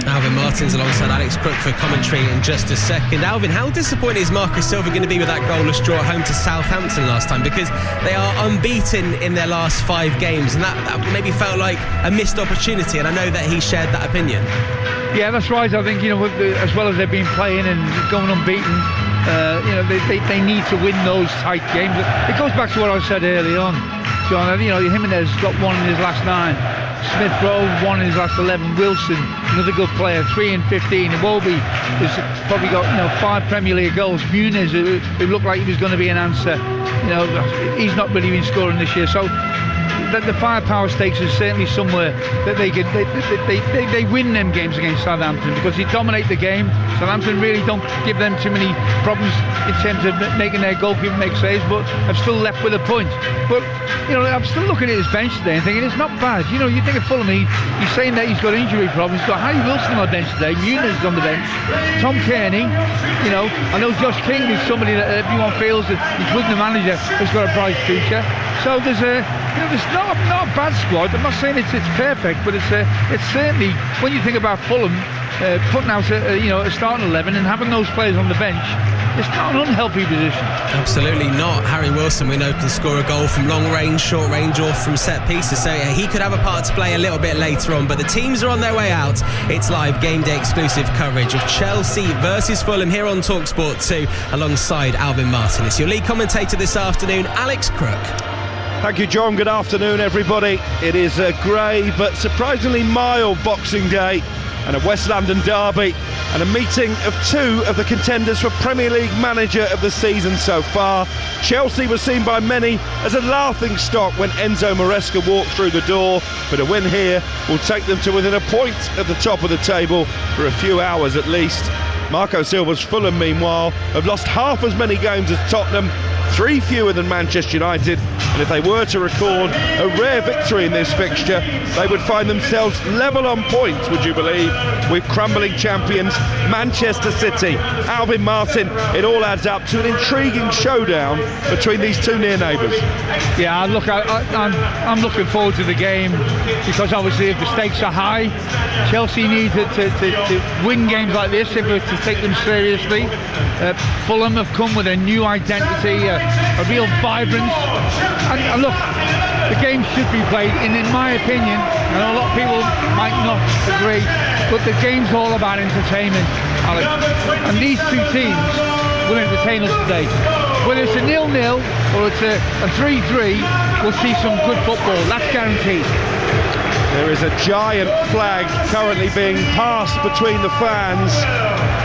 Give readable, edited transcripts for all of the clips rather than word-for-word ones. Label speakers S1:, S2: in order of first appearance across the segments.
S1: Alvin Martin's alongside Alex Crook for commentary in just a second. Alvin, how disappointed is Marcus Silva going to be with that goalless draw at home to Southampton last time? Because they are unbeaten in their last 5 games, and that maybe felt like a missed opportunity, and I know that he shared that opinion.
S2: Yeah, that's right. I think, as well as they've been playing and going unbeaten, they need to win those tight games. It goes back to what I said early on, John. Jimenez got 1 in his last 9. Smith Rowe 1 in his last 11. Wilson, another good player, 3 in 15. Iwobi has probably got 5 Premier League goals. Muniz, who looked like he was going to be an answer, he's not really been scoring this year. So the firepower stakes is certainly somewhere that they win them games against Southampton, because they dominate the game. Southampton really don't give them too many problems in terms of making their goalkeeper make saves, but have still left with a point. But I'm still looking at his bench today and thinking it's not bad. You think of Fulham, he's saying that he's got injury problems. He's got Harry Wilson on the bench today, Muniz is on the bench, Tom Kearney. I know Josh King is somebody that everyone feels that, including the manager, has got a bright future. So there's not a bad squad. I'm not saying it's perfect, but it's certainly, when you think about Fulham putting out a starting 11 and having those players on the bench, it's not an unhealthy position.
S1: Absolutely not. Harry Wilson, we know, can score a goal from long range, short range, or from set pieces, so he could have a part to play a little bit later on. But the teams are on their way out. It's live game day exclusive coverage of Chelsea versus Fulham here on Talksport 2 alongside Alvin Martin. It's your lead commentator this afternoon, Alex Crook.
S3: Thank you, John. Good afternoon, everybody. It is a grey but surprisingly mild Boxing Day and a West London derby and a meeting of 2 of the contenders for Premier League Manager of the season so far. Chelsea was seen by many as a laughing stock when Enzo Maresca walked through the door, but a win here will take them to within a point at the top of the table for a few hours at least. Marco Silva's Fulham, meanwhile, have lost half as many games as Tottenham, 3 fewer than Manchester United, and if they were to record a rare victory in this fixture, they would find themselves level on points, would you believe, with crumbling champions Manchester City. Alvin Martin, it all adds up to an intriguing showdown between these 2 near neighbours.
S2: Yeah, look, I'm looking forward to the game, because obviously if the stakes are high, Chelsea need to win games like this if we're to take them seriously. Fulham have come with a new identity, a real vibrance, and look, the game should be played, and in my opinion, and a lot of people might not agree, but the game's all about entertainment, Alex, and these 2 teams will entertain us today. Whether it's a 0-0 or it's a 3-3, we'll see some good football, that's guaranteed.
S3: There is a giant flag currently being passed between the fans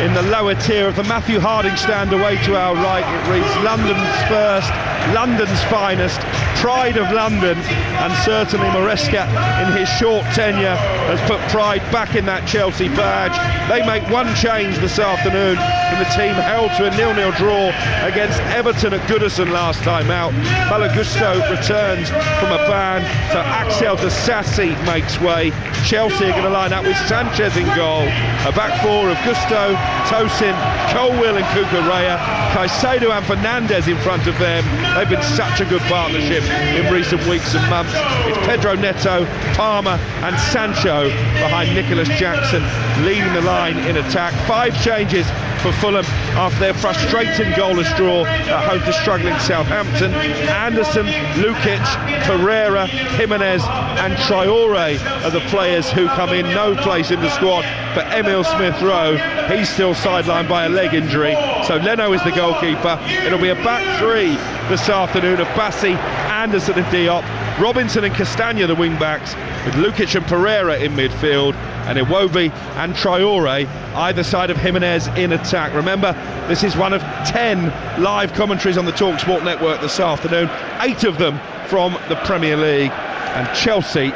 S3: in the lower tier of the Matthew Harding stand away to our right. It reads London's first, London's finest, pride of London, and certainly Maresca in his short tenure has put pride back in that Chelsea badge. They make one change this afternoon from the team held to a 0-0 draw against Everton at Goodison last time out. Malagusto returns from a ban, so Axel Disasi makes way. Chelsea are going to line up with Sanchez in goal, a back 4 of Gusto, Tosin, Colwill and Cucurella, Caicedo and Fernandes in front of them. They've been such a good partnership in recent weeks and months. It's Pedro Neto, Palmer and Sancho behind Nicholas Jackson leading the line in attack. 5 changes for Fulham after their frustrating goalless draw at home to struggling Southampton. Anderson, Lukic, Pereira, Jimenez and Traore are the players who come in. No place in the squad for Emil Smith-Rowe. He's still sidelined by a leg injury, so Leno is the goalkeeper. It'll be a back 3 this afternoon of Bassi, Anderson and Diop, Robinson and Castagna the wing-backs, with Lukic and Pereira in midfield, and Iwobi and Traore either side of Jimenez in attack. Remember, this is one of 10 live commentaries on the Talksport network this afternoon, 8 of them from the Premier League, and Chelsea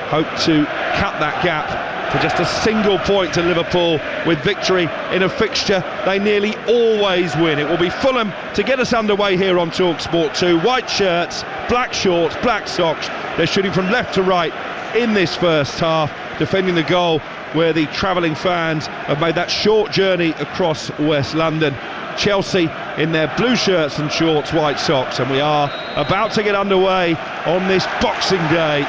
S3: hope to cut that gap for just a single point to Liverpool with victory in a fixture they nearly always win. It will be Fulham to get us underway here on Talksport 2. White shirts, black shorts, black socks. They're shooting from left to right in this first half, defending the goal where the travelling fans have made that short journey across West London. Chelsea in their blue shirts and shorts, white socks, and we are about to get underway on this Boxing Day.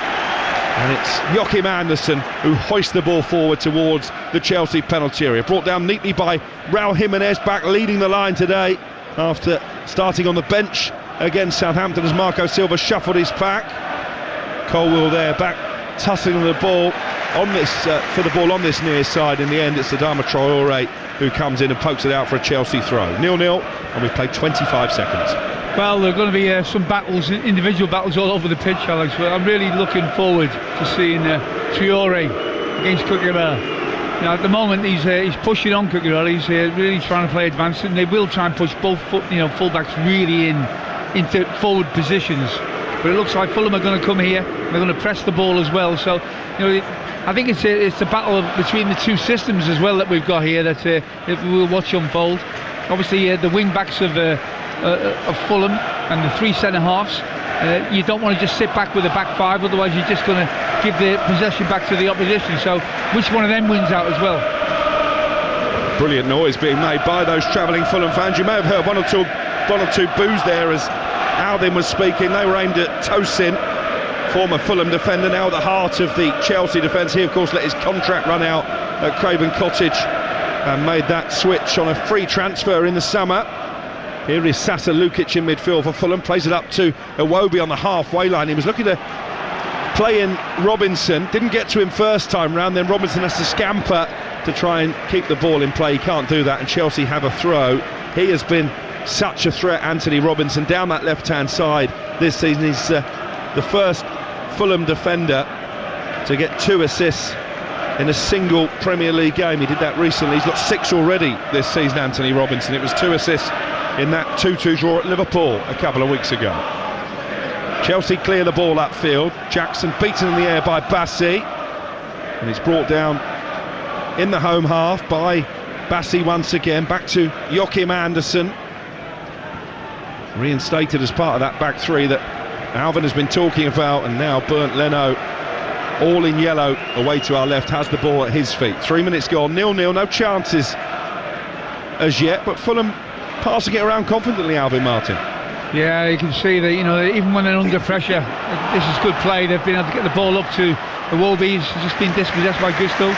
S3: And it's Joachim Andersen who hoists the ball forward towards the Chelsea penalty area. Brought down neatly by Raul Jimenez, back leading the line today after starting on the bench against Southampton as Marco Silva shuffled his pack. Colwill there, back tussling the ball on this for the ball on this near side. In the end, it's Adama Traore who comes in and pokes it out for a Chelsea throw. 0-0, and we've played 25 seconds.
S2: Well, there are going to be some battles, individual battles all over the pitch, Alex. But I'm really looking forward to seeing Traore against Cucurella. Now, at the moment, he's pushing on Cucurella. He's really trying to play advanced, and they will try and push both fullbacks really into forward positions. But it looks like Fulham are going to come here. They're going to press the ball as well. So, I think it's a battle between the two systems as well that we've got here that we'll watch unfold. Obviously, the wing backs of Fulham and the three centre halves. You don't want to just sit back with a back five, otherwise you're just going to give the possession back to the opposition. So, which one of them wins out as well?
S3: Brilliant noise being made by those travelling Fulham fans. You may have heard one or two boos there as Alvin was speaking. They were aimed at Tosin, former Fulham defender, now at the heart of the Chelsea defence. He of course let his contract run out at Craven Cottage and made that switch on a free transfer in the summer. Here is Sasa Lukic in midfield for Fulham, plays it up to Iwobi on the halfway line. He was looking to play in Robinson, didn't get to him first time round, then Robinson has to scamper to try and keep the ball in play. He can't do that, and Chelsea have a throw. He has been such a threat, Anthony Robinson, down that left-hand side this season. He's the first Fulham defender to get 2 assists in a single Premier League game. He did that recently. He's got 6 already this season, Anthony Robinson. It was 2 assists in that 2-2 draw at Liverpool a couple of weeks ago. Chelsea clear the ball upfield. Jackson beaten in the air by Bassi, and it's brought down in the home half by Bassi once again. Back to Joachim Andersen, reinstated as part of that back three that Alvin has been talking about, and now Bernd Leno, all in yellow, away to our left, has the ball at his feet. 3 minutes gone, 0-0, no chances as yet, but Fulham passing it around confidently, Alvin Martin.
S2: Yeah, you can see that, even when they're under pressure, this is good play. They've been able to get the ball up to Iwobi. He's just been dispossessed by Gusto.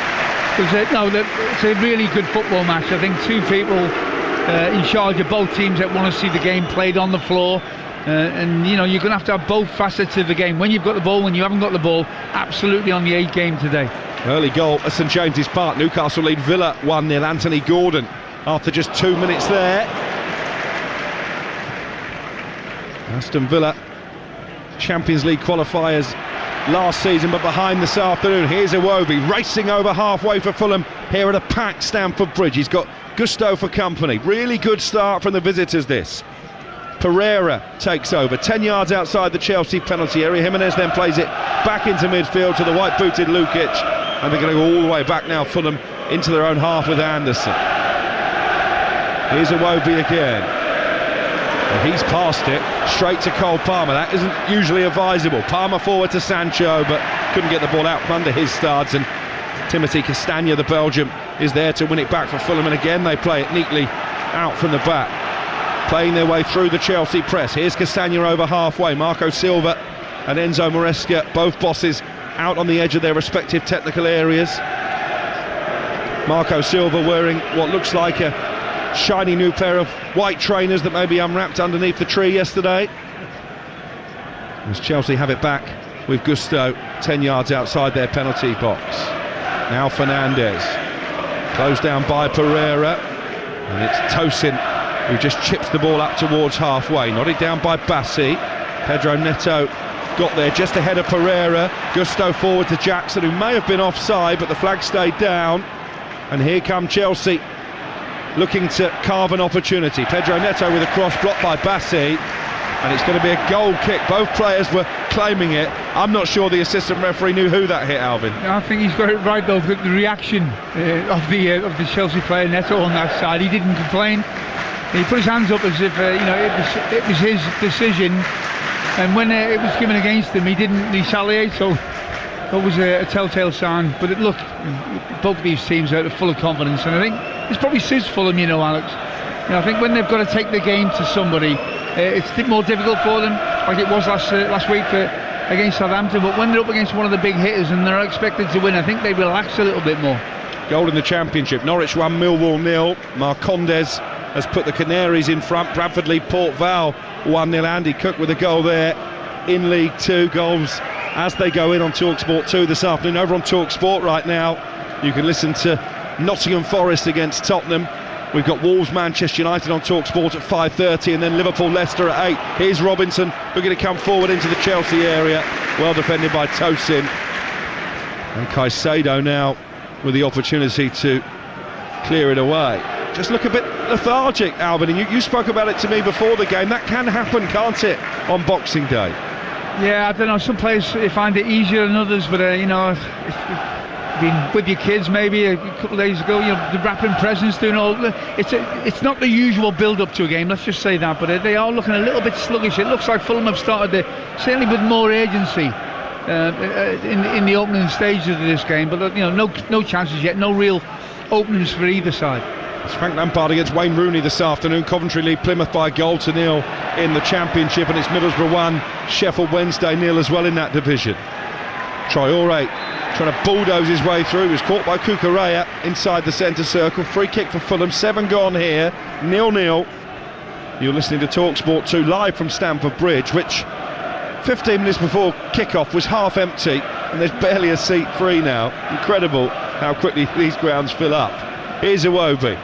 S2: It's a really good football match. I think two people in charge of both teams that want to see the game played on the floor. And you're going to have both facets of the game. When you've got the ball, when you haven't got the ball, absolutely on the A game today. Early
S3: goal at St James's Park. Newcastle lead Villa 1-0. Anthony Gordon after just 2 minutes there. Aston Villa, Champions League qualifiers last season, but behind this afternoon. Here's Iwobi racing over halfway for Fulham here at a packed Stamford Bridge. He's got Gusto for company. Really good start from the visitors this. Pereira takes over 10 yards outside the Chelsea penalty area. Jimenez then plays it back into midfield to the white-booted Lukic, and they're going to go all the way back now, Fulham, into their own half with Andersen. Here's Iwobi again. And he's passed it straight to Cole Palmer. That isn't usually advisable. Palmer forward to Sancho, but couldn't get the ball out from under his studs, and Timothy Castagna, the Belgian, is there to win it back for Fulham, and again they play it neatly out from the back, playing their way through the Chelsea press. Here's Castagna over halfway. Marco Silva and Enzo Maresca, both bosses, out on the edge of their respective technical areas. Marco Silva wearing what looks like a shiny new pair of white trainers that maybe unwrapped underneath the tree yesterday. As Chelsea have it back with Gusto 10 yards outside their penalty box. Now Fernandez, closed down by Pereira, and it's Tosin who just chips the ball up towards halfway. Nodded down by Bassi. Pedro Neto got there just ahead of Pereira. Gusto forward to Jackson, who may have been offside, but the flag stayed down. And here come Chelsea, looking to carve an opportunity. Pedro Neto with a cross, blocked by Bassi, and it's going to be a goal kick. Both players were claiming it. I'm not sure the assistant referee knew who that hit, Alvin.
S2: I think he's got it right though. The reaction of the Chelsea player Neto on that side, he didn't complain. He put his hands up as if it was his decision, and when it was given against him, he didn't retaliate. So that was a telltale sign. But look, both of these teams are full of confidence, and I think this probably suits Fulham, Alex. I think when they've got to take the game to somebody, it's a bit more difficult for them, like it was last week for against Southampton, but when they're up against one of the big hitters and they're expected to win, I think they relax a little bit more.
S3: Goal in the Championship. Norwich 1, Millwall 0. Marcondes has put the Canaries in front. Bradford lead Port Vale 1-0. Andy Cook with a goal there in League 2. Goals as they go in on Talksport 2 this afternoon. Over on Talksport right now, you can listen to Nottingham Forest against Tottenham. We've got Wolves Manchester United on Talksport at 5:30, and then Liverpool Leicester at 8. Here's Robinson looking to come forward into the Chelsea area, well defended by Tosin, and Caicedo now with the opportunity to clear it away. Just look a bit lethargic, Alvin, and you spoke about it to me before the game. That can happen, can't it, on Boxing Day? Yeah,
S2: I don't know, some players find it easier than others, but been with your kids maybe a couple of days ago, the wrapping presents, doing all. It's not the usual build-up to a game, let's just say that, but they are looking a little bit sluggish. It looks like Fulham have started certainly with more urgency in the opening stages of this game, but no chances yet, no real openings for either side.
S3: It's Frank Lampard against Wayne Rooney this afternoon. Coventry lead Plymouth by a goal to 0 in the Championship, and it's Middlesbrough 1, Sheffield Wednesday 0 as well in that division. Traore trying to bulldoze his way through, was caught by Cucurella inside the centre circle. Free kick for Fulham, 7 gone here, 0-0. You're listening to Talksport 2 live from Stamford Bridge, which 15 minutes before kick-off was half empty, and there's barely a seat free now. Incredible how quickly these grounds fill up. Here's Iwobi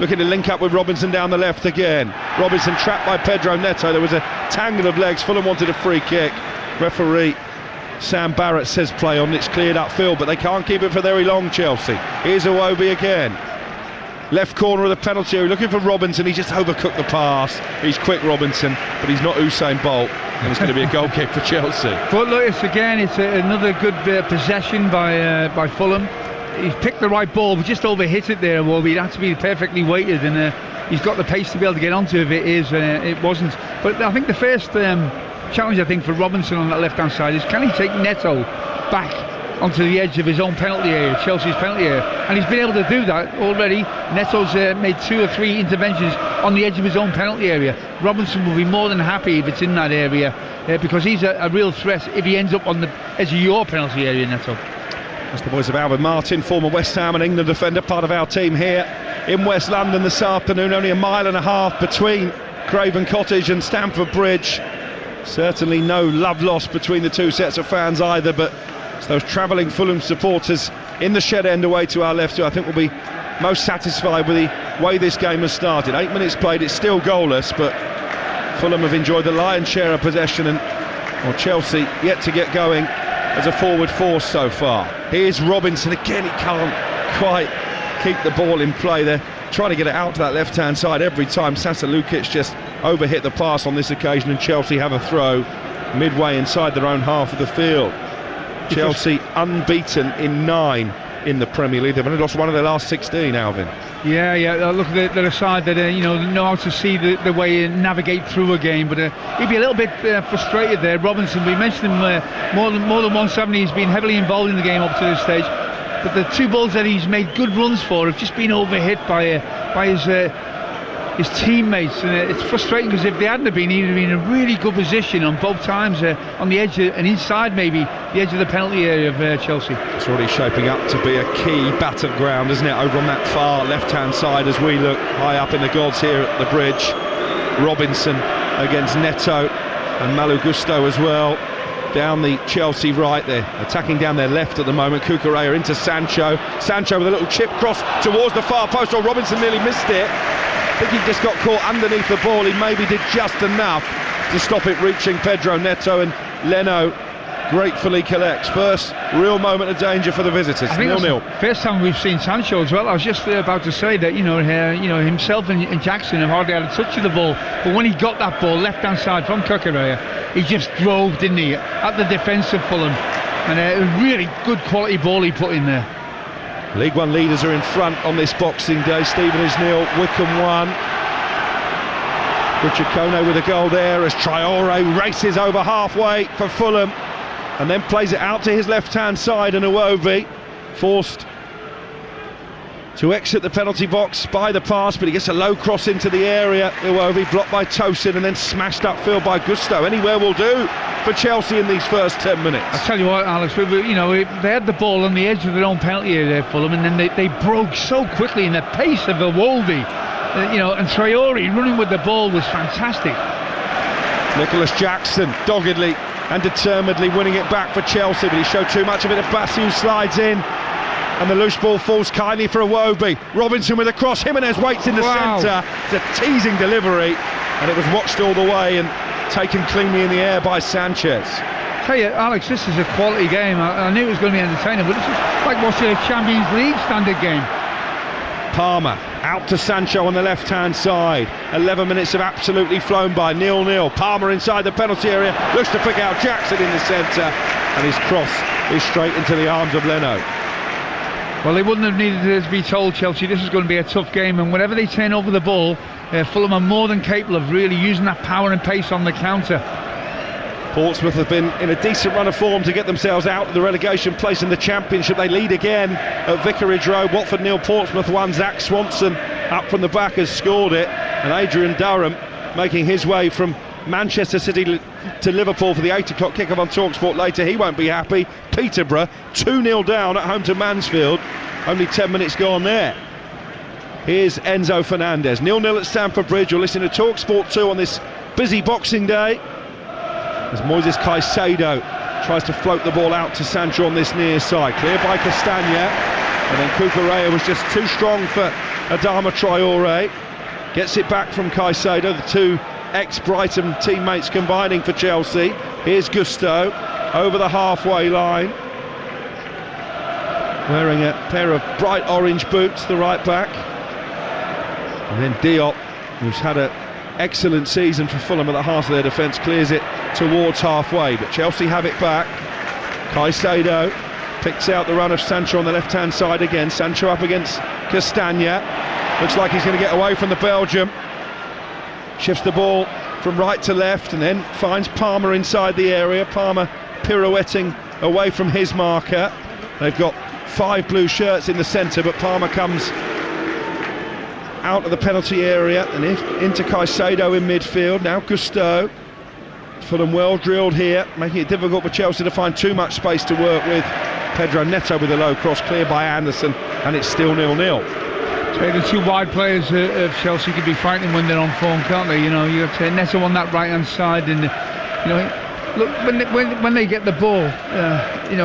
S3: looking to link up with Robinson down the left again. Robinson trapped by Pedro Neto. There was a tangle of legs. Fulham wanted a free kick. Referee Sam Barrett says play on. It's cleared upfield, but they can't keep it for very long, Chelsea. Here's Iwobi again. Left corner of the penalty area, looking for Robinson. He just overcooked the pass. He's quick, Robinson, but he's not Usain Bolt, and it's going to be a goal kick for Chelsea. But
S2: look, it's another good possession by Fulham. He's picked the right ball, but just overhit it there. Iwobi. It had to be perfectly weighted, and he's got the pace to be able to get onto it. If it wasn't. But I think the first challenge, for Robinson on that left-hand side is, can he take Neto back onto the edge of his own penalty area, Chelsea's penalty area? And he's been able to do that already. Neto's made 2 or 3 interventions on the edge of his own penalty area. Robinson will be more than happy if it's in that area, because he's a real threat if he ends up on the edge of your penalty area, Neto.
S3: That's the voice of Alvin Martin, former West Ham and England defender, part of our team here in West London this afternoon. Only a mile and a half between Craven Cottage and Stamford Bridge. Certainly no love lost between the two sets of fans either, but it's those travelling Fulham supporters in the shed end away to our left who I think will be most satisfied with the way this game has started. 8 minutes played, it's still goalless, but Fulham have enjoyed the lion's share of possession, and Chelsea yet to get going as a forward force so far. Here's Robinson again. He can't quite keep the ball in play. They're trying to get it out to that left-hand side every time. Sasa Lukic just overhit the pass on this occasion, and Chelsea have a throw midway inside their own half of the field. Chelsea unbeaten in 9 in the Premier League. They've only lost 1 of their last 16, Alvin.
S2: Yeah. Look, they're a side that know how to see the way and navigate through a game, but he'd be a little bit frustrated there. Robinson, we mentioned him more than 170. He's been heavily involved in the game up to this stage, but the 2 balls that he's made good runs for have just been overhit by his teammates, and it's frustrating because if they hadn't have been, he'd have been in a really good position on both times, on the edge and inside maybe the edge of the penalty area of Chelsea.
S3: It's already shaping up to be a key battleground, isn't it, over on that far left-hand side as we look high up in the gods here at the bridge. Robinson against Neto and Malo Gusto as well. Down the Chelsea right, they're attacking down their left at the moment. Cucurella into Sancho with a little chip cross towards the far post. Oh, Robinson nearly missed it. I think he just got caught underneath the ball. He maybe did just enough to stop it reaching Pedro Neto, and Leno gratefully collects. First real moment of danger for the visitors. 0-0.
S2: First time we've seen Sancho as well. I was just about to say that himself and Jackson have hardly had a touch of the ball, but when he got that ball left hand side from Cucurella, he just drove, didn't he, at the defence of Fulham, and a really good quality ball he put in there.
S3: League One leaders are in front on this Boxing Day. Stevenage 0, Wickham 1. Richard Kone with a goal there as Traore races over halfway for Fulham and then plays it out to his left-hand side, and Iwobi forced to exit the penalty box by the pass, but he gets a low cross into the area. Iwobi blocked by Tosin and then smashed upfield by Gusto. Anywhere will do for Chelsea in these first 10 minutes.
S2: I tell you what, Alex, they had the ball on the edge of their own penalty area, Fulham, and then they broke so quickly in the pace of Iwobi. And Traore running with the ball was fantastic.
S3: Nicholas Jackson doggedly and determinedly winning it back for Chelsea, but he showed too much of it as Bassiu slides in. And the loose ball falls kindly for Iwobi. Robinson with a cross, Jimenez waits in the centre. It's a teasing delivery, and it was watched all the way and taken cleanly in the air by Sanchez.
S2: Tell you, Alex, this is a quality game. I knew it was going to be entertaining, but this is like watching a Champions League standard game.
S3: Palmer out to Sancho on the left-hand side. 11 minutes have absolutely flown by. 0-0. Palmer inside the penalty area, looks to pick out Jackson in the centre, and his cross is straight into the arms of Leno.
S2: Well, they wouldn't have needed to be told, Chelsea, this is going to be a tough game, and whenever they turn over the ball, Fulham are more than capable of really using that power and pace on the counter.
S3: Portsmouth have been in a decent run of form to get themselves out of the relegation place in the Championship. They lead again at Vicarage Road. Watford 0, Portsmouth 1. Zach Swanson up from the back has scored it, and Adrian Durham making his way from Manchester City to Liverpool for the 8 o'clock kick-off on Talksport later. He won't be happy. Peterborough 2-0 down at home to Mansfield. Only 10 minutes gone there. Here's Enzo Fernandez. 0-0 at Stamford Bridge. You're listening to Talksport 2 on this busy Boxing Day, as Moises Caicedo tries to float the ball out to Sancho on this near side. Clear by Castagna, and then Cucurella was just too strong for Adama Traore. Gets it back from Caicedo, the two ex-Brighton teammates combining for Chelsea. Here's Gusto over the halfway line, wearing a pair of bright orange boots, the right back. And then Diop, who's had an excellent season for Fulham at the heart of their defence, clears it towards halfway, but Chelsea have it back. Caicedo picks out the run of Sancho on the left-hand side again. Sancho up against Castagna. Looks like he's going to get away from the Belgium. Shifts the ball from right to left and then finds Palmer inside the area. Palmer pirouetting away from his marker. They've got 5 blue shirts in the centre, but Palmer comes out of the penalty area and into Caicedo in midfield. Now Gusto. Fulham well drilled here, making it difficult for Chelsea to find too much space to work with. Pedro Neto with a low cross, cleared by Anderson, and it's still 0-0.
S2: So the two wide players of Chelsea could be frightening when they're on form, can't they? You have Neto on that right hand side, and look, when they get the ball,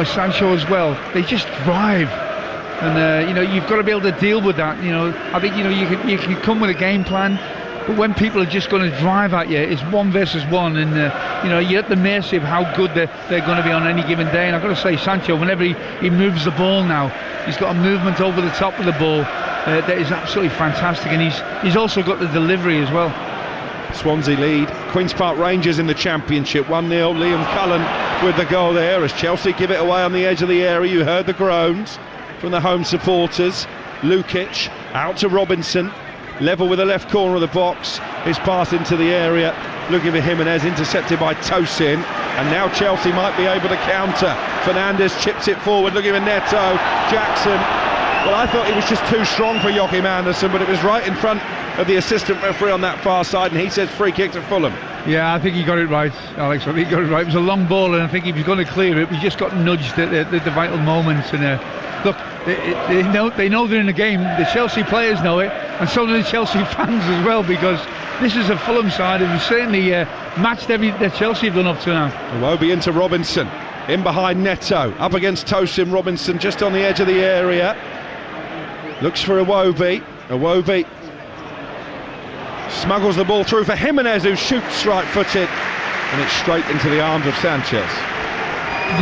S2: Sancho as well, they just drive, and you've got to be able to deal with that. I think you can come with a game plan, but when people are just going to drive at you, it's 1 versus 1, and you're at the mercy of how good they're going to be on any given day. And I've got to say, Sancho, whenever he moves the ball now, he's got a movement over the top of the ball that is absolutely fantastic, and he's also got the delivery as well.
S3: Swansea lead Queen's Park Rangers in the Championship 1-0. Liam Cullen with the goal there as Chelsea give it away on the edge of the area. You heard the groans from the home supporters. Lukic out to Robinson, level with the left corner of the box. His pass into the area, looking for Jimenez, intercepted by Tosin, and now Chelsea might be able to counter. Fernandez chips it forward, looking for Neto. Jackson, well, I thought he was just too strong for Joachim Andersen, but it was right in front of the assistant referee on that far side, and he says free kick to Fulham.
S2: Yeah, I think he got it right, Alex. I think he got it right. It was a long ball, and I think he was going to clear it. We just got nudged at the vital moments. And look, they know they're in the game. The Chelsea players know it, and so do the Chelsea fans as well, because this is a Fulham side who certainly matched everything that Chelsea have done up to now.
S3: Iwobi into Robinson, in behind Neto, up against Tosin. Robinson just on the edge of the area, looks for Iwobi. Iwobi smuggles the ball through for Jimenez, who shoots right-footed, and it's straight into the arms of Sanchez.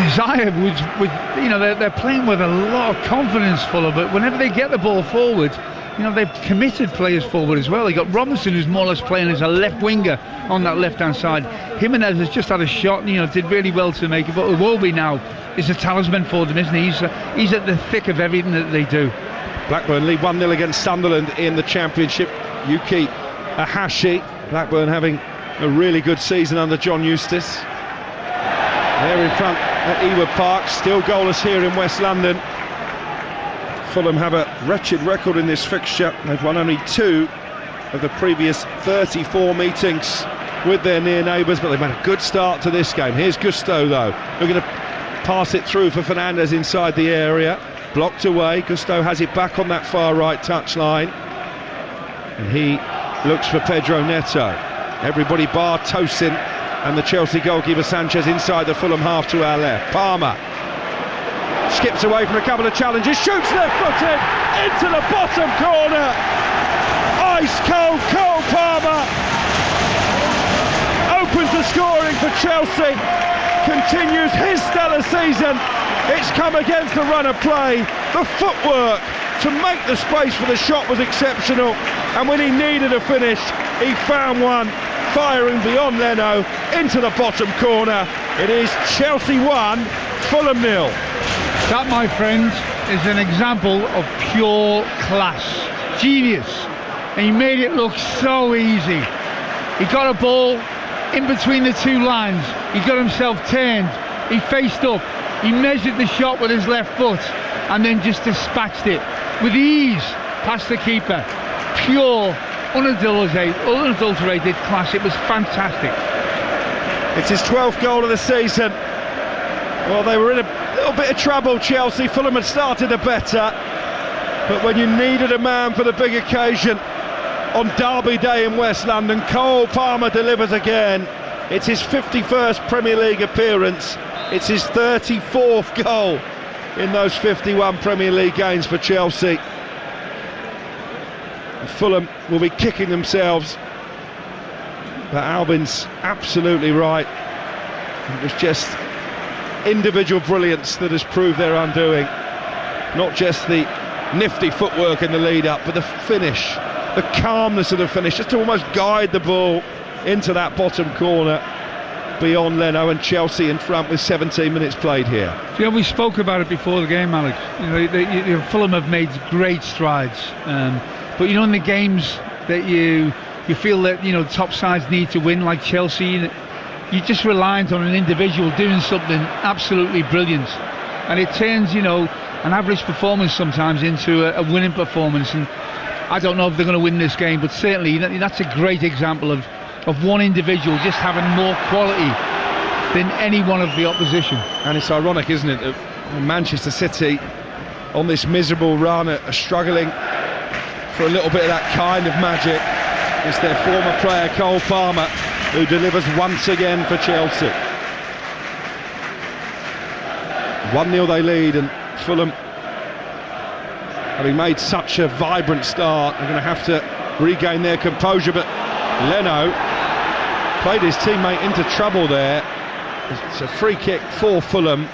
S2: Desire they're playing with a lot of confidence, Fuller, but whenever they get the ball forward, they've committed players forward as well. They got Robinson, who's more or less playing as a left winger on that left-hand side. Jimenez has just had a shot, did really well to make it, but Iwobi now is a talisman for them, isn't he? He's at the thick of everything that they do.
S3: Blackburn lead 1-0 against Sunderland in the Championship. Yuki Ahashi, Blackburn having a really good season under John Eustace. There in front at Ewood Park, still goalless here in West London. Fulham have a wretched record in this fixture. They've won only 2 of the previous 34 meetings with their near neighbours, but they've had a good start to this game. Here's Gusto though, looking to pass it through for Fernandez inside the area, blocked away. Gusto has it back on that far right touchline, and he looks for Pedro Neto. Everybody bar Tosin and the Chelsea goalkeeper Sanchez inside the Fulham half to our left. Palmer skips away from a couple of challenges, shoots left-footed into the bottom corner. Ice cold Cole Palmer opens the scoring for Chelsea, continues his stellar season. It's come against the run of play. The footwork to make the space for the shot was exceptional, and when he needed a finish, he found one, firing beyond Leno into the bottom corner. It is Chelsea 1, Fulham 0.
S2: That, my friends, is an example of pure class, genius, and he made it look so easy. He got a ball in between the two lines, he got himself turned, he faced up, he measured the shot with his left foot, and then just dispatched it with ease past the keeper. Pure, unadulterated class. It was fantastic.
S3: It's his 12th goal of the season. Well, they were in a little bit of trouble, Chelsea. Fulham had started a better, but when you needed a man for the big occasion on Derby Day in West London, Cole Palmer delivers again. It's his 51st Premier League appearance. It's his 34th goal in those 51 Premier League games for Chelsea. Fulham will be kicking themselves, but Albin's absolutely right. It was just individual brilliance that has proved their undoing. Not just the nifty footwork in the lead-up, but the finish, the calmness of the finish, just to almost guide the ball into that bottom corner beyond Leno, and Chelsea in front with 17 minutes played here.
S2: Yeah, we spoke about it before the game, Alex. Fulham have made great strides, but in the games that you feel that top sides need to win, like Chelsea, you're just reliant on an individual doing something absolutely brilliant, and it turns an average performance sometimes into a winning performance. And I don't know if they're going to win this game, but certainly that's a great example of one individual just having more quality than any one of the opposition. And
S3: it's ironic, isn't it, that Manchester City on this miserable run are struggling for a little bit of that kind of magic. It's their former player Cole Palmer who delivers once again for Chelsea. 1-0 they lead, and Fulham, having made such a vibrant start, are going to have to regain their composure. But Leno played his teammate into trouble there. It's a free kick for Fulham.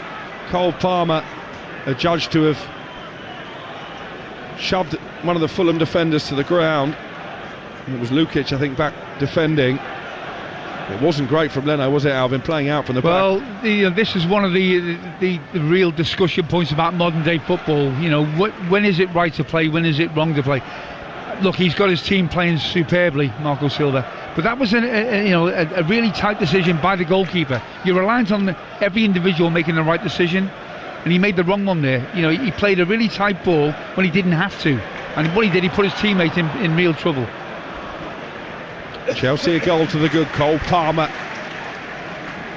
S3: Cole Palmer adjudged to have shoved one of the Fulham defenders to the ground. And it was Lukic, I think, back defending. It wasn't great from Leno, was it, Alvin, playing out from the back?
S2: Well, this is one of the real discussion points about modern day football. When is it right to play, when is it wrong to play? Look, he's got his team playing superbly, Marco Silva, but that was a really tight decision by the goalkeeper. You're reliant on every individual making the right decision, and he made the wrong one there. He played a really tight ball when he didn't have to, and what he did, he put his teammate in real trouble.
S3: Chelsea a goal to the good. Cole Palmer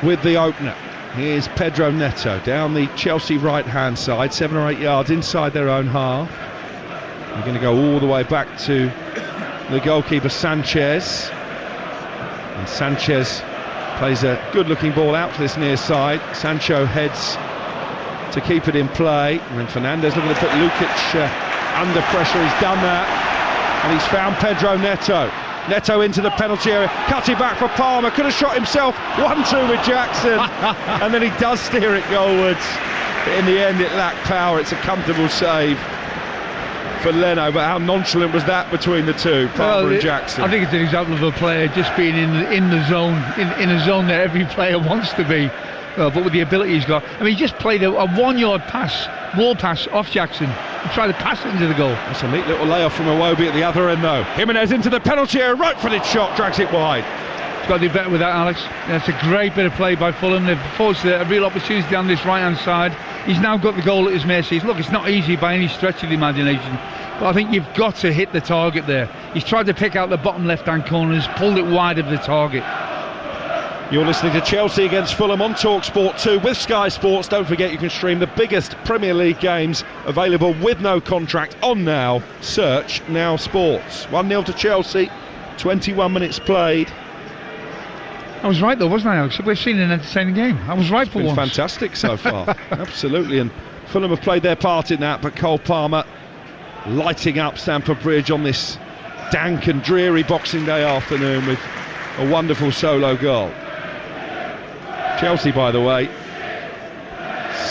S3: with the opener. Here's Pedro Neto down the Chelsea right hand side, 7 or 8 yards inside their own half. They're going to go all the way back to the goalkeeper Sanchez, and Sanchez plays a good looking ball out to this near side. Sancho heads to keep it in play, and then Fernandez looking to put Lukic under pressure. He's done that, and he's found Pedro Neto. Neto into the penalty area, cut it back for Palmer, could have shot himself 1-2 with Jackson, and then he does steer it goalwards, but in the end it lacked power. It's a comfortable save for Leno, but how nonchalant was that between the two, Palmer and Jackson?
S2: I think it's an example of a player just being in the zone, in a zone that every player wants to be, but with the ability he's got. I mean, he just played a 1-yard pass, wall pass off Jackson, and tried to pass it into the goal.
S3: That's a neat little layoff from Iwobi at the other end though. Jimenez into the penalty area, right-footed shot, drags it wide.
S2: He's got to do better with that, Alex. That's a great bit of play by Fulham. They've forced a real opportunity down this right-hand side. He's now got the goal at his mercy. Look, it's not easy by any stretch of the imagination, but I think you've got to hit the target there. He's tried to pick out the bottom left-hand corner, he's pulled it wide of the target.
S3: You're listening to Chelsea against Fulham on Talksport 2 with Sky Sports. Don't forget you can stream the biggest Premier League games available with no contract on Now. Search Now Sports. 1-0 to Chelsea, 21 minutes played.
S2: I was right though, wasn't I, Alex? We've seen an entertaining game. I was right for once.
S3: It's been fantastic so far. Absolutely, and Fulham have played their part in that, but Cole Palmer lighting up Stamford Bridge on this dank and dreary Boxing Day afternoon with a wonderful solo goal. Chelsea, by the way,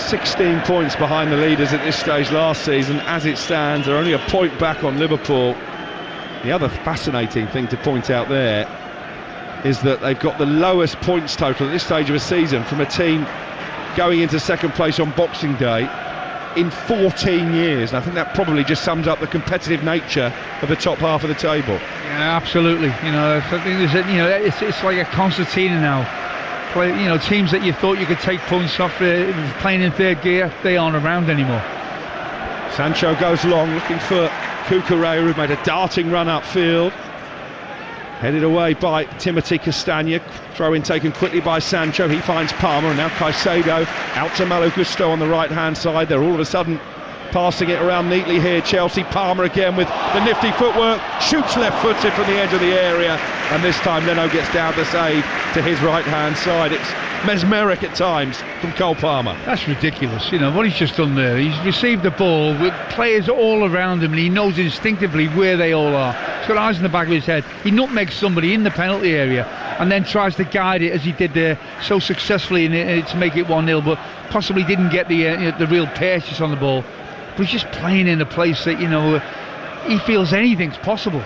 S3: 16 points behind the leaders at this stage last season. As it stands, they're only a point back on Liverpool. The other fascinating thing to point out there is that they've got the lowest points total at this stage of a season from a team going into second place on Boxing Day in 14 years. And I think that probably just sums up the competitive nature of the top half of the table.
S2: Yeah, absolutely. You know, I think it's like a concertina now. Teams that you thought you could take points off playing in third gear, they aren't around anymore.
S3: Sancho goes long, looking for Cucurella, who made a darting run upfield. Headed away by Timothy Castagna. Throw in taken quickly by Sancho. He finds Palmer, and now Caicedo out to Malo Gusto on the right hand side. They're all of a sudden passing it around neatly here. Chelsea. Palmer again with the nifty footwork, shoots left footed from the edge of the area, and this time Leno gets down to save to his right hand side. It's mesmeric at times from Cole Palmer.
S2: That's ridiculous. What he's just done there, he's received the ball with players all around him, and he knows instinctively where they all are. He's got eyes in the back of his head. He nutmegs somebody in the penalty area and then tries to guide it as he did there so successfully to make it 1-0, but possibly didn't get the real purchase on the ball. But he's just playing in a place that he feels anything's possible.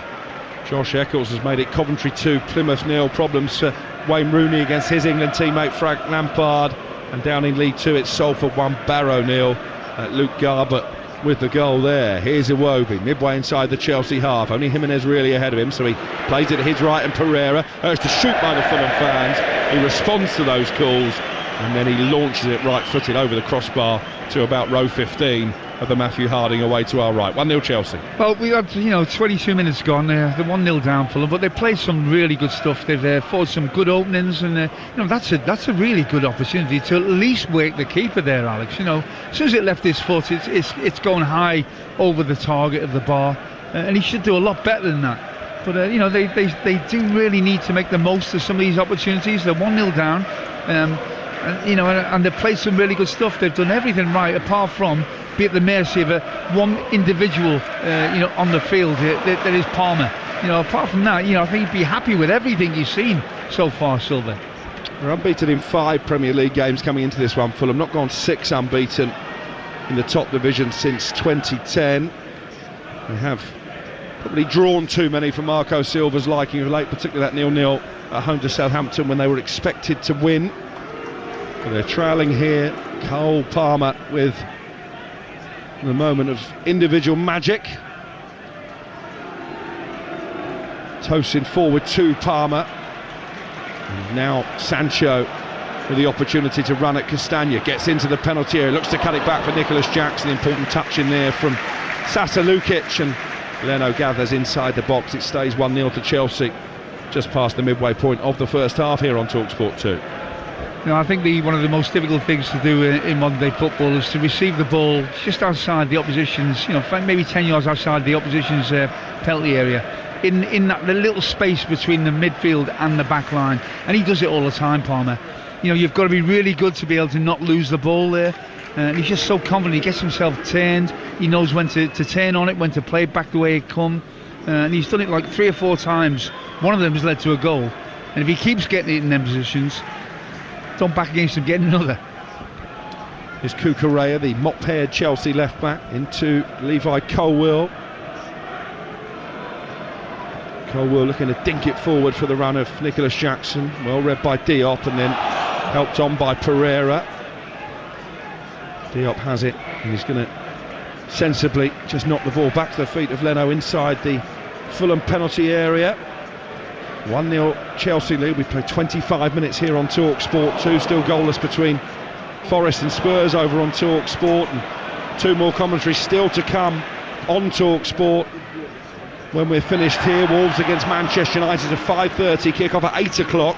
S3: Josh Eccles has made it Coventry 2, Plymouth 0. Problems for Wayne Rooney against his England teammate Frank Lampard. And down in League 2 it's Salford 1, Barrow 0. Luke Garbutt with the goal there. Here's Iwobi, midway inside the Chelsea half. Only Jimenez really ahead of him, so he plays it at his right, and Pereira urged to shoot by the Fulham fans. He responds to those calls, and then he launches it right-footed over the crossbar to about row 15 of the Matthew Harding away to our right. 1-0 Chelsea.
S2: Well, we had 22 minutes gone. They're 1-0 down Fulham, but they played some really good stuff. They've forged some good openings, and that's a really good opportunity to at least wake the keeper there, Alex. As soon as it left his foot, it's going high over the target of the bar, and he should do a lot better than that. But they do really need to make the most of some of these opportunities. They're 1-0 down. And they've played some really good stuff. They've done everything right, apart from be at the mercy of one individual, on the field. That is Palmer. Apart from that, I think he'd be happy with everything he's seen so far, Silver.
S3: They're unbeaten in 5 Premier League games coming into this one. Fulham not gone 6 unbeaten in the top division since 2010. They have probably drawn too many for Marco Silva's liking of late, particularly that 0-0 at home to Southampton when they were expected to win. But they're trailing here. Cole Palmer with the moment of individual magic. Tosin forward to Palmer. And now Sancho with the opportunity to run at Castagna. Gets into the penalty area, looks to cut it back for Nicholas Jackson. Important touch in there from Sasa Lukic, and Leno gathers inside the box. It stays 1-0 to Chelsea just past the midway point of the first half here on Talksport 2.
S2: I think one of the most difficult things to do in modern day football is to receive the ball just outside the opposition's, maybe 10 yards outside the opposition's penalty area, in that the little space between the midfield and the back line. And he does it all the time, Palmer. You've got to be really good to be able to not lose the ball there. And he's just so confident. He gets himself turned. He knows when to turn on it, when to play it back the way it come. And he's done it like 3 or 4 times. One of them has led to a goal. And if he keeps getting it in them positions, don't back against him getting another.
S3: Here's Cucurella, the mop-haired Chelsea left-back, into Levi Colwill. Colwill looking to dink it forward for the run of Nicholas Jackson. Well read by Diop, and then helped on by Pereira. Diop has it, and he's going to sensibly just knock the ball back to the feet of Leno inside the Fulham penalty area. 1-0 Chelsea lead. We play 25 minutes here on Talksport 2, still goalless between Forest and Spurs over on Talksport, and 2 more commentaries still to come on Talksport when we're finished here. Wolves against Manchester United, a 5:30 kick-off at 8 o'clock.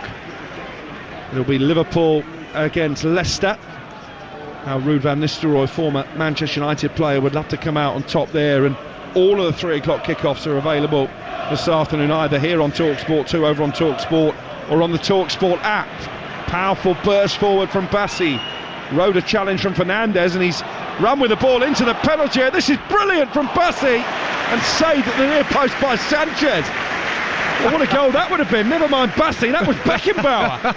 S3: It'll be Liverpool against Leicester. How Ruud van Nistelrooy, former Manchester United player, would love to come out on top there, and all of the 3 o'clock kickoffs are available this afternoon, either here on Talksport 2 over on Talksport or on the Talksport app. Powerful burst forward from Bassi, rode a challenge from Fernandes, and he's run with the ball into the penalty area. This is brilliant from Bassi, and saved at the near post by Sanchez. Well, what a goal that would have been. Never mind Bassi, that was Beckenbauer.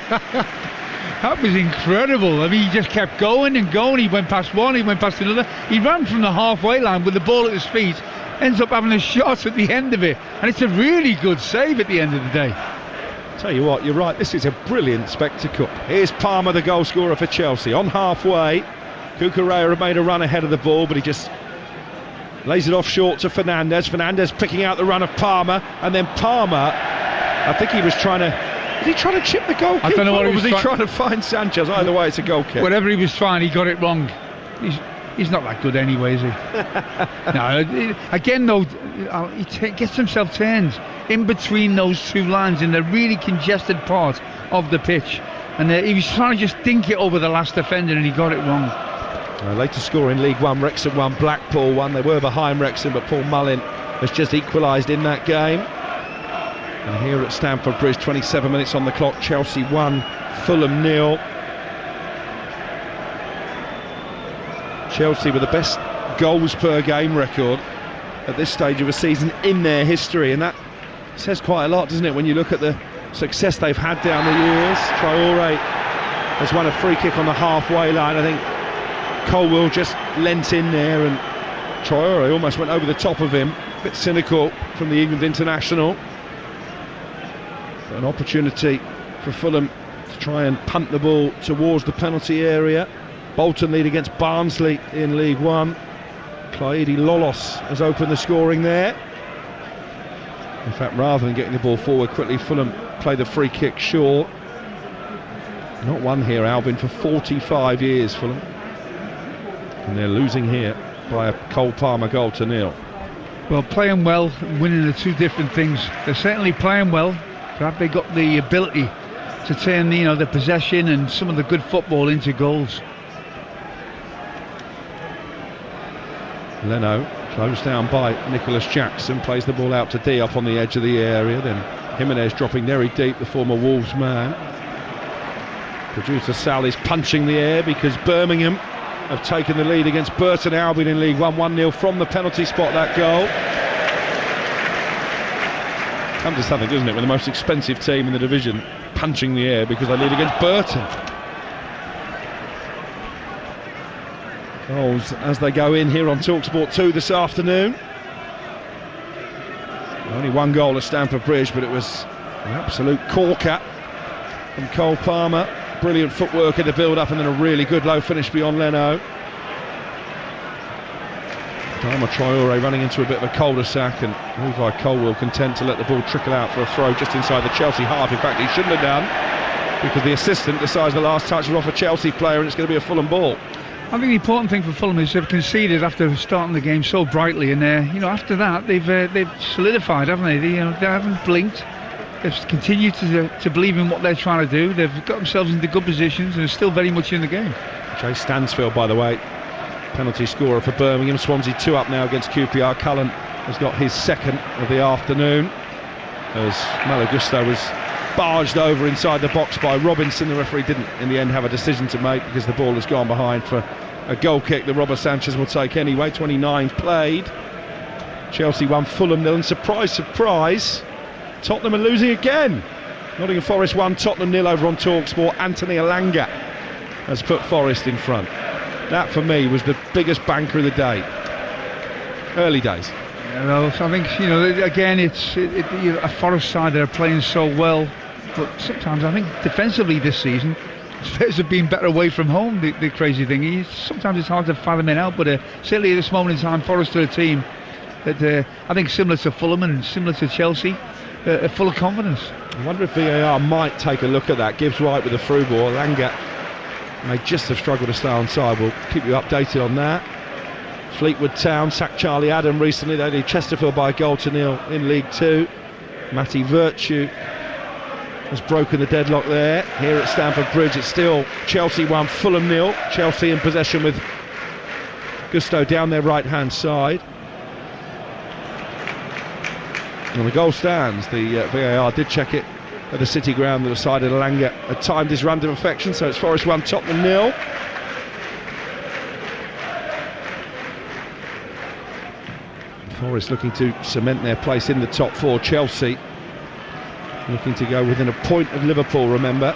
S2: That was incredible. I mean, he just kept going and going. He went past one, he went past another. He ran from the halfway line with the ball at his feet, ends up having a shot at the end of it, and it's a really good save at the end of the day.
S3: Tell you what, you're right, this is a brilliant spectacle. Here's Palmer, the goal scorer for Chelsea, on halfway. Cucurella made a run ahead of the ball, but he just lays it off short to Fernandes. Fernandes picking out the run of Palmer, and then Palmer, I think he was trying to chip the goalkeeper?
S2: I don't know what
S3: he was trying to find Sanchez? Either way, it's a goal kick.
S2: Whatever he was trying, he got it wrong. He's not that good anyway, is he? No, again though, he gets himself turned in between those 2 lines in the really congested part of the pitch, and he was trying to just dink it over the last defender, and he got it wrong.
S3: Later score in League One, Wrexham 1, Blackpool 1. They were behind Wrexham, but Paul Mullin has just equalised in that game. And here at Stamford Bridge, 27 minutes on the clock, Chelsea 1, Fulham 0. Chelsea with the best goals per game record at this stage of a season in their history, and that says quite a lot, doesn't it, when you look at the success they've had down the years. Traore has won a free kick on the halfway line. I think Colwill just lent in there, and Traore almost went over the top of him. A bit cynical from the England international. But an opportunity for Fulham to try and punt the ball towards the penalty area. Bolton lead against Barnsley in League One. Clyde Lolos has opened the scoring there. In fact, rather than getting the ball forward quickly, Fulham play the free kick short. Not won here, Alvin, for 45 years, Fulham. And they're losing here by a Cole Palmer goal to 0.
S2: Well, playing well and winning are 2 different things. They're certainly playing well, but have they got the ability to turn the possession and some of the good football into goals?
S3: Leno, closed down by Nicholas Jackson, plays the ball out to Diop on the edge of the area, then Jimenez dropping very deep, the former Wolves man. Producer Sal is punching the air because Birmingham have taken the lead against Burton Albion in League One, 1-0 from the penalty spot, that goal. Comes to something, doesn't it, with the most expensive team in the division punching the air because they lead against Burton. Goals as they go in here on Talksport 2 this afternoon. Only 1 goal at Stamford Bridge, but it was an absolute corker from Cole Palmer. Brilliant footwork in the build-up, and then a really good low finish beyond Leno. Palmer Traore running into a bit of a cul-de-sac, and Levi Colwill content to let the ball trickle out for a throw just inside the Chelsea half. In fact, he shouldn't have done, because the assistant decides the last touch is off a Chelsea player, and it's going to be a Fulham ball.
S2: I think the important thing for Fulham is they've conceded after starting the game so brightly, and after that they've solidified, haven't they? They haven't blinked. They've continued to believe in what they're trying to do. They've got themselves into good positions and are still very much in the game. Jay
S3: Stansfield, by the way, penalty scorer for Birmingham. Swansea 2 up now against QPR. Cullen has got his 2nd of the afternoon, as Malagusto was barged over inside the box by Robinson. The referee didn't in the end have a decision to make because the ball has gone behind for a goal kick that Robert Sanchez will take anyway. 29 played. Chelsea 1, Fulham 0, and surprise, Tottenham are losing again. Nottingham Forest 1, Tottenham 0 over on Talksport. Anthony Elanga has put Forest in front. That for me was the biggest banker of the day. Early days.
S2: Well, I think again it's a Forest side that are playing so well, but sometimes I think defensively this season Spurs have been better away from home. The crazy thing is sometimes it's hard to fathom it out, but certainly at this moment in time, Forest are a team that I think similar to Fulham and similar to Chelsea, full of confidence.
S3: I wonder if VAR might take a look at that. Gibbs White with a through ball. Langer may just have struggled to stay onside. We'll keep you updated on that. Fleetwood Town sacked Charlie Adam recently. They lead Chesterfield by a 1-0 in League Two. Matty Virtue has broken the deadlock there. Here at Stamford Bridge, it's still Chelsea 1, Fulham 0. Chelsea in possession with Gusto down their right-hand side. And the goal stands. The VAR did check it at the City ground. The side of Langer had timed his run to perfection, so it's Forest 1, Tottenham 0. Forest looking to cement their place in the top four. Chelsea looking to go within a point of Liverpool, remember.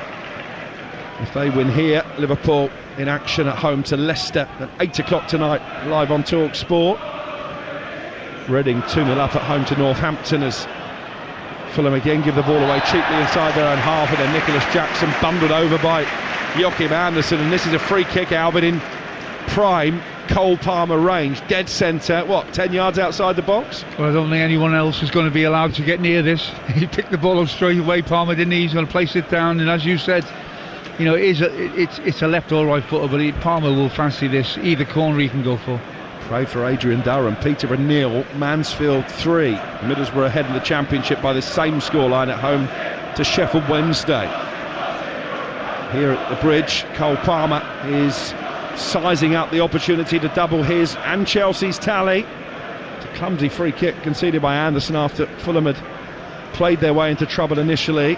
S3: If they win here, Liverpool in action at home to Leicester at 8 o'clock tonight, live on Talksport. Reading 2-0 up at home to Northampton as Fulham again give the ball away cheaply inside their own half, and then Nicholas Jackson bundled over by Joachim Andersen, and this is a free kick, Alvin, in prime Cole Palmer range, dead centre, 10 yards outside the box?
S2: Well, I don't think anyone else is going to be allowed to get near this. He picked the ball up straight away, Palmer didn't he? He's going to place it down, and as you said, it's a left or right footer, but Palmer will fancy this, either corner he can go for.
S3: Pray for Adrian Durham. Peterborough 0, Mansfield 3. Middlesbrough ahead in the Championship by the same scoreline at home to Sheffield Wednesday. Here at the Bridge, Cole Palmer is sizing up the opportunity to double his and Chelsea's tally. It's a clumsy free kick conceded by Anderson after Fulham had played their way into trouble initially.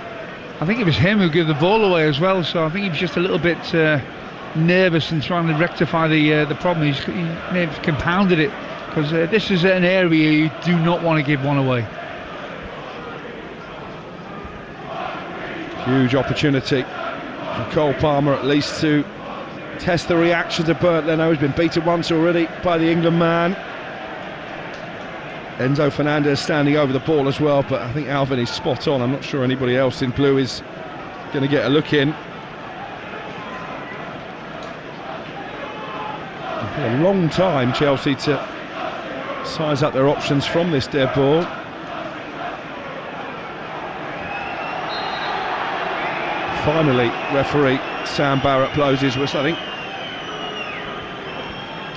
S2: I think it was him who gave the ball away as well, so I think he was just a little bit nervous and trying to rectify the problem. He may have compounded it, because this is an area you do not want to give one away.
S3: Huge opportunity for Cole Palmer at least to test the reactions of Bert Leno, who's been beaten once already by the England man. Enzo Fernandez standing over the ball as well, but I think Alvin is spot on. I'm not sure anybody else in blue is going to get a look in. A long time Chelsea to size up their options from this dead ball. Finally, referee Sam Barrett blows his whistle. I think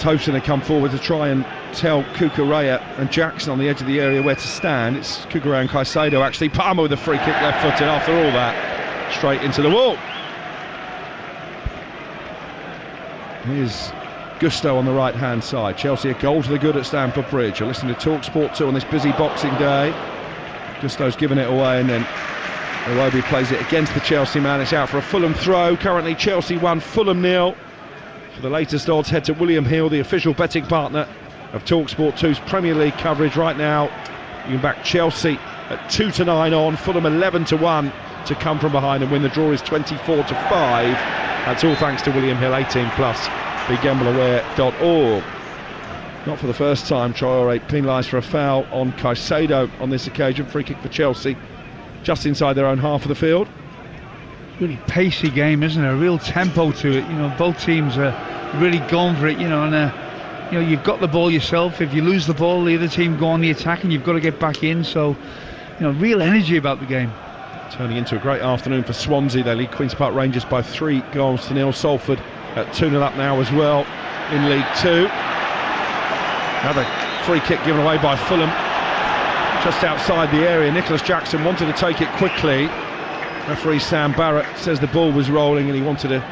S3: Tosin had come forward to try and tell Cucurella and Jackson on the edge of the area where to stand. It's Cucurella and Caicedo actually. Palmer with a free kick left-footed after all that, straight into the wall. Here's Gusto on the right-hand side. Chelsea a goal to the good at Stamford Bridge. You're listening to Talksport 2 on this busy Boxing Day. Gusto's given it away, and then Iwobi plays it against the Chelsea man. It's out for a Fulham throw. Currently Chelsea 1, Fulham 0. For the latest odds, head to William Hill, the official betting partner of Talksport 2's Premier League coverage right now. You can back Chelsea at 2-9 on, Fulham 11-1 to come from behind and win. The draw is 24-5. That's all thanks to William Hill, 18+. BeGambleAware.org. Not for the first time, Traore penalised for a foul on Caicedo on this occasion. Free kick for Chelsea, just inside their own half of the field.
S2: Really pacey game, isn't it? A real tempo to it. Both teams are really going for it. And you've got the ball yourself. If you lose the ball, the other team go on the attack, and you've got to get back in. So, real energy about the game.
S3: Turning into a great afternoon for Swansea. They lead Queen's Park Rangers by 3-0. Salford at 2-0 up now as well in League Two. Another free kick given away by Fulham, just outside the area. Nicholas Jackson wanted to take it quickly. Referee Sam Barrett says the ball was rolling and he wanted to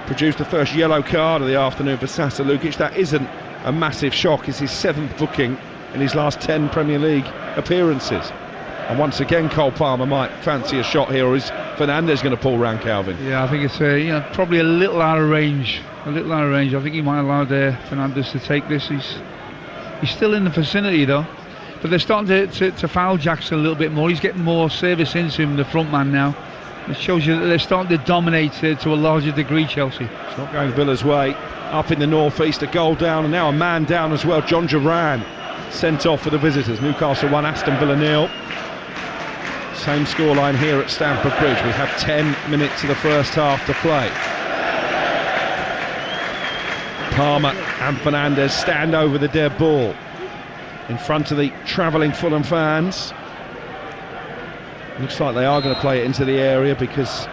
S3: produce the first yellow card of the afternoon for Sasa Lukic. That isn't a massive shock. It's his 7th booking in his last 10 Premier League appearances. And once again Cole Palmer might fancy a shot here, or is Fernandez going to pull rank, Alvin?
S2: Yeah, I think it's probably a little out of range. I think he might allow Fernandez to take this. He's still in the vicinity though. But they're starting to foul Jackson a little bit more. He's getting more service into him, the front man now. It shows you that they're starting to dominate to a larger degree, Chelsea.
S3: It's not going Villa's way. Up in the north-east, a goal down, and now a man down as well. John Duran sent off for the visitors. Newcastle 1, Aston Villa 0. Same scoreline here at Stamford Bridge. We have 10 minutes of the first half to play. Palmer and Fernandez stand over the dead ball in front of the travelling Fulham fans. Looks like they are going to play it into the area because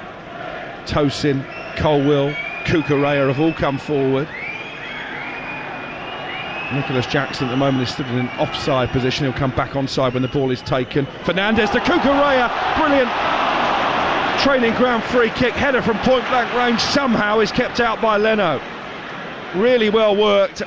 S3: Tosin, Colwill, Cucurella have all come forward. Nicholas Jackson at the moment is stood in an offside position. He'll come back onside when the ball is taken. Fernandez to Cucurella, brilliant training ground free kick, header from point blank range, somehow is kept out by Leno. Really well worked.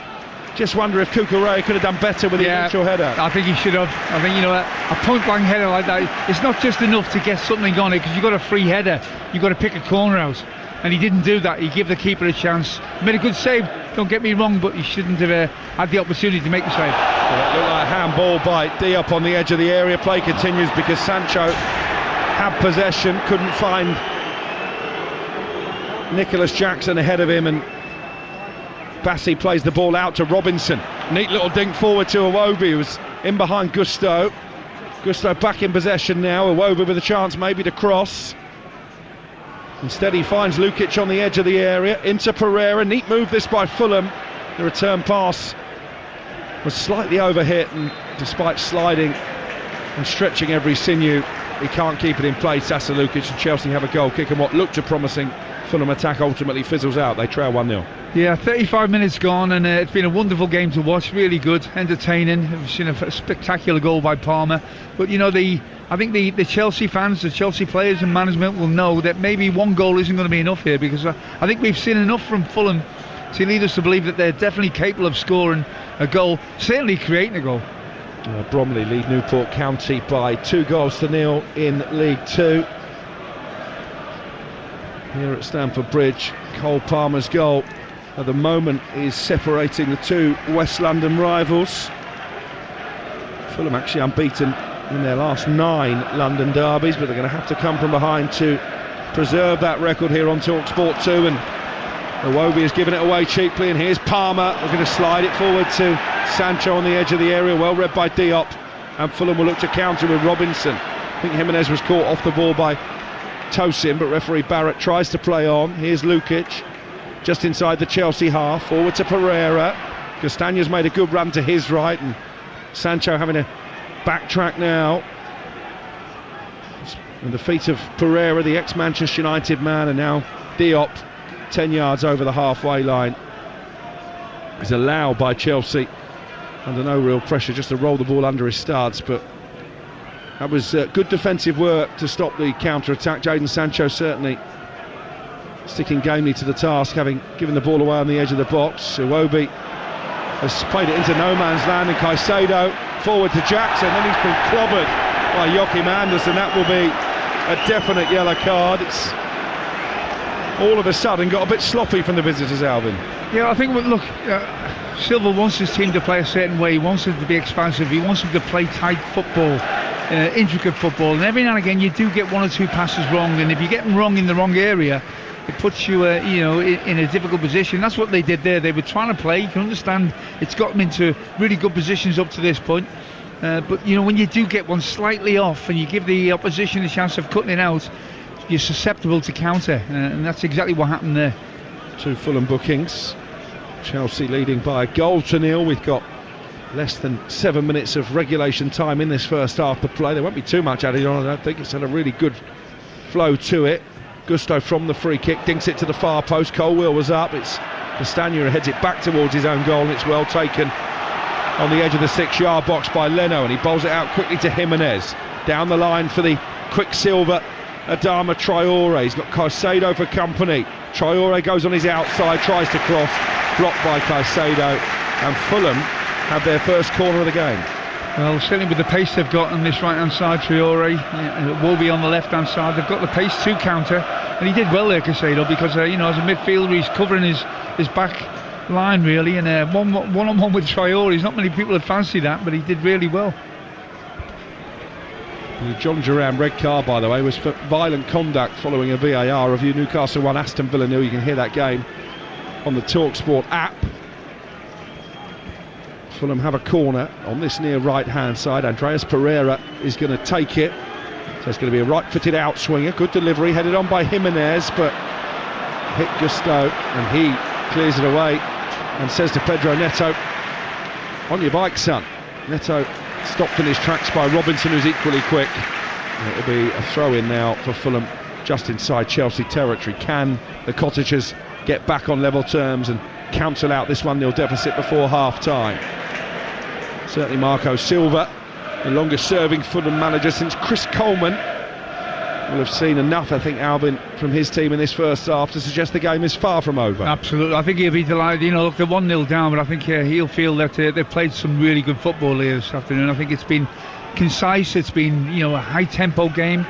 S3: Just wonder if Cucurella could have done better with the initial header.
S2: I think he should have. I think, a point blank header like that, it's not just enough to get something on it, because you've got a free header, you've got to pick a corner out, and he didn't do that. He gave the keeper a chance. Made a good save, don't get me wrong, but he shouldn't have had the opportunity to make the save.
S3: Well, it looked like a handball by Diop on the edge of the area. Play continues because Sancho had possession, couldn't find Nicholas Jackson ahead of him, and Bassi plays the ball out to Robinson. Neat little dink forward to Iwobi, who was in behind Gusto. Gusto back in possession now. Iwobi with a chance maybe to cross. Instead he finds Lukic on the edge of the area, into Pereira. Neat move this by Fulham. The return pass was slightly overhit, and despite sliding and stretching every sinew, he can't keep it in place. Sasa Lukic and Chelsea have a goal kick, and what looked a promising Fulham attack ultimately fizzles out. They trail 1-0.
S2: Yeah, 35 minutes gone, and it's been a wonderful game to watch. Really good, entertaining. We've seen a spectacular goal by Palmer. But I think the Chelsea fans, the Chelsea players and management will know that maybe one goal isn't going to be enough here, because I think we've seen enough from Fulham to lead us to believe that they're definitely capable of scoring a goal, certainly creating a goal.
S3: Bromley lead Newport County by 2-0 in League Two. Here at Stamford Bridge, Cole Palmer's goal at the moment is separating the two West London rivals. Fulham actually unbeaten in their last 9 London derbies, but they're going to have to come from behind to preserve that record here on Talksport 2. And Iwobi has given it away cheaply, and here's Palmer. We're going to slide it forward to Sancho on the edge of the area, well read by Diop, and Fulham will look to counter with Robinson. I think Jimenez was caught off the ball by Tosin, but referee Barrett tries to play on. Here's Lukic, just inside the Chelsea half, forward to Pereira. Castagna's made a good run to his right, and Sancho having a backtrack now. And the feet of Pereira, the ex-Manchester United man, and now Diop, 10 yards over the halfway line, is allowed by Chelsea under no real pressure just to roll the ball under his studs. But that was good defensive work to stop the counter-attack. Jadon Sancho certainly sticking gamely to the task, having given the ball away on the edge of the box. Iwobi has played it into no man's land, and Caicedo forward to Jackson, then he's been clobbered by Joachim Andersen. That will be a definite yellow card. It's all of a sudden got a bit sloppy from the visitors, Alvin.
S2: Yeah, I think, look, Silva wants his team to play a certain way. He wants them to be expansive. He wants them to play tight football, intricate football, and every now and again you do get one or two passes wrong, and if you get them wrong in the wrong area, it puts you in a difficult position. That's what they did there. They were trying to play. You can understand it's got them into really good positions up to this point, but when you do get one slightly off and you give the opposition a chance of cutting it out, you're susceptible to counter, and that's exactly what happened there.
S3: 2 Fulham bookings, Chelsea leading by 1-0. We've got less than 7 minutes of regulation time in this first half to play. There won't be too much added on, I don't think. It's had a really good flow to it. Gusto from the free kick, dinks it to the far post. Colwill was up, it's Castagna who heads it back towards his own goal, and it's well taken on the edge of the 6-yard box by Leno, and he bowls it out quickly to Jimenez. Down the line for the quicksilver Adama Traore. He's got Caicedo for company. Traore goes on his outside, tries to cross, blocked by Caicedo, and Fulham have their first corner of the game.
S2: Well, certainly with the pace they've got on this right-hand side, Traore, Wolby on the left-hand side, they've got the pace to counter, and he did well there, Caicedo, because as a midfielder he's covering his back line really, and one-on-one with Traore, not many people would fancy that, but he did really well.
S3: The John Duran red card, by the way, was for violent conduct following a VAR review. Newcastle 1, Aston Villa 0. You can hear that game on the Talksport app. Fulham have a corner on this near right-hand side. Andreas Pereira is going to take it. So it's going to be a right-footed outswinger. Good delivery, headed on by Jimenez, but hit Gusto, and he clears it away and says to Pedro Neto, "On your bike, son." Neto stopped in his tracks by Robinson, who's equally quick. It'll be a throw-in now for Fulham just inside Chelsea territory. Can the Cottagers get back on level terms and cancel out this 1-0 deficit before half-time? Certainly Marco Silva, the longest serving Fulham manager since Chris Coleman, will have seen enough, I think, Alvin, from his team in this first half to suggest the game is far from over.
S2: Absolutely, I think he'll be delighted. You know, look, they're 1-0 down, but I think he'll feel that they've played some really good football here this afternoon. I think it's been concise, it's been, you know, a high tempo game.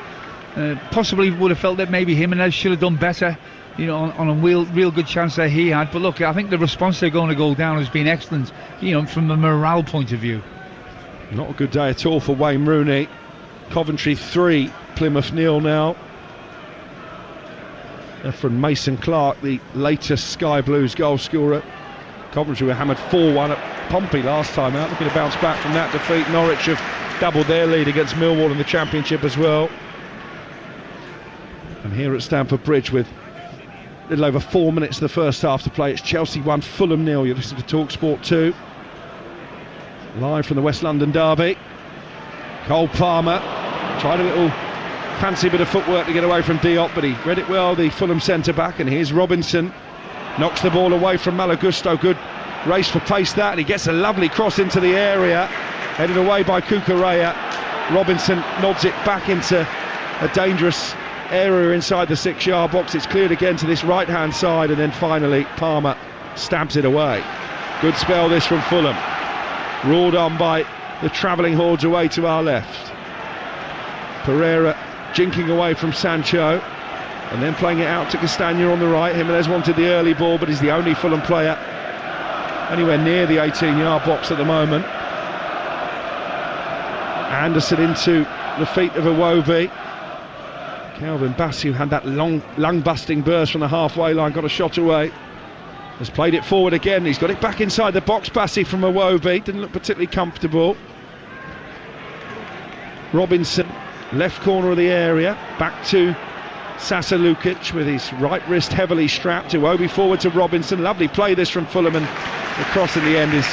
S2: Possibly would have felt that maybe Jimenez should have done better, you know, on a real good chance that he had. But look, I think the response they're going to go down has been excellent, you know, from a morale point of view.
S3: Not a good day at all for Wayne Rooney. Coventry 3, Plymouth 0 now. From Mason Clark, the latest Sky Blues goal scorer. Coventry were hammered 4-1 at Pompey last time out, looking to bounce back from that defeat. Norwich have doubled their lead against Millwall in the Championship as well. And here at Stamford Bridge, with a little over 4 minutes of the first half to play, it's Chelsea 1, Fulham 0. You're listening to Talksport 2, live from the West London derby. Cole Palmer tried a little fancy bit of footwork to get away from Diop, but he read it well, the Fulham centre-back. And here's Robinson, knocks the ball away from Malagusto. Good race for pace that, and he gets a lovely cross into the area, headed away by Cucurella. Robinson nods it back into a dangerous area inside the 6-yard box. It's cleared again to this right-hand side, and then finally Palmer stabs it away. Good spell this from Fulham, ruled on by the travelling hordes away to our left. Pereira jinking away from Sancho, and then playing it out to Castagna on the right. Jimenez wanted the early ball, but he's the only Fulham player anywhere near the 18-yard box at the moment. Anderson into the feet of Iwobi. Calvin Bass, who had that long lung-busting burst from the halfway line, got a shot away. Has played it forward again. He's got it back inside the box. Bassey from Iwobi didn't look particularly comfortable. Robinson, left corner of the area, back to Sasa Lukic with his right wrist heavily strapped. Iwobi forward to Robinson. Lovely play this from Fulham, and the cross in the end is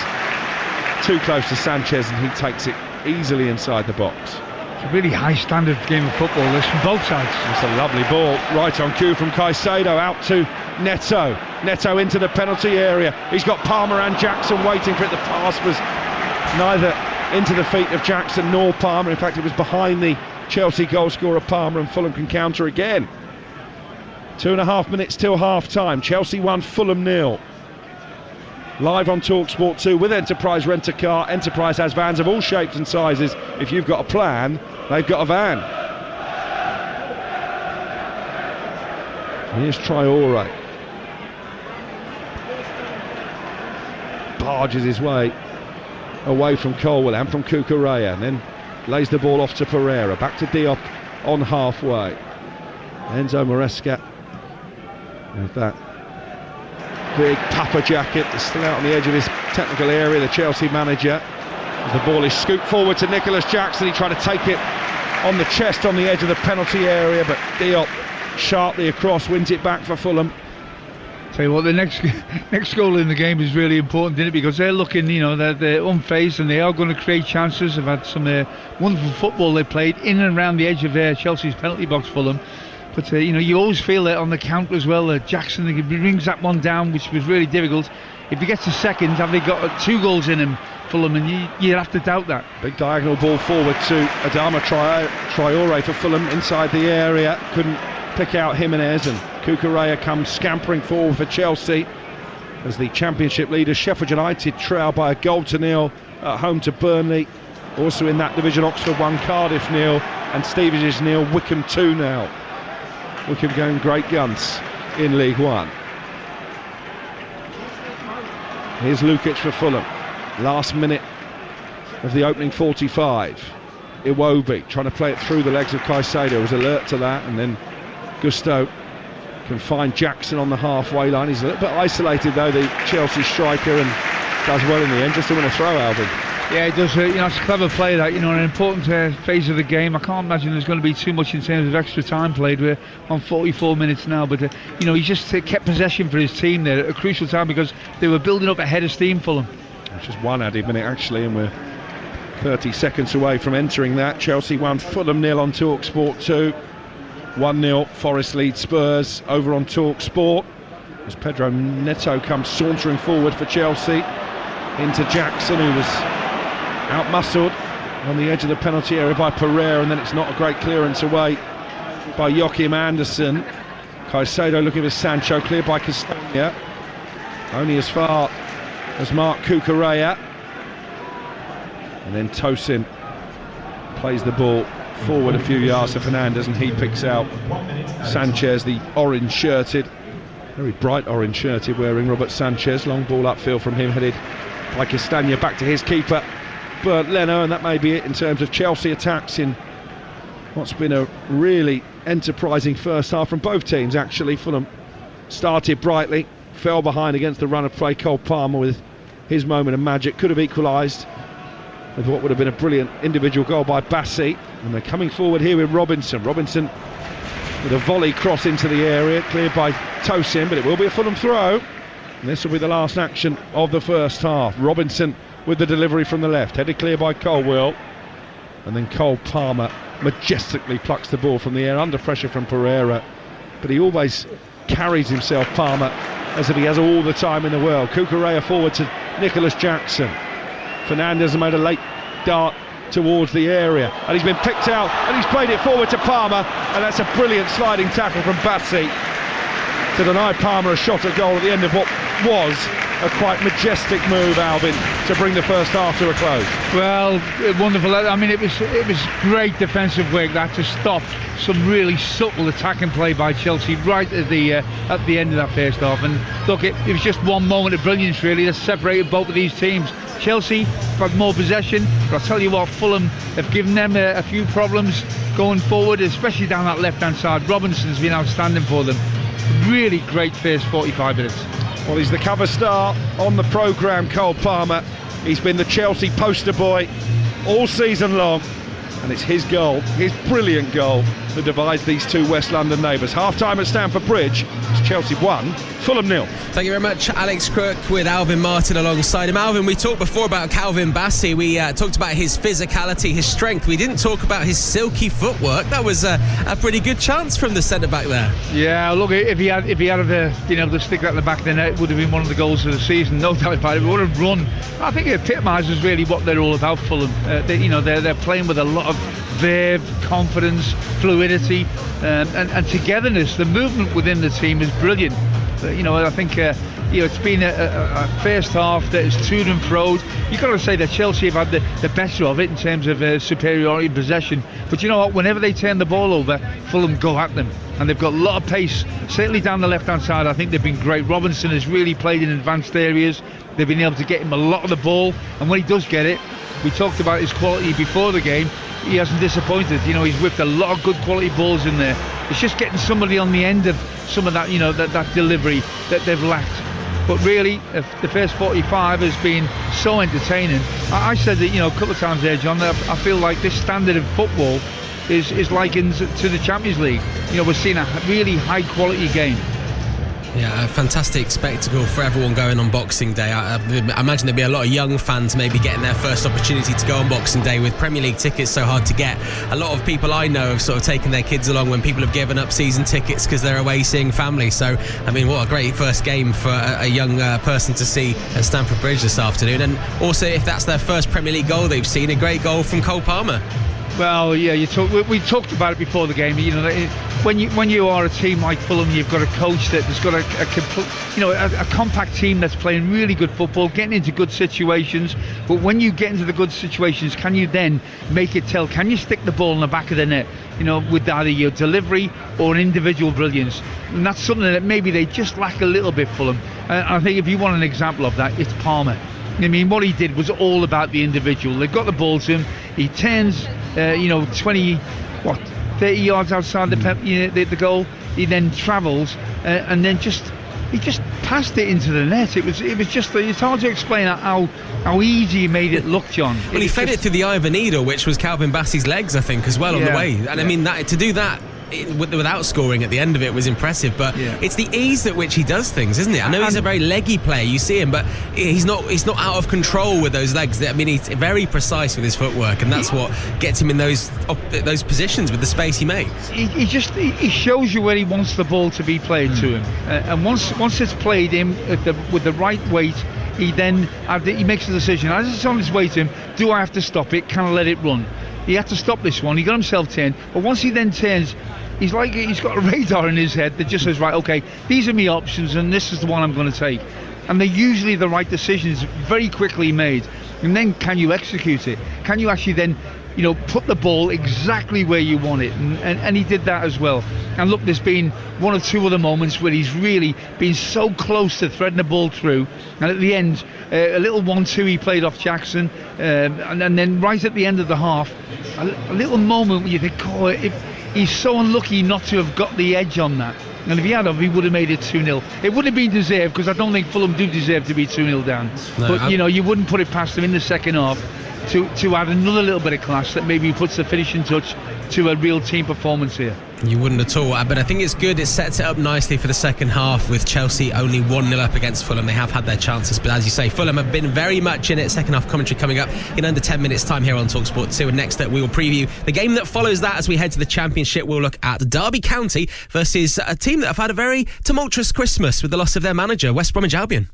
S3: too close to Sanchez, and he takes it easily inside the box.
S2: It's a really high standard game of football this from both sides.
S3: It's a lovely ball, right on cue from Caicedo, out to Neto. Neto into the penalty area. He's got Palmer and Jackson waiting for it. The pass was neither into the feet of Jackson nor Palmer. In fact, it was behind the Chelsea goal scorer Palmer, and Fulham can counter again. 2.5 minutes till half time. Chelsea 1, Fulham 0. Live on Talksport 2 with Enterprise Rent a Car. Enterprise has vans of all shapes and sizes. If you've got a plan, they've got a van. Here's Traore. Barges his way away from Colwell and from Cucurella, and then lays the ball off to Pereira. Back to Diop on halfway. Enzo Maresca with that big puffer jacket that's still out on the edge of his technical area, the Chelsea manager. As the ball is scooped forward to Nicholas Jackson, he tried to take it on the chest on the edge of the penalty area, but Diop sharply across wins it back for Fulham.
S2: Tell you what, the next goal in the game is really important, isn't it? Because they're looking, you know, they're unfazed, and they are going to create chances. They've had some wonderful football they played in and around the edge of Chelsea's penalty box, Fulham. But you know, you always feel that on the counter as well. Jackson, he brings that one down, which was really difficult. If he gets a second, have they got 2 goals in him, Fulham? And you have to doubt that. Big
S3: diagonal ball forward to Adama Traore for Fulham inside the area. Couldn't pick out Jimenez, and Cucurella comes scampering forward for Chelsea as the Championship leaders Sheffield United trail by a 0-0 at home to Burnley. Also in that division, Oxford 1, Cardiff 0, and Stevenage 0, Wycombe 2 now. Wycombe going great guns in League One. Here's Lukic for Fulham. Last minute of the opening 45. Iwobi trying to play it through the legs of Caicedo, was alert to that, and then Gusto can find Jackson on the halfway line. He's a little bit isolated though, the Chelsea striker, and does well in the end just to win a throw, Alvin.
S2: Yeah, it does. You know, it's a clever play that, you know, an important phase of the game. I can't imagine there's going to be too much in terms of extra time played. We're on 44 minutes now, but you know, he just kept possession for his team there at a crucial time because they were building up a head of steam for them.
S3: It's just one added minute actually, and we're 30 seconds away from entering that. Chelsea 1, Fulham 0 on Talksport 2. 1-0, Forest lead Spurs over on Talksport. As Pedro Neto comes sauntering forward for Chelsea into Jackson, who was out-muscled on the edge of the penalty area by Pereira, and then it's not a great clearance away by Joachim Andersen. Caicedo looking for Sancho, cleared by Castagna, only as far as Mark Cucurella, and then Tosin plays the ball forward a few yards to Fernandes, and he picks out Sanchez, the orange-shirted, very bright orange-shirted wearing Robert Sanchez. Long ball upfield from him, headed by Castagna back to his keeper Bernd Leno, and that may be it in terms of Chelsea attacks in what's been a really enterprising first half from both teams. Actually, Fulham started brightly, fell behind against the run of play. Cole Palmer with his moment of magic could have equalised with what would have been a brilliant individual goal by Bassi, and they're coming forward here with Robinson with a volley cross into the area, cleared by Tosin, but it will be a Fulham throw, and this will be the last action of the first half. Robinson with the delivery from the left, headed clear by Colwill, and then Cole Palmer majestically plucks the ball from the air under pressure from Pereira, but he always carries himself, Palmer, as if he has all the time in the world. Cucurella forward to Nicholas Jackson. Fernandes has made a late dart towards the area, and he's been picked out, and he's played it forward to Palmer, and that's a brilliant sliding tackle from Bassi to deny Palmer a shot at goal at the end of what was a quite majestic move, Alvin, to bring the first half to a close.
S2: Well, wonderful. I mean, it was great defensive work that to stop some really subtle attacking play by Chelsea right at the end of that first half. And look, it was just one moment of brilliance really that separated both of these teams. Chelsea had more possession, but I'll tell you what, Fulham have given them a few problems going forward, especially down that left-hand side. Robinson's been outstanding for them. Really great first 45 minutes.
S3: Well, he's the cover star on the programme, Cole Palmer. He's been the Chelsea poster boy all season long, and it's his goal, his brilliant goal, that divides these two West London neighbours. Half-time at Stamford Bridge, it's Chelsea 1, Fulham 0.
S1: Thank you very much, Alex Crook, with Alvin Martin alongside him. Alvin, we talked before about Calvin Bassi. We talked about his physicality, his strength. We didn't talk about his silky footwork. That was a pretty good chance from the centre-back there.
S2: Yeah, look, if he had been able to stick that in the back of the net, it would have been one of the goals of the season, no doubt about it. It would have run. I think it epitomises really what they're all about, Fulham. They're playing with a lot of verve, confidence, fluidity, and togetherness. The movement within the team is brilliant. I think it's been a first half that is to and fro. You've got to say that Chelsea have had the better of it in terms of superiority in possession. But you know what? Whenever they turn the ball over, Fulham go at them, and they've got a lot of pace. Certainly down the left-hand side, I think they've been great. Robinson has really played in advanced areas. They've been able to get him a lot of the ball, and when he does get it, we talked about his quality before the game. He hasn't disappointed. He's whipped a lot of good quality balls in there. It's just getting somebody on the end of some of that, that delivery that they've lacked. But really, the first 45 has been so entertaining. I said that, a couple of times there, John, that I feel like this standard of football is likened to the Champions League. We're seeing a really high quality game.
S1: Yeah, a fantastic spectacle for everyone going on Boxing Day. I imagine there'll be a lot of young fans maybe getting their first opportunity to go on Boxing Day with Premier League tickets so hard to get. A lot of people I know have sort of taken their kids along when people have given up season tickets because they're away seeing family. So, I mean, what a great first game for a young person to see at Stamford Bridge this afternoon. And also, if that's their first Premier League goal they've seen, a great goal from Cole Palmer.
S2: Well, yeah, we talked about it before the game. When you are a team like Fulham, you've got a coach that's got a compact team that's playing really good football, getting into good situations. But when you get into the good situations, can you then make it tell? Can you stick the ball in the back of the net? With either your delivery or an individual brilliance, and that's something that maybe they just lack a little bit, Fulham. And I think if you want an example of that, it's Palmer. I mean, what he did was all about the individual. They've got the ball to him. He turns, 30 yards outside the goal. He then travels and then he just passed it into the net. It was just, it's hard to explain how easy he made it look, John.
S1: Well, he fed it through the eye of a needle, which was Calvin Bassi's legs, I think, as well, on the way. And I mean, to do that without scoring at the end of it was impressive, but it's the ease at which he does things, isn't it? I know he's a very leggy player, you see him, but he's not out of control with those legs. I mean, he's very precise with his footwork, and that's what gets him in those positions with the space he makes.
S2: He shows you where he wants the ball to be played to him, and once it's played in with the right weight, he makes the decision. As it's on his way to him, do I have to stop it? Can I let it run? He had to stop this one. He got himself turned, but once he then turns, he's got a radar in his head that just says, right, okay, these are my options, and this is the one I'm going to take. And they're usually the right decisions, very quickly made. And then can you execute it? Can you actually then, put the ball exactly where you want it? And he did that as well. And look, there's been one or two other moments where he's really been so close to threading the ball through. And at the end, a little 1-2 he played off Jackson. And then right at the end of the half, a little moment where you think, if he's so unlucky not to have got the edge on that. And if he had, he would have made it 2-0. It would have been deserved, because I don't think Fulham do deserve to be 2-0 down. No, but, you wouldn't put it past them in the second half to add another little bit of class that maybe puts the finishing touch to a real team performance here.
S1: You wouldn't at all, but I think it's good. It sets it up nicely for the second half, with Chelsea only 1-0 up against Fulham. They have had their chances, but as you say, Fulham have been very much in it. Second half commentary coming up in under 10 minutes time here on Talksport 2. And next up, we will preview the game that follows that as we head to the Championship. We'll look at Derby County versus a team that have had a very tumultuous Christmas with the loss of their manager, West Bromwich Albion.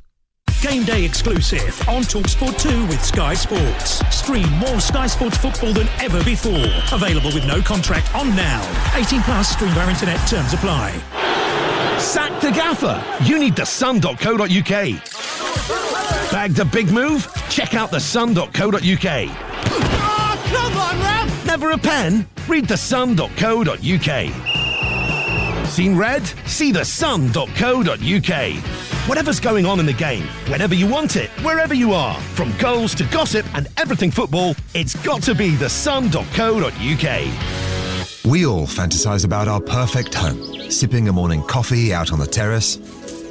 S4: Game day exclusive on Talksport 2 with Sky Sports. Stream more Sky Sports football than ever before. Available with no contract on now. 18 plus, stream via internet, terms apply.
S5: Sack the gaffer. You need thesun.co.uk. Bagged a big move? Check out thesun.co.uk.
S6: Oh, come on, Rav!
S5: Never a pen? Read thesun.co.uk. Seen red? See thesun.co.uk. Whatever's going on in the game, whenever you want it, wherever you are, from goals to gossip and everything football, it's got to be thesun.co.uk.
S7: We all fantasize about our perfect home, sipping a morning coffee out on the terrace.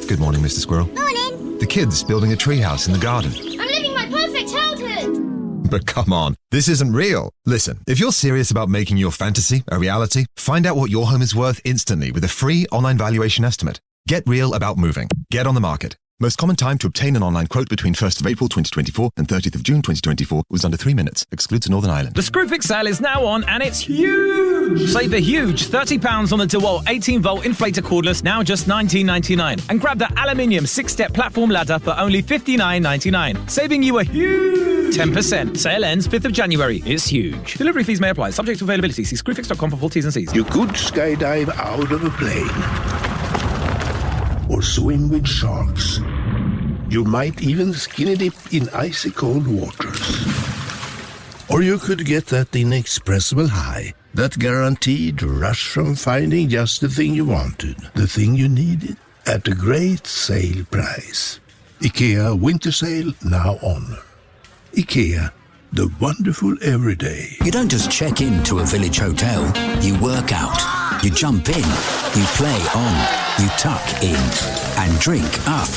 S7: Good morning, Mr. Squirrel.
S8: Morning.
S7: The kids building a treehouse in the garden.
S8: I'm living my perfect childhood.
S7: But come on, this isn't real. Listen, if you're serious about making your fantasy a reality, find out what your home is worth instantly with a free online valuation estimate. Get real about moving. Get on the market. Most common time to obtain an online quote between 1st of April 2024 and 30th of June 2024 was under 3 minutes. Excludes Northern Ireland.
S9: The Screwfix sale is now on, and it's huge! Save a huge £30 on the DeWalt 18-volt inflator cordless, now just $19.99. And grab the aluminium 6-step platform ladder for only $59.99. Saving you a huge 10%. Sale ends 5th of January. It's huge. Delivery fees may apply. Subject to availability. See screwfix.com for full T's and C's.
S10: You could skydive out of a plane. Or swim with sharks. You might even skinny dip in icy cold waters. Or you could get that inexpressible high, that guaranteed rush from finding just the thing you wanted, the thing you needed, at a great sale price. IKEA Winter Sale now on. IKEA, the wonderful everyday.
S11: You don't just check into a village hotel, you work out, you jump in, you play on, you tuck in, and drink up.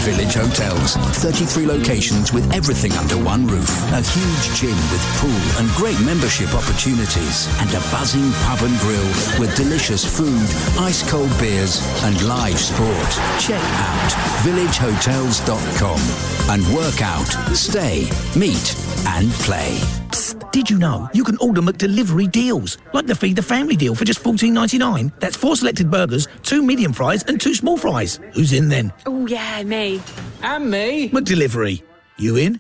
S11: Village Hotels, 33 locations with everything under one roof. A huge gym with pool and great membership opportunities, and a buzzing pub and grill with delicious food, ice-cold beers, and live sport. Check out villagehotels.com and work out, stay, meet, and play.
S4: Psst, did you know you can order McDelivery deals? Like the Feed the Family deal for just $14.99. That's 4 selected burgers, 2 medium fries and 2 small fries. Who's in then?
S12: Oh yeah, me.
S9: And me.
S4: McDelivery. You in?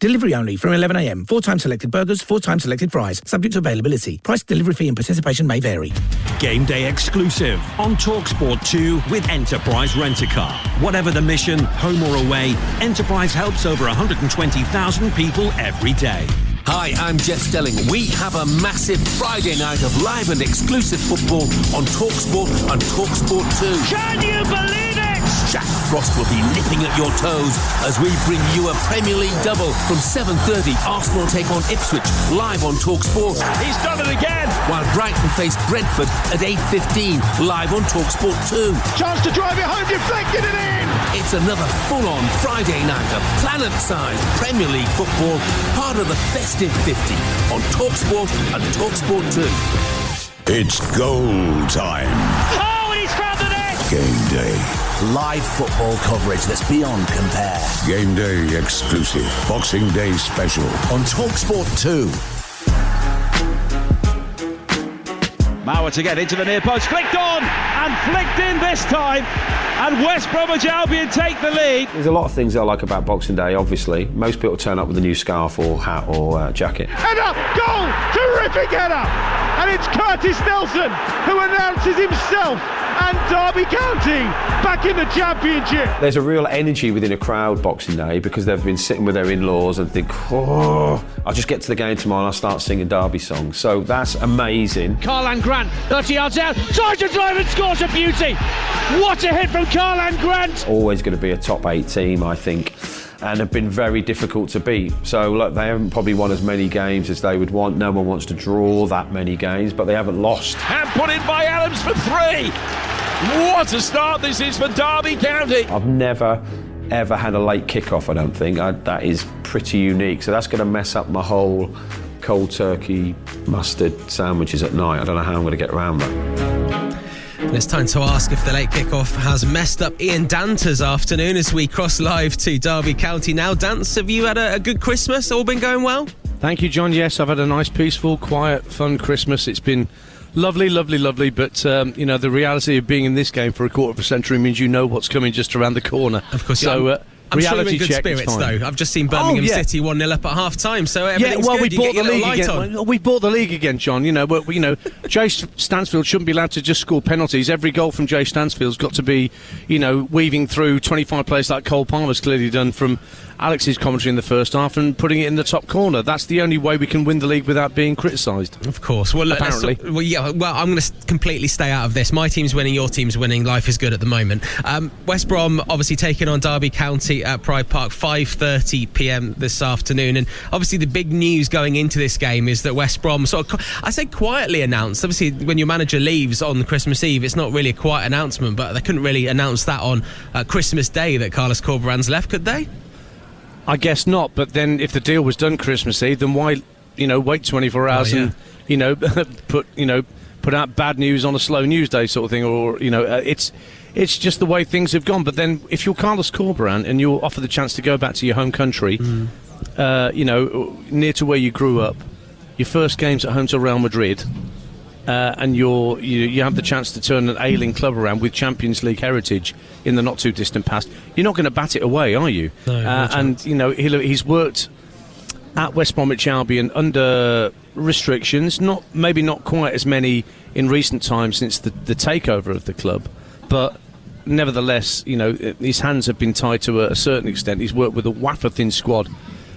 S4: Delivery only from 11 a.m. 4 times selected burgers, 4 times selected fries. Subject to availability. Price, delivery fee and participation may vary.
S13: Game day exclusive on Talksport 2 with Enterprise Rent-A-Car. Whatever the mission, home or away, Enterprise helps over 120,000 people every day.
S14: Hi, I'm Jeff Stelling. We have a massive Friday night of live and exclusive football on Talksport and Talksport 2.
S6: Can you believe it?
S14: Jack Frost will be nipping at your toes as we bring you a Premier League double from 7:30. Arsenal take on Ipswich live on Talksport.
S6: He's done it again.
S14: While Brighton face Brentford at 8:15 live on Talksport 2.
S6: Chance to drive it home, deflected it in.
S14: It's another full-on Friday night of planet-sized Premier League football, part of the festive 50 on Talksport and Talksport 2.
S12: It's goal time.
S6: Oh, and he's found the net!
S12: Game day.
S15: Live football coverage that's beyond compare.
S12: Game day exclusive. Boxing Day special.
S15: On Talksport 2.
S3: Mauer to get into the near post, flicked on and flicked in this time, and West Bromwich Albion take the lead.
S16: There's a lot of things I like about Boxing Day, obviously. Most people turn up with a new scarf or hat or jacket.
S3: Header, goal, terrific header, and it's Curtis Nelson who announces himself and Derby County back in the Championship.
S16: There's a real energy within a crowd Boxing Day because they've been sitting with their in-laws and think, oh, I'll just get to the game tomorrow and I'll start singing Derby songs. So that's amazing.
S6: Karlan Grant, 30 yards out, tries to drive and scores a beauty. What a hit from Karlan Grant.
S16: Always going to be a top 8 team, I think, and have been very difficult to beat. So look, they haven't probably won as many games as they would want. No one wants to draw that many games, but they haven't lost.
S6: And put in by Adams for 3. What a start this is for Derby County.
S16: I've never, ever had a late kickoff, I don't think. That is pretty unique. So that's going to mess up my whole cold turkey mustard sandwiches at night. I don't know how I'm going to get around that.
S1: And it's time to ask if the late kickoff has messed up Ian Danter's afternoon as we cross live to Derby County now. Dance, have you had a good Christmas? All been going well?
S17: Thank you, John. Yes, I've had a nice, peaceful, quiet, fun Christmas. It's been lovely, lovely, lovely. But, the reality of being in this game for a quarter of a century means you know what's coming just around the corner.
S1: Of course,
S17: so,
S1: I'm sure you're
S17: reality
S1: in good
S17: check,
S1: spirits, though. I've just seen Birmingham City 1-0 up at half-time, so everything's good.
S17: We bought the league again. We bought the league again, John. Jay Stansfield shouldn't be allowed to just score penalties. Every goal from Jay Stansfield's got to be, weaving through 25 players like Cole Palmer's clearly done from Alex's commentary in the first half and putting it in the top corner. That's the only way we can win the league without being criticised.
S1: Of course. Well, look,
S17: apparently.
S1: I'm going to completely stay out of this. My team's winning, your team's winning. Life is good at the moment. West Brom obviously taking on Derby County at Pride Park, 5:30 p.m. this afternoon. And obviously the big news going into this game is that West Brom I say quietly announced. Obviously, when your manager leaves on Christmas Eve, it's not really a quiet announcement, but they couldn't really announce that on Christmas Day that Carlos Corberan's left, could they?
S17: I guess not, but then if the deal was done Christmas Eve, then why, wait 24 hours and, put out bad news on a slow news day sort of thing, or, it's just the way things have gone. But then if you're Carlos Corberan and you're offered the chance to go back to your home country, near to where you grew up, your first game's at home to Real Madrid, and you have the chance to turn an ailing club around with Champions League heritage in the not too distant past, you're not going to bat it away, are you?
S1: No,
S17: he's worked at West Bromwich Albion under restrictions, maybe not quite as many in recent times since the takeover of the club, but nevertheless, his hands have been tied to a certain extent. He's worked with a wafer-thin squad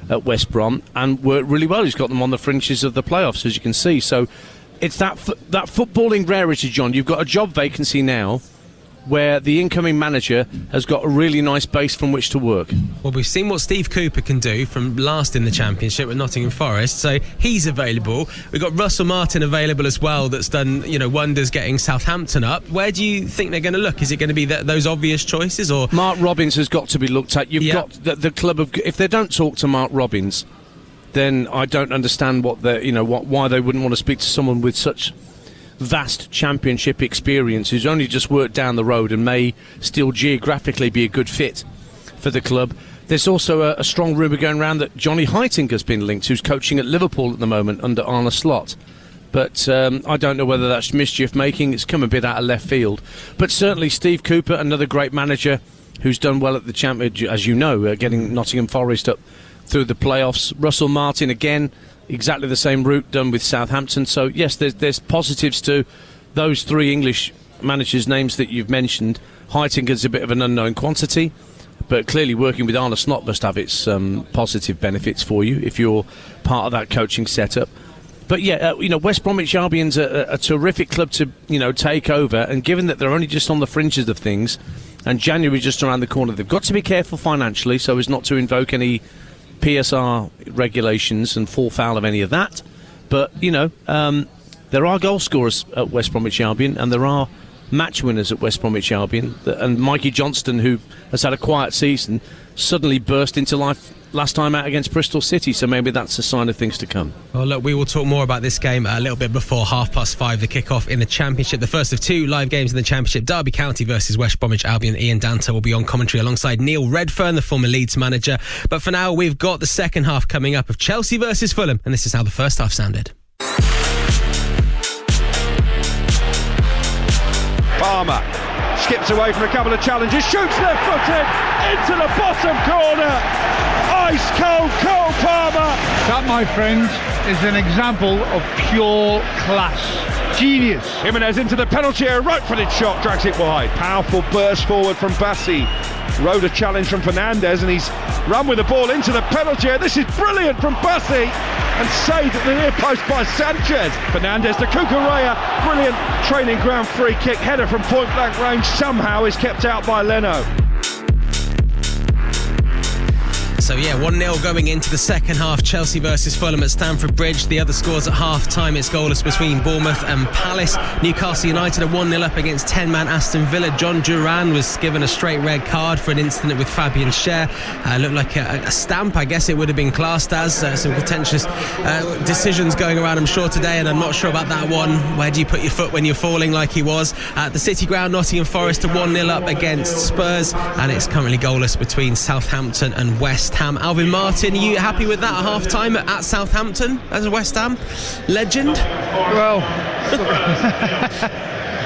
S17: at West Brom and worked really well. He's got them on the fringes of the playoffs, as you can see. So it's that footballing rarity, John. You've got a job vacancy now where the incoming manager has got a really nice base from which to work.
S1: Well, we've seen what Steve Cooper can do from last in the Championship with Nottingham Forest, so he's available. We've got Russell Martin available as well, that's done wonders getting Southampton up. Where do you think they're going to look? Is it going to be those obvious choices, or
S17: Mark Robbins has got to be looked at? You've got the club of, if they don't talk to Mark Robbins, then I don't understand why they wouldn't want to speak to someone with such vast Championship experience who's only just worked down the road and may still geographically be a good fit for the club. There's also a strong rumour going around that Johnny Heitinger's been linked, who's coaching at Liverpool at the moment under Arne Slot. But I don't know whether that's mischief making. It's come a bit out of left field. But certainly Steve Cooper, another great manager who's done well at the Championship, as you know, getting Nottingham Forest up through the playoffs. Russell Martin again, exactly the same route done with Southampton. So yes, there's positives to those three English managers' names that you've mentioned. Heitinger's a bit of an unknown quantity, but clearly working with Arne Slot must have its positive benefits for you if you're part of that coaching setup. But West Bromwich Albion's a terrific club to take over, and given that they're only just on the fringes of things and January just around the corner, they've got to be careful financially so as not to invoke any PSR regulations and fall foul of any of that. But there are goal scorers at West Bromwich Albion, and there are match winners at West Bromwich Albion, and Mikey Johnston, who has had a quiet season, suddenly burst into life last time out against Bristol City, so maybe that's a sign of things to come.
S1: Well, look, we will talk more about this game a little bit before 5:30, the kick-off in the Championship. The first of 2 live games in the Championship, Derby County versus West Bromwich Albion. Ian Danter will be on commentary alongside Neil Redfern, the former Leeds manager. But for now, we've got the second half coming up of Chelsea versus Fulham, and this is how the first half sounded.
S3: Palmer skips away from a couple of challenges, shoots left-footed into the bottom corner. Ice cold Cole Palmer.
S2: That, my friend, is an example of pure class. Genius.
S3: Jimenez into the penalty area, right-footed shot, drags it wide. Powerful burst forward from Bassi. Rode a challenge from Fernandez, and he's run with the ball into the penalty area. This is brilliant from Bassi, and saved at the near post by Sanchez. Fernandez to Cucurella, brilliant training ground free kick, header from point blank range, somehow is kept out by Leno.
S1: So yeah, 1-0 going into the second half. Chelsea versus Fulham at Stamford Bridge. The other scores at half-time. It's goalless between Bournemouth and Palace. Newcastle United are 1-0 up against 10-man Aston Villa. John Duran was given a straight red card for an incident with Fabian Schär. Looked like a stamp, I guess it would have been classed as. Some contentious decisions going around, I'm sure, today, and I'm not sure about that one. Where do you put your foot when you're falling like he was? At the City Ground, Nottingham Forest are 1-0 up against Spurs, and it's currently goalless between Southampton and West Ham. Alvin Martin, are you happy with that at half-time at Southampton as a West Ham legend?
S2: Well,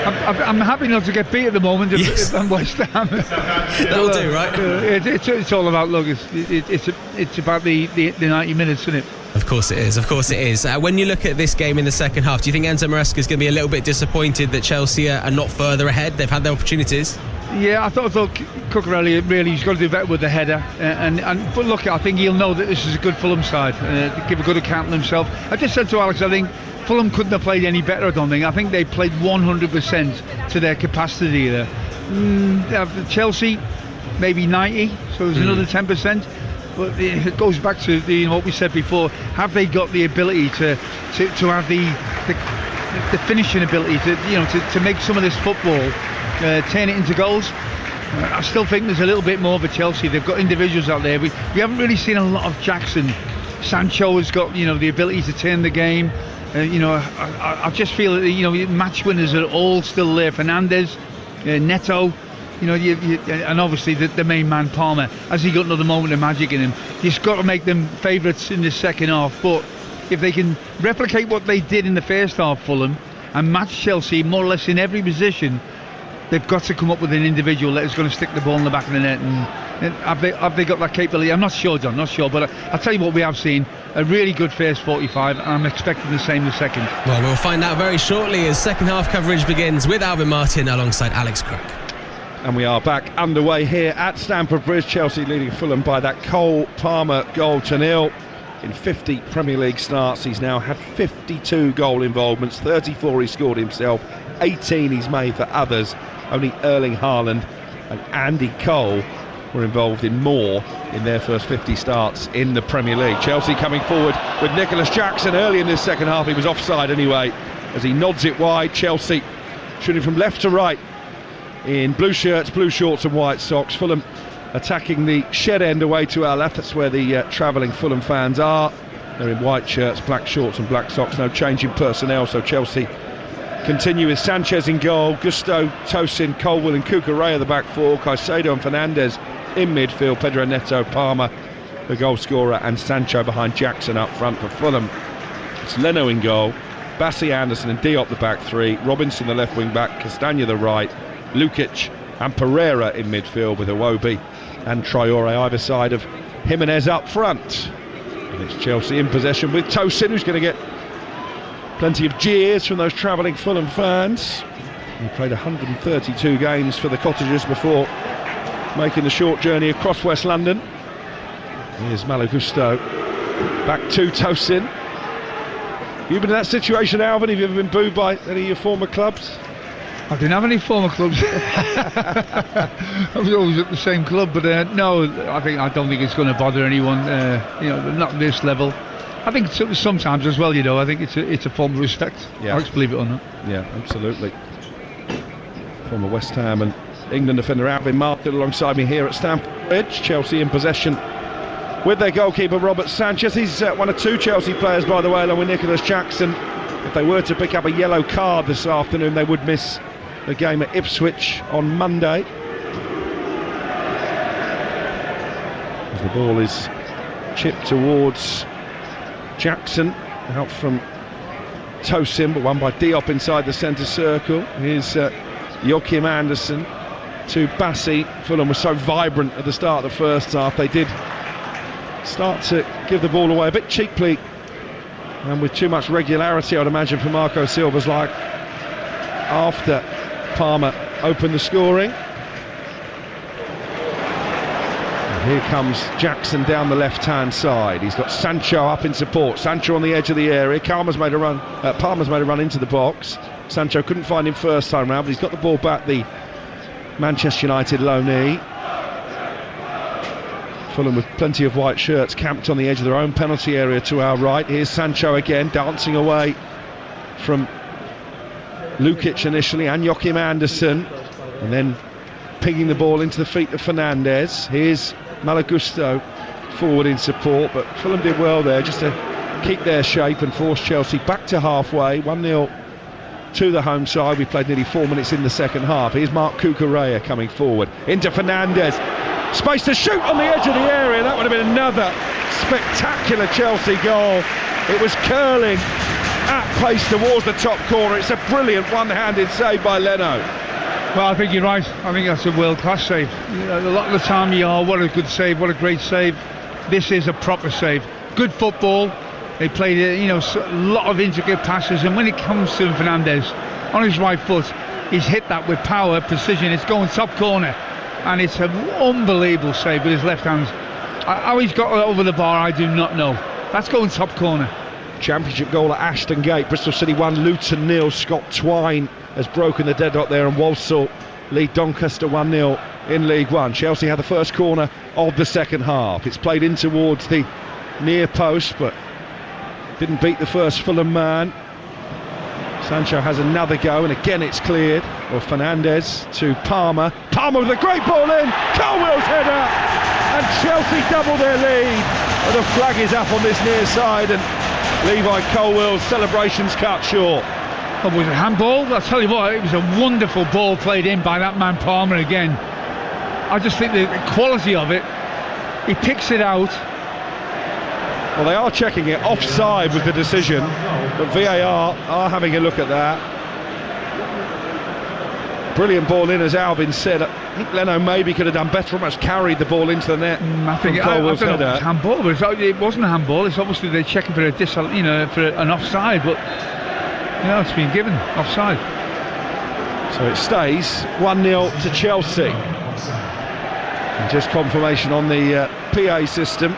S2: I'm happy not to get beat at the moment. Yes. I'm West Ham.
S1: That'll do, right?
S2: It's all about, look, it's about the 90 minutes, isn't it?
S1: Of course it is. When you look at this game in the second half, do you think Enzo Maresca is going to be a little bit disappointed that Chelsea are not further ahead? They've had their opportunities.
S2: Yeah, I thought Cucurella really, he's got to do better with the header. But look, I think he'll know that this is a good Fulham side. Give a good account of himself. I just said to Alex, I think Fulham couldn't have played any better, I don't think. I think they played 100% to their capacity there. Chelsea, maybe 90, so there's another 10%. But it goes back to what we said before. Have they got the ability to have the finishing ability to make some of this football turn it into goals? I still think there's a little bit more for Chelsea. They've got individuals out there. We haven't really seen a lot of Jackson. Sancho has got the ability to turn the game. I just feel that match winners are all still there. Fernandez, Neto. And obviously the main man Palmer, has he got another moment of magic in him? You've got to make them favourites in the second half, but if they can replicate what they did in the first half, Fulham, and match Chelsea more or less in every position, they've got to come up with an individual that is going to stick the ball in the back of the net. And have they got that capability? I'm not sure, John, but I'll tell you what we have seen, a really good first 45, and I'm expecting the same in the second.
S1: Well, we'll find out very shortly as second half coverage begins with Alvin Martin alongside Alex Crook.
S3: And we are back underway here at Stamford Bridge. Chelsea leading Fulham by that Cole Palmer goal to 0. In 50 Premier League starts, he's now had 52 goal involvements, 34 he scored himself, 18 he's made for others. Only Erling Haaland and Andy Cole were involved in more in their first 50 starts in the Premier League. Chelsea coming forward with Nicholas Jackson early in this second half. He was offside anyway as he nods it wide. Chelsea shooting from left to right in blue shirts, blue shorts and white socks. Fulham attacking the shed end away to our left. That's where the travelling Fulham fans are. They're in white shirts, black shorts and black socks. No change in personnel, so Chelsea continue with Sanchez in goal, Gusto, Tosin, Colwill and Cucurella the back four, Caicedo and Fernandez in midfield, Pedro Neto, Palmer the goal scorer, and Sancho behind Jackson up front for Fulham. It's Leno in goal, Bassi, Anderson and Diop the back three, Robinson the left wing back, Castagna the right, Lukic and Pereira in midfield with Iwobi and Traore either side of Jimenez up front. And it's Chelsea in possession with Tosin, who's going to get plenty of jeers from those travelling Fulham fans. He played 132 games for the Cottagers before making the short journey across West London. Here's Malo Gusto back to Tosin. You've been in that situation, Alvin? Have you ever been booed by any of your former clubs?
S2: I didn't have any former clubs. I was always at the same club, but no, I don't think it's going to bother anyone. Not at this level. I think sometimes as well, I think it's a form of respect.
S3: Yeah.
S2: Alex, believe it or not.
S3: Yeah, absolutely. Former West Ham and England defender Alvin Martin alongside me here at Stamford Bridge. Chelsea in possession with their goalkeeper Robert Sanchez. He's one of two Chelsea players, by the way, along with Nicholas Jackson. If they were to pick up a yellow card this afternoon, they would miss the game at Ipswich on Monday. As the ball is chipped towards Jackson, out from Tosin, but won by Diop inside the centre circle. Here's Joachim Andersen to Bassi. Fulham was so vibrant at the start of the first half. They did start to give the ball away a bit cheaply and with too much regularity, I'd imagine, for Marco Silva's like, after Palmer opened the scoring. And here comes Jackson down the left-hand side. He's got Sancho up in support. Sancho on the edge of the area. Palmer's made a run into the box. Sancho couldn't find him first time round, but he's got the ball back, the Manchester United loanee. Fulham with plenty of white shirts camped on the edge of their own penalty area to our right. Here's Sancho again, dancing away from Lukic initially and Joachim Andersen, and then pinging the ball into the feet of Fernandes. Here's Malagusto forward in support, but Fulham did well there just to keep their shape and force Chelsea back to halfway. 1-0 to the home side. We played nearly 4 minutes in the second half. Here's Marc Cucurella coming forward into Fernandes. Space to shoot on the edge of the area. That would have been another spectacular Chelsea goal. It was curling at pace towards the top corner. It's a brilliant one-handed save by Leno.
S2: Well, I think you're right. I think that's a world-class save. A lot of the time what a good save, what a great save. This is a proper save. Good football. They played a lot of intricate passes, and when it comes to Fernandes on his right foot, he's hit that with power, precision. It's going top corner, and it's an unbelievable save with his left hand. How he's got over the bar, I do not know. That's going top corner.
S3: Championship goal at Ashton Gate. Bristol City 1, Luton 0. Scott Twine has broken the deadlock there, and Walsall lead Doncaster 1-0 in League One. Chelsea had the first corner of the second half. It's played in towards the near post, but didn't beat the first Fulham man. Sancho has another go, and again it's cleared. Or Fernandes to Palmer. Palmer with a great ball in. Colwell's header, and Chelsea double their lead. But the flag is up on this near side, and Levi Colwell's celebrations cut short.
S2: Oh, was it handball? I'll tell you what, it was a wonderful ball played in by that man Palmer again. I just think the quality of it, he picks it out.
S3: Well, they are checking it. Offside was the decision, but VAR are having a look at that. Brilliant ball in, as Alvin said. I think Leno maybe could have done better, almost carried the ball into the net.
S2: I think I don't know if it's handball, but it wasn't a handball. It's obviously they're checking for for an offside, but it's been given offside.
S3: So it stays 1-0 to Chelsea. And just confirmation on the PA system,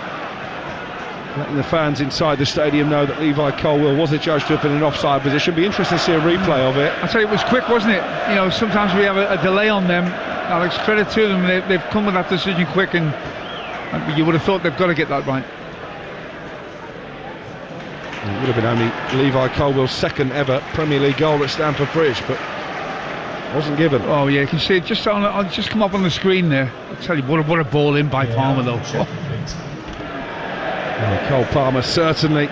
S3: letting the fans inside the stadium know that Levi Colwill was adjudged to have been in an offside position. Be interesting to see a replay of it.
S2: I tell you, it was quick, wasn't it? Sometimes we have a delay on them. Alex, credit to them, they've come with that decision quick, and you would have thought they've got to get that right.
S3: It would have been only Levi Colwill's second ever Premier League goal at Stamford Bridge, but wasn't given.
S2: Oh yeah, you can see it just come up on the screen there. I tell you, what a ball in by Palmer though.
S3: Cole Palmer certainly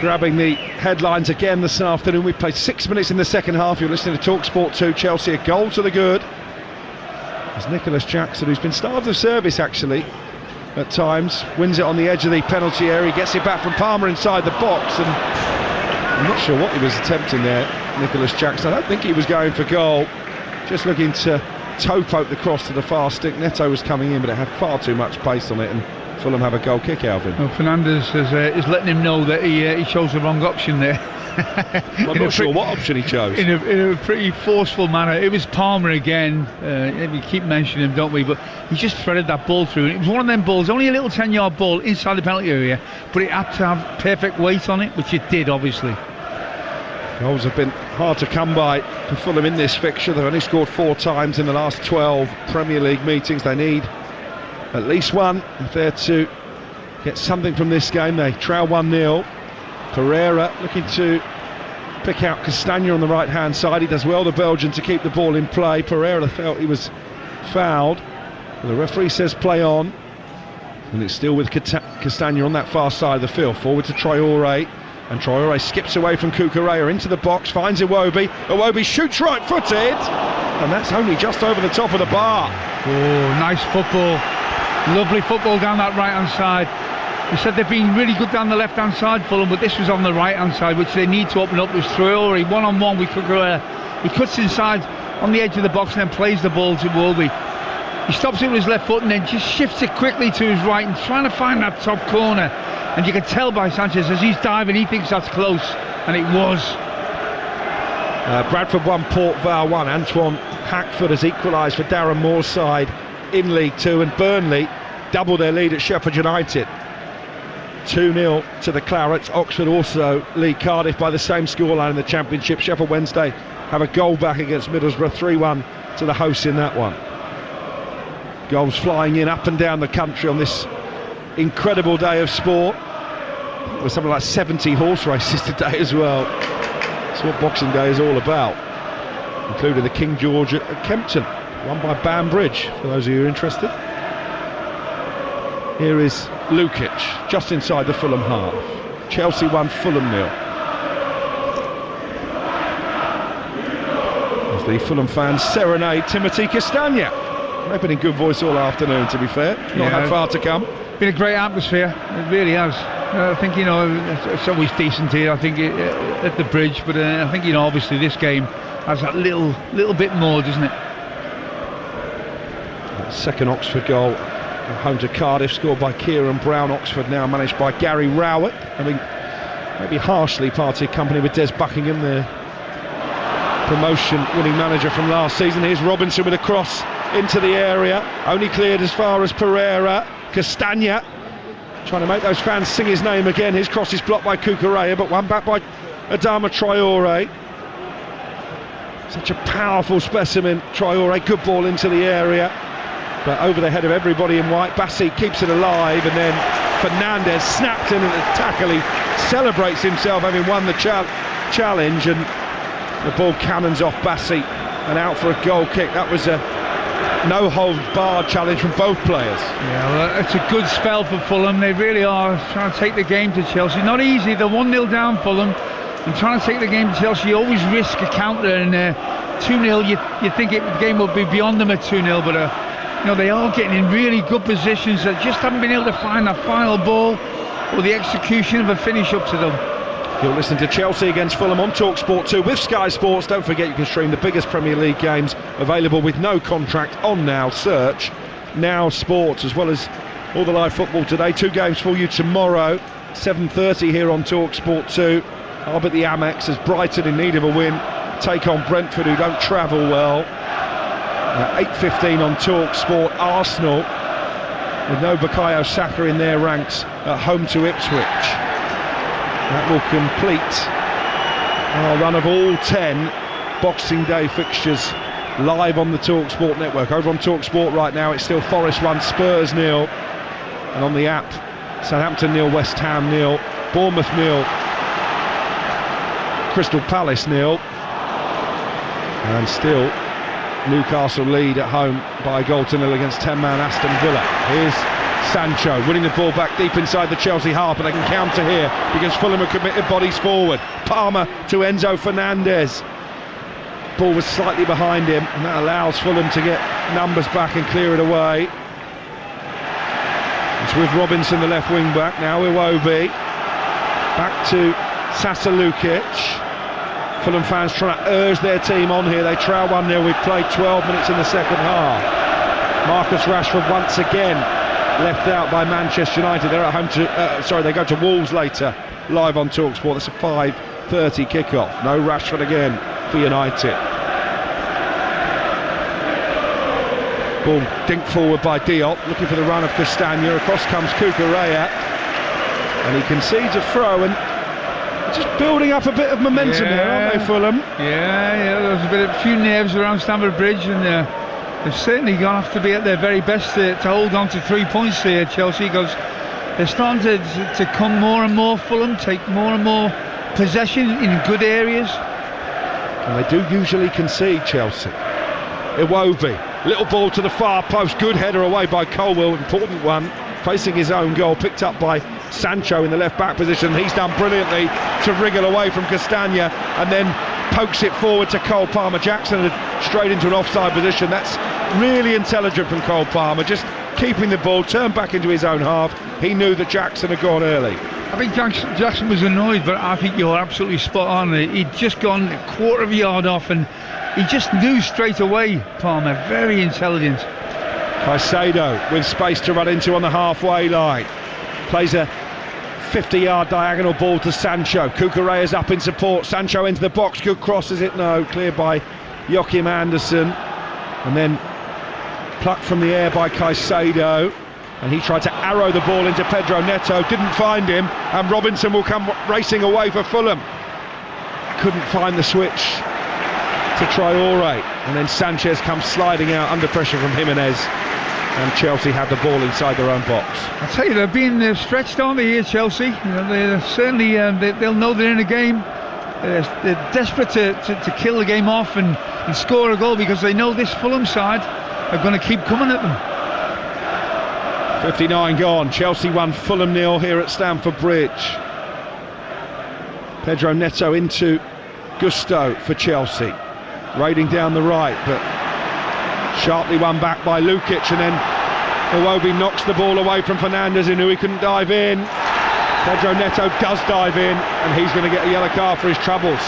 S3: grabbing the headlines again this afternoon. We played 6 minutes in the second half. You're listening to Talksport 2. Chelsea a goal to the good. As Nicholas Jackson, who's been starved of service actually at times, wins it on the edge of the penalty area. He gets it back from Palmer inside the box, and I'm not sure what he was attempting there, Nicholas Jackson. I don't think he was going for goal, just looking to toe poke the cross to the far stick. Neto was coming in, but it had far too much pace on it, and Fulham have a goal kick, Alvin.
S2: Well, Fernandes is letting him know that he chose the wrong option there.
S3: I'm not sure what option he chose.
S2: In a pretty forceful manner. It was Palmer again. We keep mentioning him, don't we? But he just threaded that ball through. It was one of them balls, only a little 10-yard ball inside the penalty area, but it had to have perfect weight on it, which it did, obviously.
S3: Goals have been hard to come by for Fulham in this fixture. They've only scored 4 times in the last 12 Premier League meetings. They need at least one if they're to get something from this game. They trail 1-0. Pereira looking to pick out Castagna on the right hand side. He does well, the Belgian, to keep the ball in play. Pereira felt he was fouled. The referee says play on. And it's still with Castagna on that far side of the field. Forward to Traore. And Traore skips away from Cucurella into the box, finds Iwobi. Iwobi shoots right-footed, and that's only just over the top of the bar.
S2: Oh, nice football. Lovely football down that right-hand side. You said they've been really good down the left-hand side, Fulham, but this was on the right-hand side, which they need to open up. With Traore one-on-one with Cucurella. He cuts inside on the edge of the box and then plays the ball to Iwobi. He stops it with his left foot and then just shifts it quickly to his right and trying to find that top corner. And you can tell by Sanchez as he's diving, he thinks that's close, and it was.
S3: Bradford 1, Port Vale 1. Antoine Hackford has equalised for Darren Moore's side in League 2, and Burnley double their lead at Sheffield United. 2-0 to the Clarets. Oxford also lead Cardiff by the same scoreline in the Championship. Sheffield Wednesday have a goal back against Middlesbrough, 3-1 to the hosts in that one. Goals flying in up and down the country on this incredible day of sport. With something like 70 horse races today as well. That's what Boxing Day is all about, including the King George at Kempton, won by Banbridge, for those of you who are interested. Here is Lukic, just inside the Fulham half. Chelsea 1, Fulham 0. As the Fulham fans serenade Timothy Castagna. They've been in good voice all afternoon, to be fair. Not had far to come.
S2: Been a great atmosphere, it really has. I think, it's always decent here, I think, at the Bridge, but I think, obviously this game has that little bit more, doesn't it?
S3: Second Oxford goal, home to Cardiff, scored by Kieran Brown. Oxford now managed by Gary Rowett, having maybe harshly parted company with Des Buckingham, the promotion-winning manager from last season. Here's Robinson with a cross into the area, only cleared as far as Pereira. Castagna trying to make those fans sing his name again. His cross is blocked by Cucurella, but won back by Adama Traore. Such a powerful specimen, Traore. Good ball into the area, but over the head of everybody in white. Bassi keeps it alive, and then Fernandez snapped in at the tackle. He celebrates himself having won the challenge, and the ball cannons off Bassi and out for a goal kick. That was a no-holds-barred challenge from both players.
S2: Yeah, well, it's a good spell for Fulham. They really are trying to take the game to Chelsea. Not easy, they're 1-0 down, Fulham, and trying to take the game to Chelsea. You always risk a counter, and 2-0, you think the game will be beyond them at 2-0, but they are getting in really good positions that just haven't been able to find that final ball or the execution of a finish up to them.
S3: You'll listen to Chelsea against Fulham on Talksport 2 with Sky Sports. Don't forget you can stream the biggest Premier League games available with no contract on Now. Search Now Sports, as well as all the live football today. 2 games for you tomorrow, 7:30 here on Talksport 2. Up at the Amex as Brighton, in need of a win, take on Brentford, who don't travel well. 8:15 on Talksport. Arsenal, with no Bukayo Saka in their ranks, at home to Ipswich. That will complete our run of all 10 Boxing Day fixtures live on the Talksport network. Over on Talksport right now, it's still Forest 1, Spurs 0, and on the app, Southampton 0, West Ham 0, Bournemouth 0, Crystal Palace 0, and still Newcastle lead at home by a goal to 0 against 10-man Aston Villa. Here's Sancho winning the ball back deep inside the Chelsea half, but they can counter here because Fulham have committed bodies forward. Palmer to Enzo Fernandez. Ball was slightly behind him, and that allows Fulham to get numbers back and clear it away. It's with Robinson, the left wing back, now Iwobi. Back to Sasa Lukic. Fulham fans trying to urge their team on here. They trail 1-0. We've played 12 minutes in the second half. Marcus Rashford once again left out by Manchester United. They're at home to they go to Wolves later, live on Talksport. That's a 5:30 kickoff. No Rashford again for United. Ball dinked forward by Diop, looking for the run of Castagna. Across comes Cucurella, and he concedes a throw, and just building up a bit of momentum there, aren't they, Fulham?
S2: Yeah, there's a few nerves around Stamford Bridge, and they've certainly going to have to be at their very best to hold on to 3 points here, Chelsea, because they're starting to come more and more. Fulham take more and more possession in good areas.
S3: And they do usually concede, Chelsea. Iwobi, little ball to the far post, good header away by Colwell, important one. facing his own goal, picked up by Sancho in the left back position. He's done brilliantly to wriggle away from Castagna and then pokes it forward to Cole Palmer-Jackson straight into an offside position. That's really intelligent from Cole Palmer, just keeping the ball, turned back into his own half. He knew that Jackson had gone early.
S2: I think Jackson was annoyed, but I think you're absolutely spot on. He'd just gone a quarter of a yard off and he just knew straight away. Palmer, very intelligent.
S3: Caicedo with space to run into on the halfway line, plays a 50-yard diagonal ball to Sancho. Cucurella's up in support. Sancho into the box. Good cross, is it? No. Cleared by Joachim Andersen. And then plucked from the air by Caicedo. And he tried to arrow the ball into Pedro Neto. Didn't find him. And Robinson will come racing away for Fulham. Couldn't find the switch to Traore. And then Sanchez comes sliding out under pressure from Jimenez. And Chelsea have the ball inside their own box.
S2: I tell you, they're being stretched, aren't they, here, Chelsea? You know, they're certainly they'll know they're in a game. They're desperate to kill the game off and score a goal because they know this Fulham side are going to keep coming at them.
S3: 59 gone. Chelsea 1, Fulham 0 here at Stamford Bridge. Pedro Neto into Gusto for Chelsea, raiding down the right, but sharply won back by Lukic, and then Iwobi knocks the ball away from Fernandes, who knew he couldn't dive in. Pedro Neto does dive in, and he's going to get a yellow card for his troubles.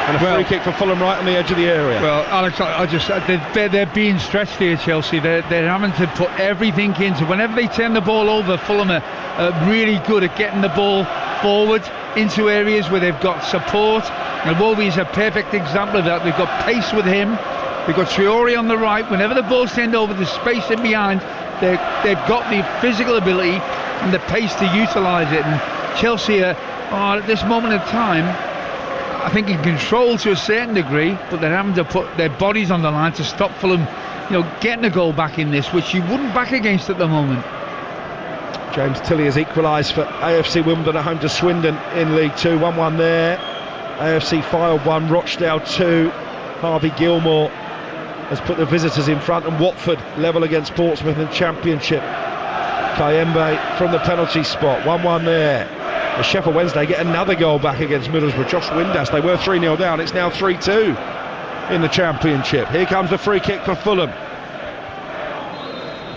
S3: And a free kick for Fulham right on the edge of the area.
S2: Well, Alex, they're being stretched here, Chelsea. They're having to put everything into. Whenever they turn the ball over, Fulham are really good at getting the ball forward into areas where they've got support. And Iwobi is a perfect example of that. They've got pace with him. They've got Traore on the right. Whenever the ball's turned over, the space in behind, they've got the physical ability and the pace to utilise it. And Chelsea are at this moment of time, I think, in control to a certain degree, but they're having to put their bodies on the line to stop Fulham, getting a goal back in this, which you wouldn't back against at the moment.
S3: James Tilley has equalised for AFC Wimbledon at home to Swindon in League 2. 1-1 there. AFC Fylde 1, Rochdale 2. Harvey Gilmore has put the visitors in front, and Watford level against Portsmouth in the Championship. Kayembe from the penalty spot. 1-1 there. The Sheffield Wednesday get another goal back against Middlesbrough. Josh Windass, they were 3-0 down, it's now 3-2 in the Championship. Here comes the free kick for Fulham.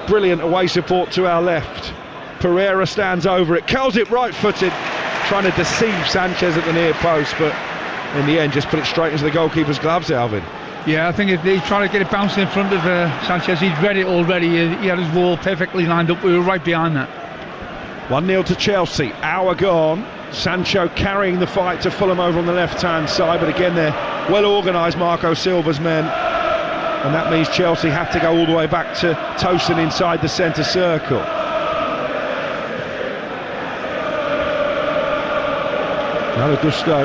S3: Brilliant away support to our left. Pereira stands over it, curls it right-footed, trying to deceive Sanchez at the near post, but in the end just put it straight into the goalkeeper's gloves, Alvin.
S2: Yeah, I think if they try to get it bouncing in front of Sanchez, he'd read it already. He had his wall perfectly lined up. We were right behind that.
S3: 1-0 to Chelsea, hour gone. Sancho carrying the fight to Fulham over on the left-hand side, but again they're well organised, Marco Silva's men, and that means Chelsea have to go all the way back to Tosin inside the centre circle. Malo Gusto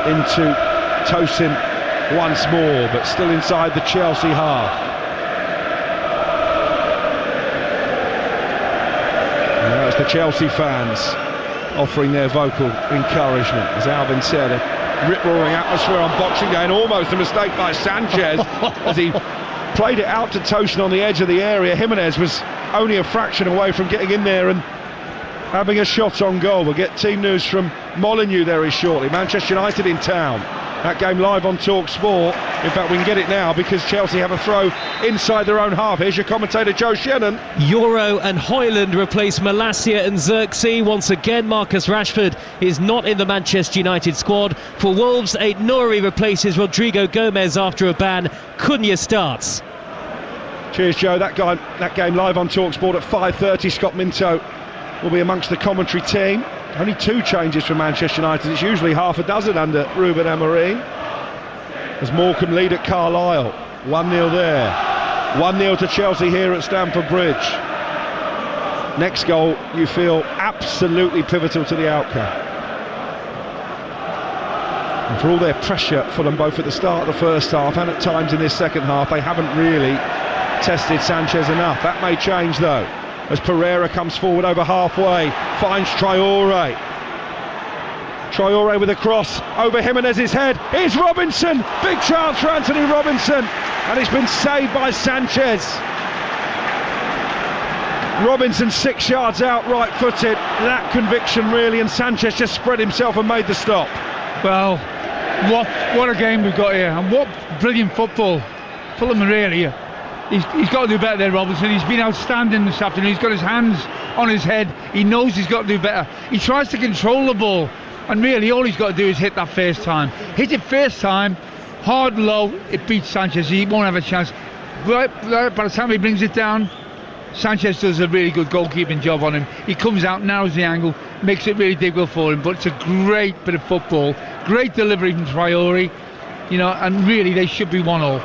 S3: into Tosin once more, but still inside the Chelsea half. Now it's the Chelsea fans offering their vocal encouragement. As Alvin said, a rip-roaring atmosphere on Boxing Day, and almost a mistake by Sanchez as he played it out to Tosin on the edge of the area. Jimenez was only a fraction away from getting in there and having a shot on goal. We'll get team news from Molineux very shortly. Manchester United in town. That game live on Talksport. In fact, we can get it now because Chelsea have a throw inside their own half. Here's your commentator, Joe Shannon.
S18: Euro and Højlund replace Malacia and Xerxes. Once again, Marcus Rashford is not in the Manchester United squad. For Wolves, Aït-Nouri replaces Rodrigo Gomez after a ban. Cunha starts.
S3: Cheers, Joe. That game live on Talksport at 5:30. Scott Minto will be amongst the commentary team. Only 2 changes for Manchester United. It's usually half a dozen under Ruben Amorim. As Morecambe lead at Carlisle. 1-0 there. 1-0 to Chelsea here at Stamford Bridge. Next goal, you feel absolutely pivotal to the outcome. And for all their pressure for them both at the start of the first half and at times in this second half, they haven't really tested Sanchez enough. That may change though, as Pereira comes forward over halfway, finds Traore. Traore with a cross over Jimenez's head. Here's Robinson, big chance for Anthony Robinson, and it's been saved by Sanchez. Robinson 6 yards out, right-footed. That conviction really, and Sanchez just spread himself and made the stop.
S2: Well, what a game we've got here, and what brilliant football. Fulham really, he's got to do better there, Robinson. He's been outstanding this afternoon. He's got his hands on his head. He knows he's got to do better. He tries to control the ball, and really all he's got to do is hit that first time. Hit it first time, hard low, it beats Sanchez. He won't have a chance. Right, by the time he brings it down, Sanchez does a really good goalkeeping job on him. He comes out, narrows the angle, makes it really difficult for him. But it's a great bit of football, great delivery from Traore, and really they should be 1-1.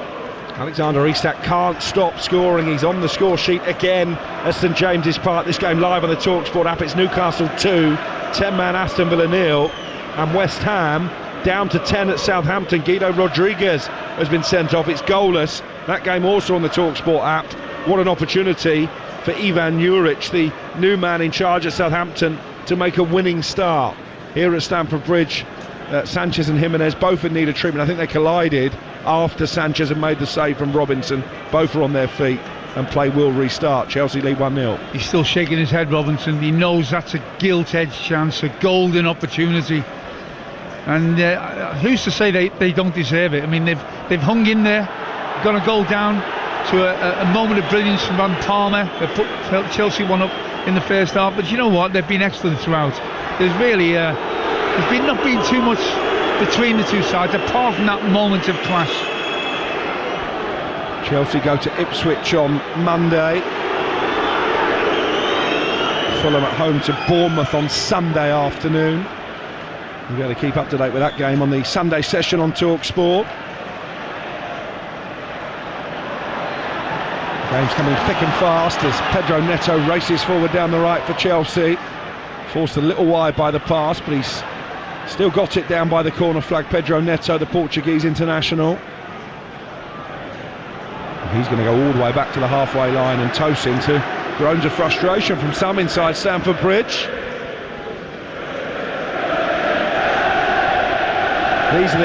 S3: Alexander Isak can't stop scoring. He's on the score sheet again at St James's Park. This game live on the Talksport app. It's Newcastle 2, 10-man Aston Villa 0, and West Ham down to 10 at Southampton. Guido Rodriguez has been sent off. It's goalless. That game also on the Talksport app. What an opportunity for Ivan Juric, the new man in charge at Southampton, to make a winning start. Here at Stamford Bridge, Sanchez and Jimenez both in need of treatment. I think they collided after Sanchez had made the save from Robinson. Both are on their feet and play will restart. Chelsea lead 1-0.
S2: He's still shaking his head, Robinson. He knows that's a gilt-edged chance, a golden opportunity. And who's to say they don't deserve it? I mean, they've hung in there, got a goal down to a moment of brilliance from Van Palmer. They put Chelsea one up in the first half, but you know what? They've been excellent throughout. There's really not been too much between the two sides apart from that moment of clash.
S3: Chelsea go to Ipswich on Monday. Fulham at home to Bournemouth on Sunday afternoon. We're going to keep up to date with that game on the Sunday session on Talksport. Game's coming thick and fast as Pedro Neto races forward down the right for Chelsea. Forced a little wide by the pass, but he's still got it down by the corner flag. Pedro Neto, the Portuguese international. He's going to go all the way back to the halfway line, and Tosin to groans of frustration from some inside Stamford Bridge. These are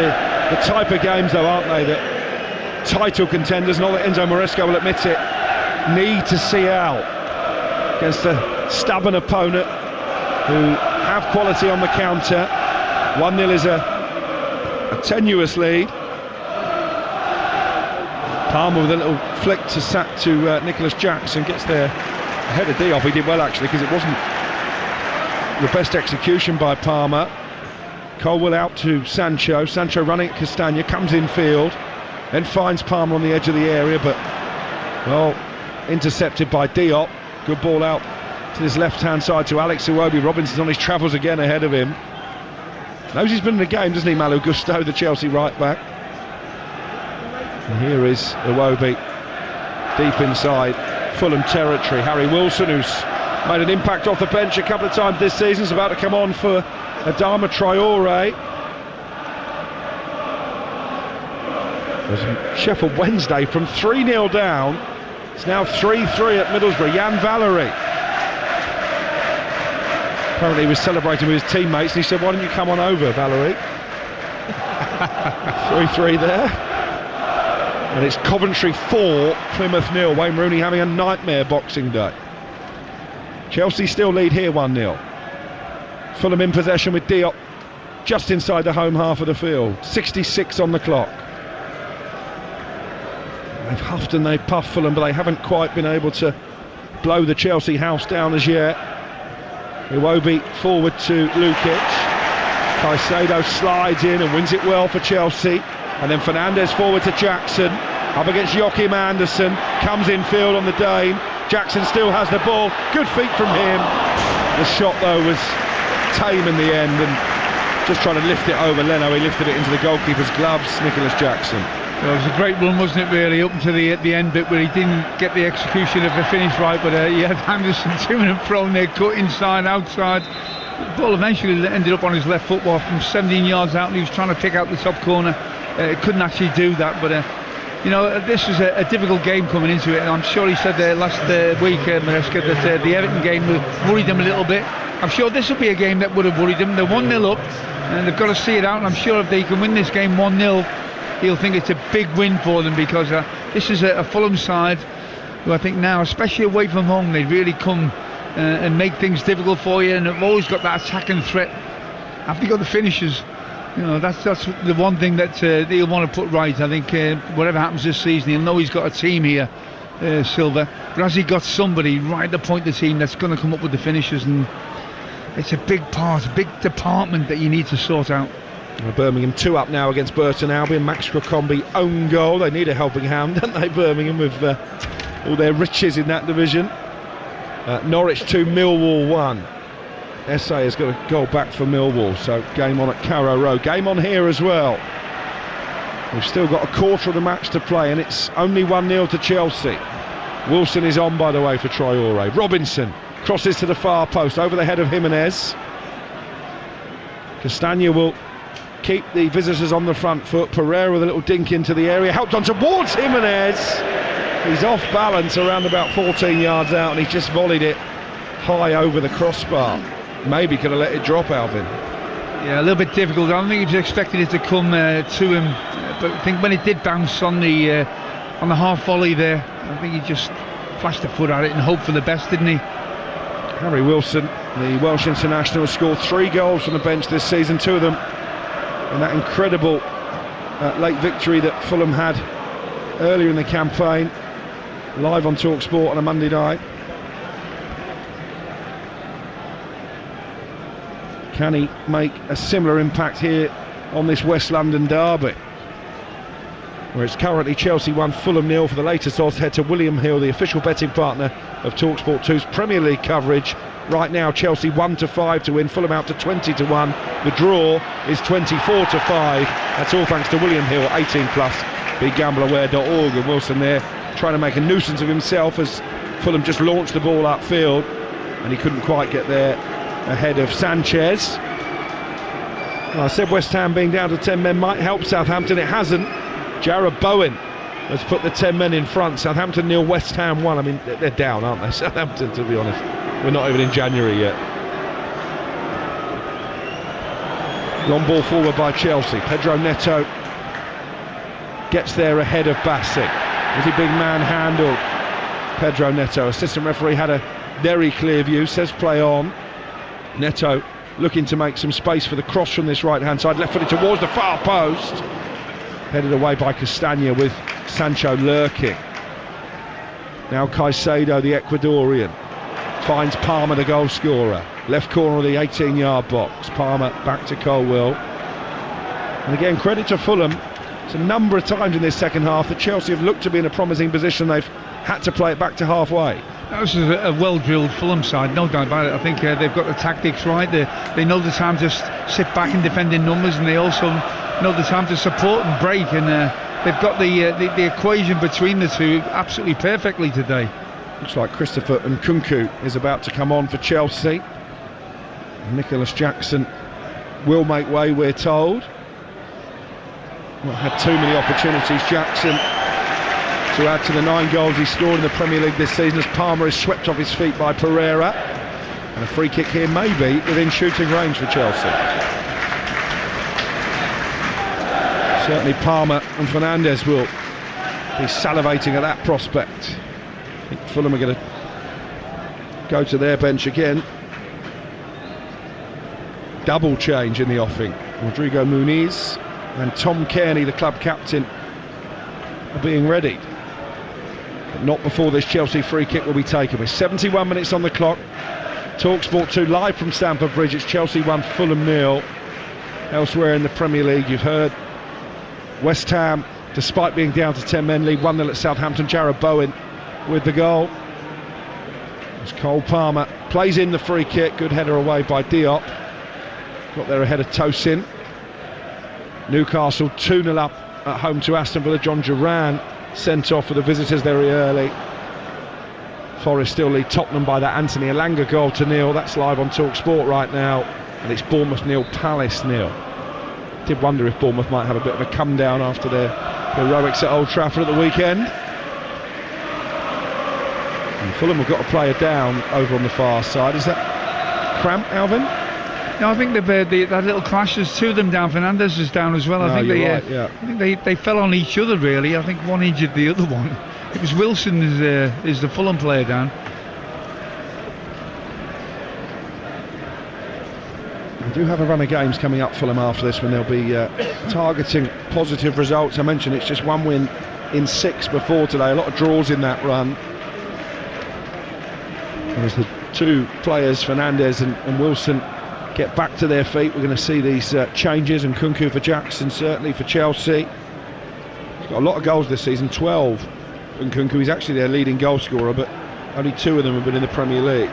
S3: the type of games, though, aren't they, that title contenders, not that Enzo Maresca will admit it, need to see out against a stubborn opponent who have quality on the counter. 1-0 is a tenuous lead. Palmer with a little flick to Nicholas Jackson, gets there ahead of Diop. He did well actually, because it wasn't the best execution by Palmer. Colwell out to Sancho running at Castagna, comes in field, then finds Palmer on the edge of the area, but well, intercepted by Diop. Good ball out to his left hand side to Alex Iwobi. Robinson's on his travels again ahead of him. Knows he's been in the game, doesn't he, Malo Gusto, the Chelsea right back. And here is Iwobi deep inside Fulham territory. Harry Wilson, who's made an impact off the bench a couple of times this season, is about to come on for Adama Traore. Sheffield Wednesday from 3-0 down. It's now 3-3 at Middlesbrough. Jan Valery apparently he was celebrating with his teammates, and he said, "Why don't you come on over, Valery?" 3-3 there. And it's Coventry 4, Plymouth 0. Wayne Rooney having a nightmare Boxing Day. Chelsea still lead here 1-0. Fulham in possession with Diop just inside the home half of the field. 66 on the clock. They've huffed and they've puffed Fulham, but they haven't quite been able to blow the Chelsea house down as yet. Iwobi forward to Lukic. Caicedo slides in and wins it well for Chelsea. And then Fernandes forward to Jackson. Up against Joachim Andersen. Comes in field on the Dane. Jackson still has the ball. Good feet from him. The shot though was tame in the end, and just trying to lift it over Leno. He lifted it into the goalkeeper's gloves, Nicholas Jackson.
S2: It was a great run, wasn't it, really, up to the end bit where he didn't get the execution of the finish right, but he had Anderson to and fro there, cut inside, outside. The ball eventually ended up on his left foot from 17 yards out, and he was trying to pick out the top corner. Couldn't actually do that, but this was a difficult game coming into it, and I'm sure he said last week, Maresca, that the Everton game worried them a little bit. I'm sure this will be a game that would have worried them. They're 1-0 up, and they've got to see it out, and I'm sure if they can win this game 1-0, he'll think it's a big win for them, because this is a Fulham side who I think now, especially away from home, they really come and make things difficult for you, and have always got that attacking threat. After you got the finishers, that's the one thing that he'll want to put right. I think whatever happens this season, he'll know he's got a team here, Silva, but has he got somebody right at the point of the team that's going to come up with the finishers? And it's a big part, a big department that you need to sort out.
S3: Birmingham 2 up now against Burton Albion. Max Crocombe own goal. They need a helping hand, don't they, Birmingham, with all their riches in that division. Norwich 2, Millwall 1. SA has got a goal back for Millwall, so game on at Carrow Road. Game on here as well. We've still got a quarter of the match to play, and it's only 1-0 to Chelsea. Wilson is on, by the way, for Traore. Robinson crosses to the far post over the head of Jimenez. Castagna will keep the visitors on the front foot. Pereira with a little dink into the area, helped on towards Jimenez. He's off balance around about 14 yards out, and he's just volleyed it high over the crossbar. Maybe could have let it drop, Alvin.
S2: Yeah, a little bit difficult. I don't think he was expecting it to come to him, but I think when it did bounce on the half volley there, I think he just flashed the foot at it and hoped for the best, didn't he?
S3: Harry Wilson, the Welsh international, has scored 3 goals from the bench this season, 2 of them in that incredible late victory that Fulham had earlier in the campaign, live on Talksport on a Monday night. Can he make a similar impact here on this West London derby, where it's currently Chelsea 1, Fulham 0? For the latest odds, head to William Hill, the official betting partner of Talksport 2's Premier League coverage. Right now, Chelsea 1-5 to win, Fulham out to 20-1. The draw is 24-5. That's all thanks to William Hill, 18+. BigGambleAware.org. And Wilson there trying to make a nuisance of himself as Fulham just launched the ball upfield, and he couldn't quite get there ahead of Sanchez. Well, I said West Ham being down to 10 men might help Southampton. It hasn't. Jarrod Bowen has put the 10 men in front. Southampton 0, West Ham 1. I mean, they're down, aren't they, Southampton, to be honest? We're not even in January yet. Long ball forward by Chelsea. Pedro Neto gets there ahead of Bassett. Was he big man handled? Pedro Neto. Assistant referee had a very clear view, says play on. Neto looking to make some space for the cross from this right hand side, left footed towards the far post, headed away by Castagna with Sancho lurking. Now Caicedo, the Ecuadorian, finds Palmer, the goal scorer, left corner of the 18-yard box. Palmer back to Colwill, and again credit to Fulham. It's a number of times in this second half that Chelsea have looked to be in a promising position. They've had to play it back to halfway.
S2: This is a well-drilled Fulham side, no doubt about it. I think they've got the tactics right. They know the time to sit back and defend in numbers, and they also know the time to support and break. And they've got the equation between the two absolutely perfectly today.
S3: Looks like Christopher Nkunku is about to come on for Chelsea. Nicholas Jackson will make way, we're told. Not had too many opportunities, Jackson, to add to the 9 goals he scored in the Premier League this season, as Palmer is swept off his feet by Pereira. And a free kick here maybe within shooting range for Chelsea. Certainly Palmer and Fernandes will be salivating at that prospect. I think Fulham are going to go to their bench again. Double change in the offing. Rodrigo Muniz and Tom Kearney, the club captain, are being readied. But not before this Chelsea free kick will be taken. With 71 minutes on the clock. Talksport 2 live from Stamford Bridge. It's Chelsea 1, Fulham 0. Elsewhere in the Premier League, you've heard West Ham, despite being down to 10 men, lead 1-0 at Southampton. Jarrod Bowen with the goal. As Cole Palmer plays in the free kick. Good header away by Diop. Got there ahead of Tosin. Newcastle 2-0 up at home to Aston Villa. John Duran sent off for the visitors very early. Forest still lead Tottenham by that Anthony Elanga goal to 0. That's live on Talksport right now, and it's Bournemouth 0, Palace 0. Did wonder if Bournemouth might have a bit of a come down after their heroics at Old Trafford at the weekend. And Fulham have got a player down over on the far side. Is that Cramp, Alvin?
S2: No, I think that little clash, there's two of them down. Fernandez is down as well. I think they fell on each other really. I think one injured the other one. It was Wilson is the Fulham player down.
S3: We do have a run of games coming up, Fulham, after this, when they'll be targeting positive results. I mentioned it's just 1 win in 6 before today. A lot of draws in that run. As the two players, Fernandez and Wilson, get back to their feet, we're going to see these changes, and Nkunku for Jackson, certainly for Chelsea. He's got a lot of goals this season, 12. Nkunku, he's actually their leading goal scorer, but only 2 of them have been in the Premier League.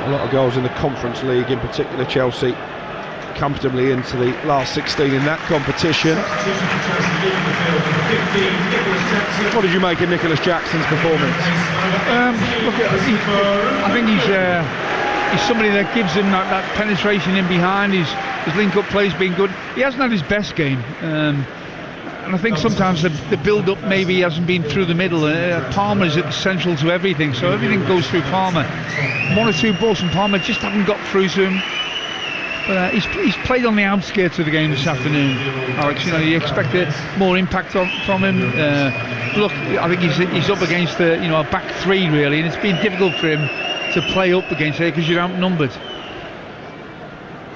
S3: A lot of goals in the Conference League, in particular. Chelsea comfortably into the last 16 in that competition. What did you make of Nicholas Jackson's performance?
S2: Look, I think he's somebody that gives him that penetration in behind. His link-up play's been good. He hasn't had his best game, and I think sometimes the build-up maybe hasn't been through the middle. Palmer's central to everything, so everything goes through Palmer. 1 or 2 balls from Palmer just haven't got through to him. But he's played on the outskirts of the game this afternoon, Alex. You know, you expect more impact from him. Look, I think he's up against a back 3 really, and it's been difficult for him to play up against it because you're outnumbered.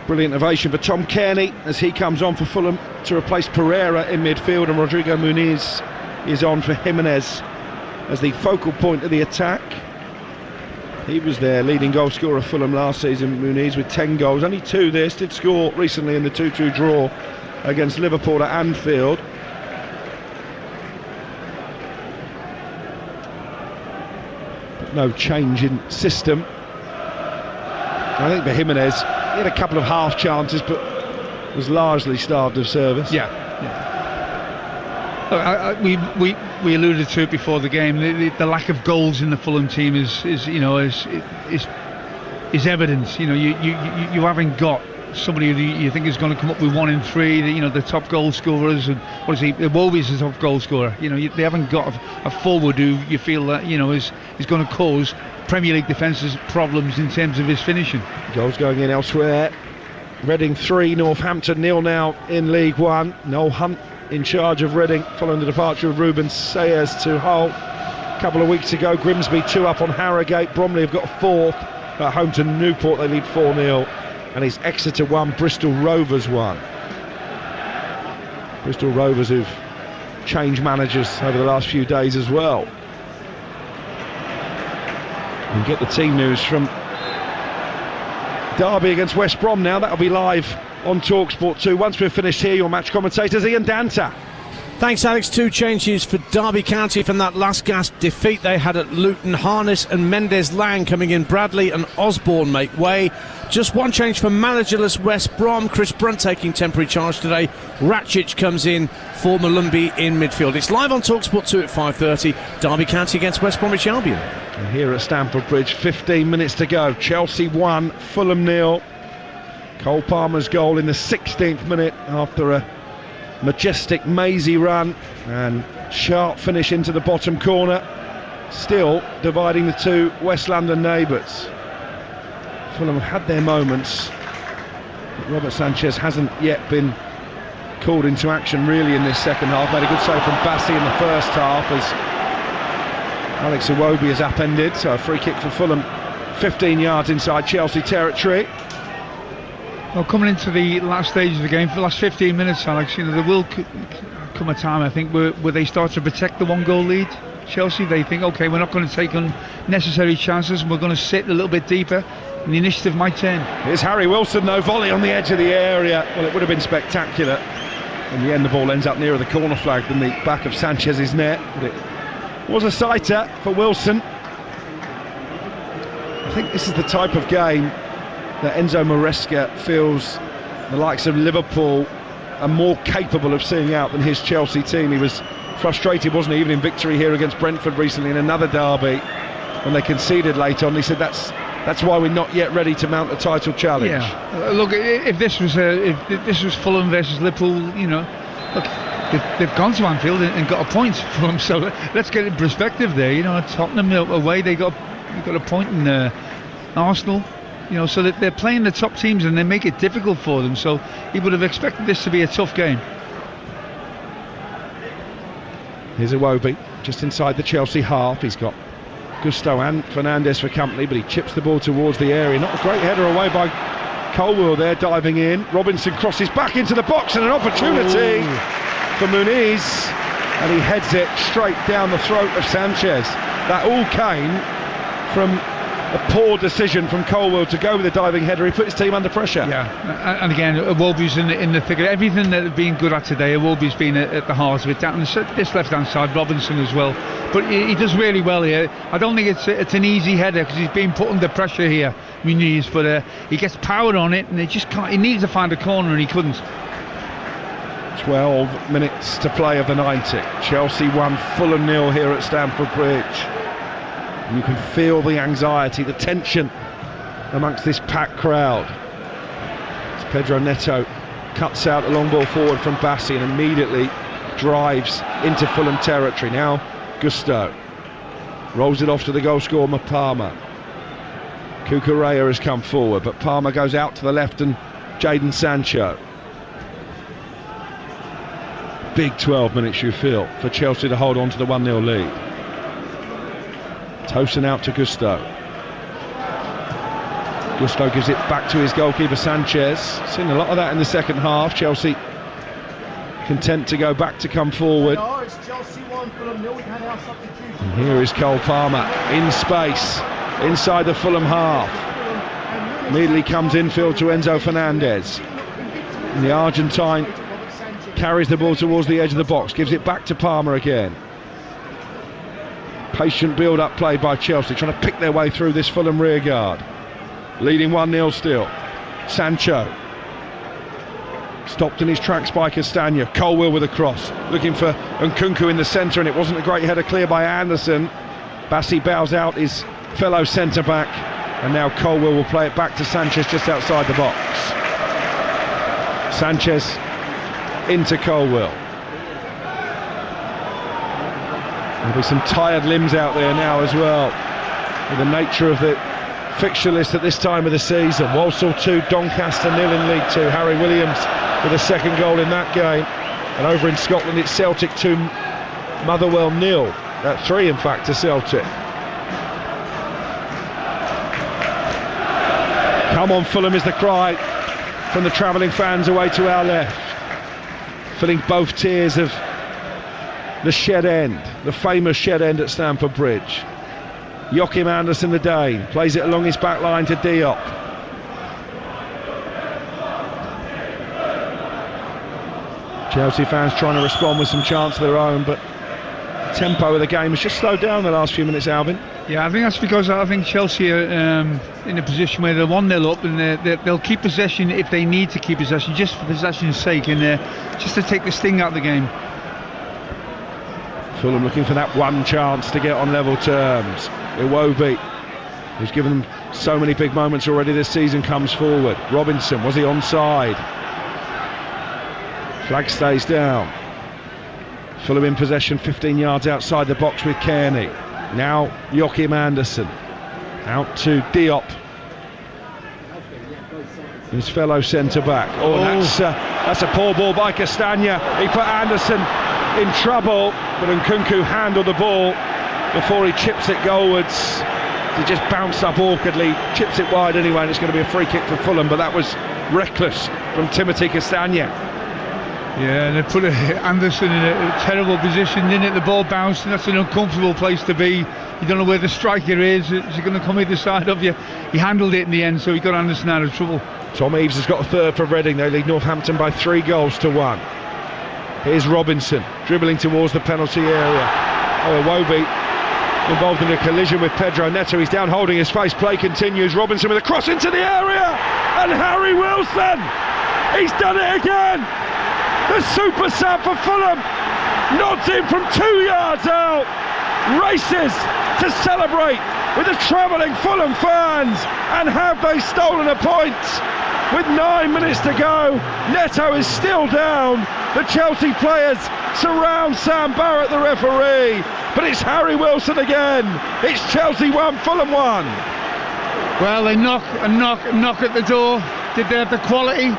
S3: Brilliant ovation for Tom Kearney as he comes on for Fulham to replace Pereira in midfield, and Rodrigo Muniz is on for Jimenez as the focal point of the attack. He was their leading goal scorer for Fulham last season, Muniz, with 10 goals. Only 2 this, did score recently in the 2-2 draw against Liverpool at Anfield. But no change in system. I think for Jimenez, he had a couple of half chances, but was largely starved of service.
S2: Yeah. We alluded to it before the game. The lack of goals in the Fulham team is evidence. You know, you haven't got somebody who you think is going to come up with 1 in 3. The top goal scorers, and what is he? Iwobi's the top goal scorer. They haven't got a forward who you feel that is going to cause Premier League defences problems in terms of his finishing.
S3: Goals going in elsewhere. Reading 3, Northampton 0 now in League One. Noel Hunt in charge of Reading following the departure of Ruben Sayers to Hull. A couple of weeks ago, Grimsby 2 up on Harrogate. Bromley have got a 4th at home to Newport. They lead 4-0. And it's Exeter 1, Bristol Rovers 1. Bristol Rovers who've changed managers over the last few days as well. And get the team news from Derby against West Brom now. That'll be live on Talksport 2. Once we've finished here, your match commentators, Ian Danta.
S17: Thanks, Alex. 2 changes for Derby County from that last gasp defeat they had at Luton. Harness and Mendes Lang coming in. Bradley and Osborne make way. Just 1 change for managerless West Brom. Chris Brunt taking temporary charge today. Ratchich comes in for Malumbi in midfield. It's live on Talksport 2 at 5:30. Derby County against West Bromwich Albion.
S3: And here at Stamford Bridge, 15 minutes to go. Chelsea 1, Fulham 0. Cole Palmer's goal in the 16th minute after a majestic, mazy run and sharp finish into the bottom corner, still dividing the 2 West London neighbours. Fulham have had their moments, but Robert Sanchez hasn't yet been called into action really in this second half. Made a good save from Bassi in the first half as Alex Iwobi is upended, so a free kick for Fulham 15 yards inside Chelsea territory.
S2: Well, coming into the last stage of the game, for the last 15 minutes, Alex, there will come a time, I think, where they start to protect the 1-goal lead. Chelsea, they think, OK, we're not going to take unnecessary chances and we're going to sit a little bit deeper, and the initiative might turn.
S3: Here's Harry Wilson, though, volley on the edge of the area. Well, it would have been spectacular. In the end, the ball ends up nearer the corner flag than the back of Sanchez's net, but it was a sighter for Wilson. I think this is the type of game that Enzo Maresca feels the likes of Liverpool are more capable of seeing out than his Chelsea team. He was frustrated, wasn't he, even in victory here against Brentford recently in another derby when they conceded late on. He said that's why we're not yet ready to mount a title challenge.
S2: Yeah. Look, if this was Fulham versus Liverpool, look, they've gone to Anfield and got a point for them. So let's get in perspective there. Tottenham away, they got a point in Arsenal. so that they're playing the top teams and they make it difficult for them. So he would have expected this to be a tough game.
S3: Here's Iwobi, just inside the Chelsea half. He's got Gusto and Fernandes for company, but he chips the ball towards the area. Not a great header away by Colwill there, diving in. Robinson crosses back into the box and an opportunity for Muniz, and he heads it straight down the throat of Sanchez. That all came from a poor decision from Colwill to go with a diving header. He put his team under pressure.
S2: Yeah, and again, Iwobi's in the thick of everything that they've been good at today. Iwobi's been at the heart of it. Down this left-hand side, Robinson as well. But he does really well here. I don't think it's an easy header because he's been put under pressure here, Muniz, but he gets power on it and he just can't. He needs to find a corner and he couldn't.
S3: 12 minutes to play of the 90. Chelsea 1, Fulham 0 here at Stamford Bridge. And you can feel the anxiety, the tension amongst this packed crowd. As Pedro Neto cuts out a long ball forward from Bassi and immediately drives into Fulham territory. Now Gusto rolls it off to the goal scorer Palmer. Cucurella has come forward, but Palmer goes out to the left and Jadon Sancho. Big 12 minutes, you feel, for Chelsea to hold on to the 1-0 lead. Tosin out to Gusto. Gusto gives it back to his goalkeeper Sanchez. Seen a lot of that in the second half. Chelsea content to go back to come forward. And here is Cole Palmer in space inside the Fulham half. Immediately comes infield to Enzo Fernandez. And the Argentine carries the ball towards the edge of the box, gives it back to Palmer again. Patient build-up play by Chelsea, trying to pick their way through this Fulham rearguard. Leading 1-0 still. Sancho stopped in his tracks by Castagna. Colwill with a cross, looking for Nkunku in the centre, and it wasn't a great header clear by Anderson. Bassi bows out his fellow centre-back, and now Colwill will play it back to Sanchez just outside the box. Sanchez into Colwill. There'll be some tired limbs out there now as well, with the nature of the fixture list at this time of the season. Walsall 2, Doncaster 0 in League 2. Harry Williams with a second goal in that game. And over in Scotland it's Celtic 2, Motherwell 0. 3 in fact to Celtic. Come on Fulham is the cry from the travelling fans away to our left, filling both tiers of the shed end, the famous shed end at Stamford Bridge. Joachim Andersen the Dane plays it along his back line to Diop. Chelsea fans trying to respond with some chance of their own, but the tempo of the game has just slowed down the last few minutes, Alvin.
S2: Yeah, I think that's because I think Chelsea are in a position where they're 1-0 up and they'll keep possession if they need to keep possession, just for possession's sake, and just to take the sting out of the game.
S3: Fulham looking for that one chance to get on level terms. Iwobi, who's given them so many big moments already this season, comes forward. Robinson, was he onside? Flag stays down. Fulham in possession 15 yards outside the box with Kearney. Now Joachim Andersen out to Diop, his fellow centre-back. That's a poor ball by Castagna. He put Andersen in trouble, but Nkunku handled the ball before he chips it goalwards. He just bounced up awkwardly, chips it wide anyway, and it's going to be a free kick for Fulham, but that was reckless from Timothy Castagna.
S2: Yeah, and they put Anderson in a terrible position, didn't it? The ball bounced, and that's an uncomfortable place to be. You don't know where the striker is. Is he going to come either side of you? He handled it in the end, so he got Anderson out of trouble. Tom Eaves has got a third for Reading. They lead Northampton by 3-1. Here's Robinson dribbling towards the penalty area. Iwobi involved in a collision with Pedro Neto. He's down holding his face. Play continues. Robinson with a cross into the area, and Harry Wilson, he's done it again. The super sub for Fulham nods in from 2 yards out, races to celebrate with the travelling Fulham fans, and have they stolen a point? With 9 minutes to go, Neto is still down. The Chelsea players surround Sam Barrett, the referee, but it's Harry Wilson again. It's Chelsea 1, Fulham 1. Well, they knock at the door. Did they have the quality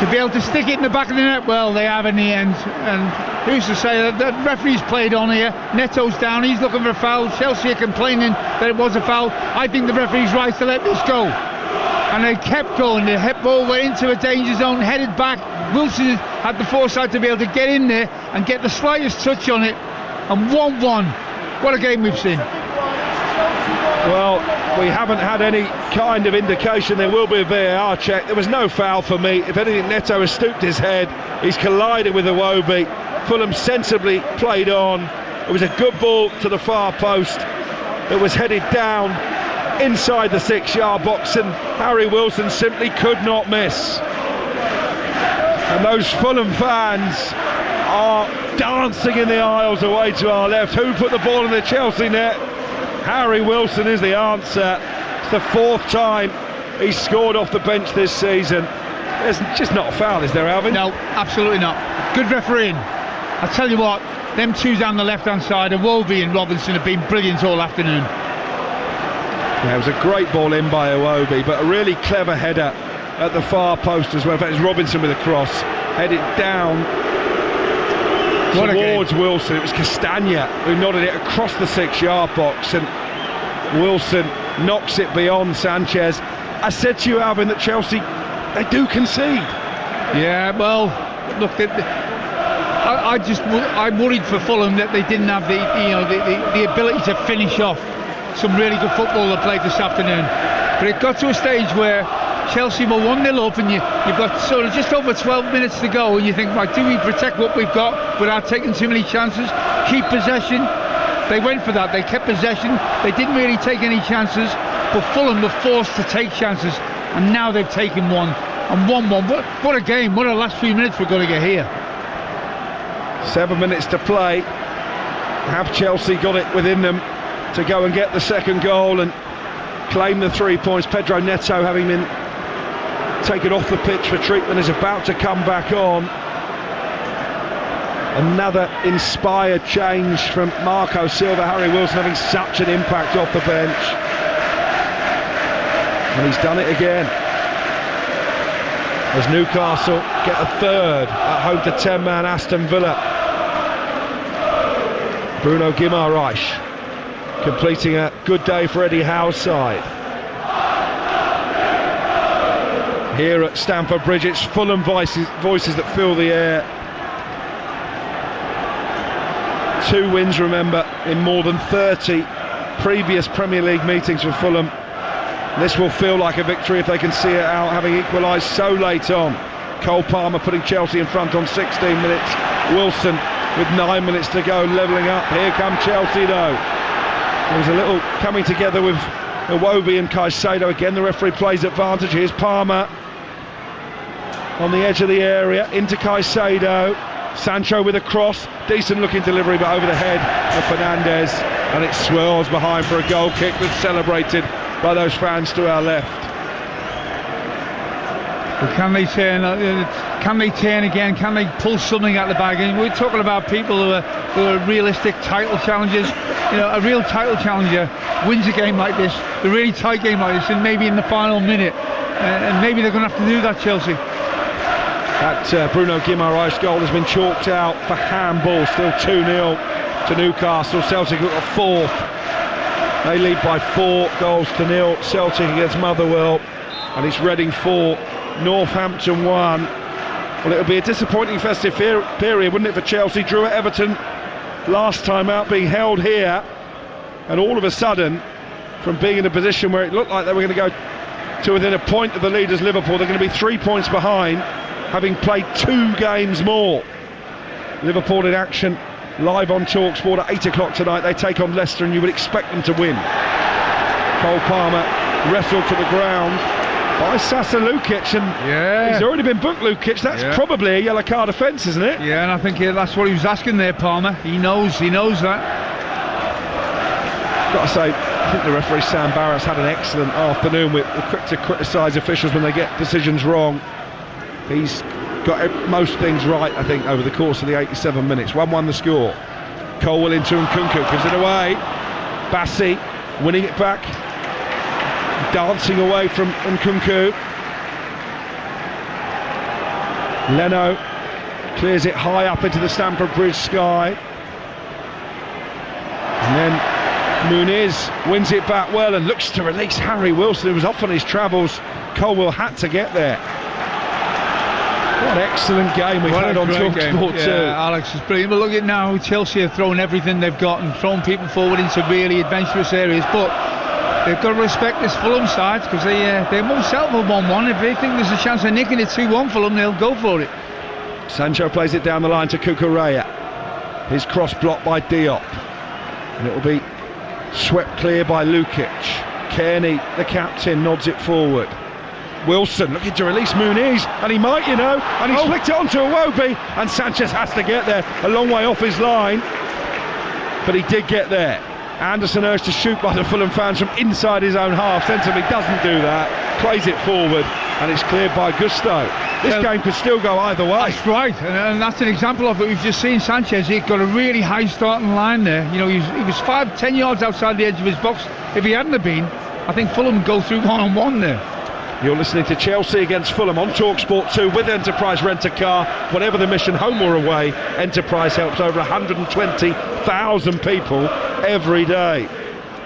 S2: to be able to stick it in the back of the net? Well, they have in the end. And who's to say that the referee's played on here? Neto's down, he's looking for a foul. Chelsea are complaining that it was a foul. I think the referee's right to let this go. And they kept going. The head ball went into a danger zone, headed back. Wilson had the foresight to be able to get in there and get the slightest touch on it. And 1-1. What a game we've seen.
S3: Well, we haven't had any kind of indication there will be a VAR check. There was no foul for me. If anything, Neto has stooped his head. He's collided with Iwobi. Fulham sensibly played on. It was a good ball to the far post that was headed down inside the 6-yard box, and Harry Wilson simply could not miss. And those Fulham fans are dancing in the aisles away to our left. Who put the ball in the Chelsea net? Harry Wilson is the answer. It's the 4th time he's scored off the bench this season. There's just not a foul, is there, Alvin?
S2: No, absolutely not. Good refereeing. I tell you what, them two down the left-hand side, Iwobi and Robinson, have been brilliant all afternoon.
S3: Yeah, it was a great ball in by Iwobi, but a really clever header at the far post as well. In fact, it was Robinson with a cross, headed down towards Wilson. It was Castagna who nodded it across the 6-yard box, and Wilson knocks it beyond Sanchez. I said to you, Alvin, that Chelsea, they do concede.
S2: Yeah, well, look, I'm worried for Fulham that they didn't have the ability to finish off some really good football they played this afternoon. But it got to a stage where Chelsea were 1-0 up, and you've got sort of just over 12 minutes to go, and you think, right, do we protect what we've got without taking too many chances? Keep possession. They went for that. They kept possession. They didn't really take any chances, but Fulham were forced to take chances, and now they've taken one. And 1-1. What a game. What a last few minutes we're going to get here.
S3: 7 minutes to play. Have Chelsea got it within them to go and get the second goal and claim the 3 points? Pedro Neto, having been taken off the pitch for treatment, is about to come back on. Another inspired change from Marco Silva. Harry Wilson having such an impact off the bench, and he's done it again as Newcastle get a third at home to 10-man Aston Villa. Bruno Guimaraes completing a good day for Eddie Howe's side. Here at Stamford Bridge, it's Fulham voices that fill the air. 2 wins, remember, in more than 30 previous Premier League meetings for Fulham. This will feel like a victory if they can see it out, having equalised so late on. Cole Palmer putting Chelsea in front on 16 minutes. Wilson with 9 minutes to go, levelling up. Here come Chelsea though. There was a little coming together with Iwobi and Caicedo. Again, the referee plays advantage. Here's Palmer on the edge of the area, into Caicedo. Sancho with a cross, decent looking delivery, but over the head of Fernandes, and it swirls behind for a goal kick that's celebrated by those fans to our left.
S2: But can they turn? Can they turn again? Can they pull something out of the bag? And we're talking about people who are realistic title challengers. You know, a real title challenger wins a game like this, a really tight game like this, and maybe in the final minute, and maybe they're going to have to do that, Chelsea.
S3: That Bruno Guimaraes goal has been chalked out for handball. Still 2-0 to Newcastle. Celtic got a 4th. They lead by 4-0. Celtic against Motherwell, and it's Reading 4, Northampton 1. Well, it'll be a disappointing festive period, wouldn't it, for Chelsea? Drew at Everton last time out, being held here, and all of a sudden, from being in a position where it looked like they were going to go to within a point of the leaders Liverpool, they're going to be 3 points behind, having played 2 games more. Liverpool in action live on Talksport at 8 o'clock tonight. They take on Leicester, and you would expect them to win. Cole Palmer wrestled to the ground by Sasa Lukic, and he's already been booked, Lukic. That's probably a yellow card offence, isn't it?
S2: Yeah, and I think that's what he was asking there, Palmer. He knows that.
S3: Got to say, I think the referee Sam Barrett's had an excellent afternoon. We're quick to criticise officials when they get decisions wrong. He's got most things right, I think, over the course of the 87 minutes. 1-1 the score. Colwill into Nkunku, gives it away. Bassi winning it back. dancing away from Nkunku. Leno clears it high up into the Stamford Bridge sky. And then Muniz wins it back well and looks to release Harry Wilson, who was off on his travels. Colwell had to get there. What an excellent game we've had on Talksport too.
S2: Alex is brilliant. But look at now, Chelsea have thrown everything they've got and thrown people forward into really adventurous areas. But they've got to respect this Fulham side, because they won't settle for 1-1. If they think there's a chance of nicking it 2-1 Fulham, they'll go for it.
S3: Sancho plays it down the line to Cucurella. His cross blocked by Diop. And it will be swept clear by Lukic. Kearney, the captain, nods it forward. Wilson looking to release Muniz, and he might, and he's flicked it onto Iwobi, and Sanchez has to get there, a long way off his line, but he did get there. Anderson urged to shoot by the Fulham fans from inside his own half. Sensibly doesn't do that, plays it forward, and it's cleared by Gusto. This game could still go either way.
S2: That's right, and that's an example of it. We've just seen Sanchez. He got a really high starting line there. He was 5-10 yards outside the edge of his box. If he hadn't have been, I think Fulham would go through 1-on-1 there.
S3: You're listening to Chelsea against Fulham on Talksport 2 with Enterprise Rent-A-Car. Whatever the mission, home or away, Enterprise helps over 120,000 people every day.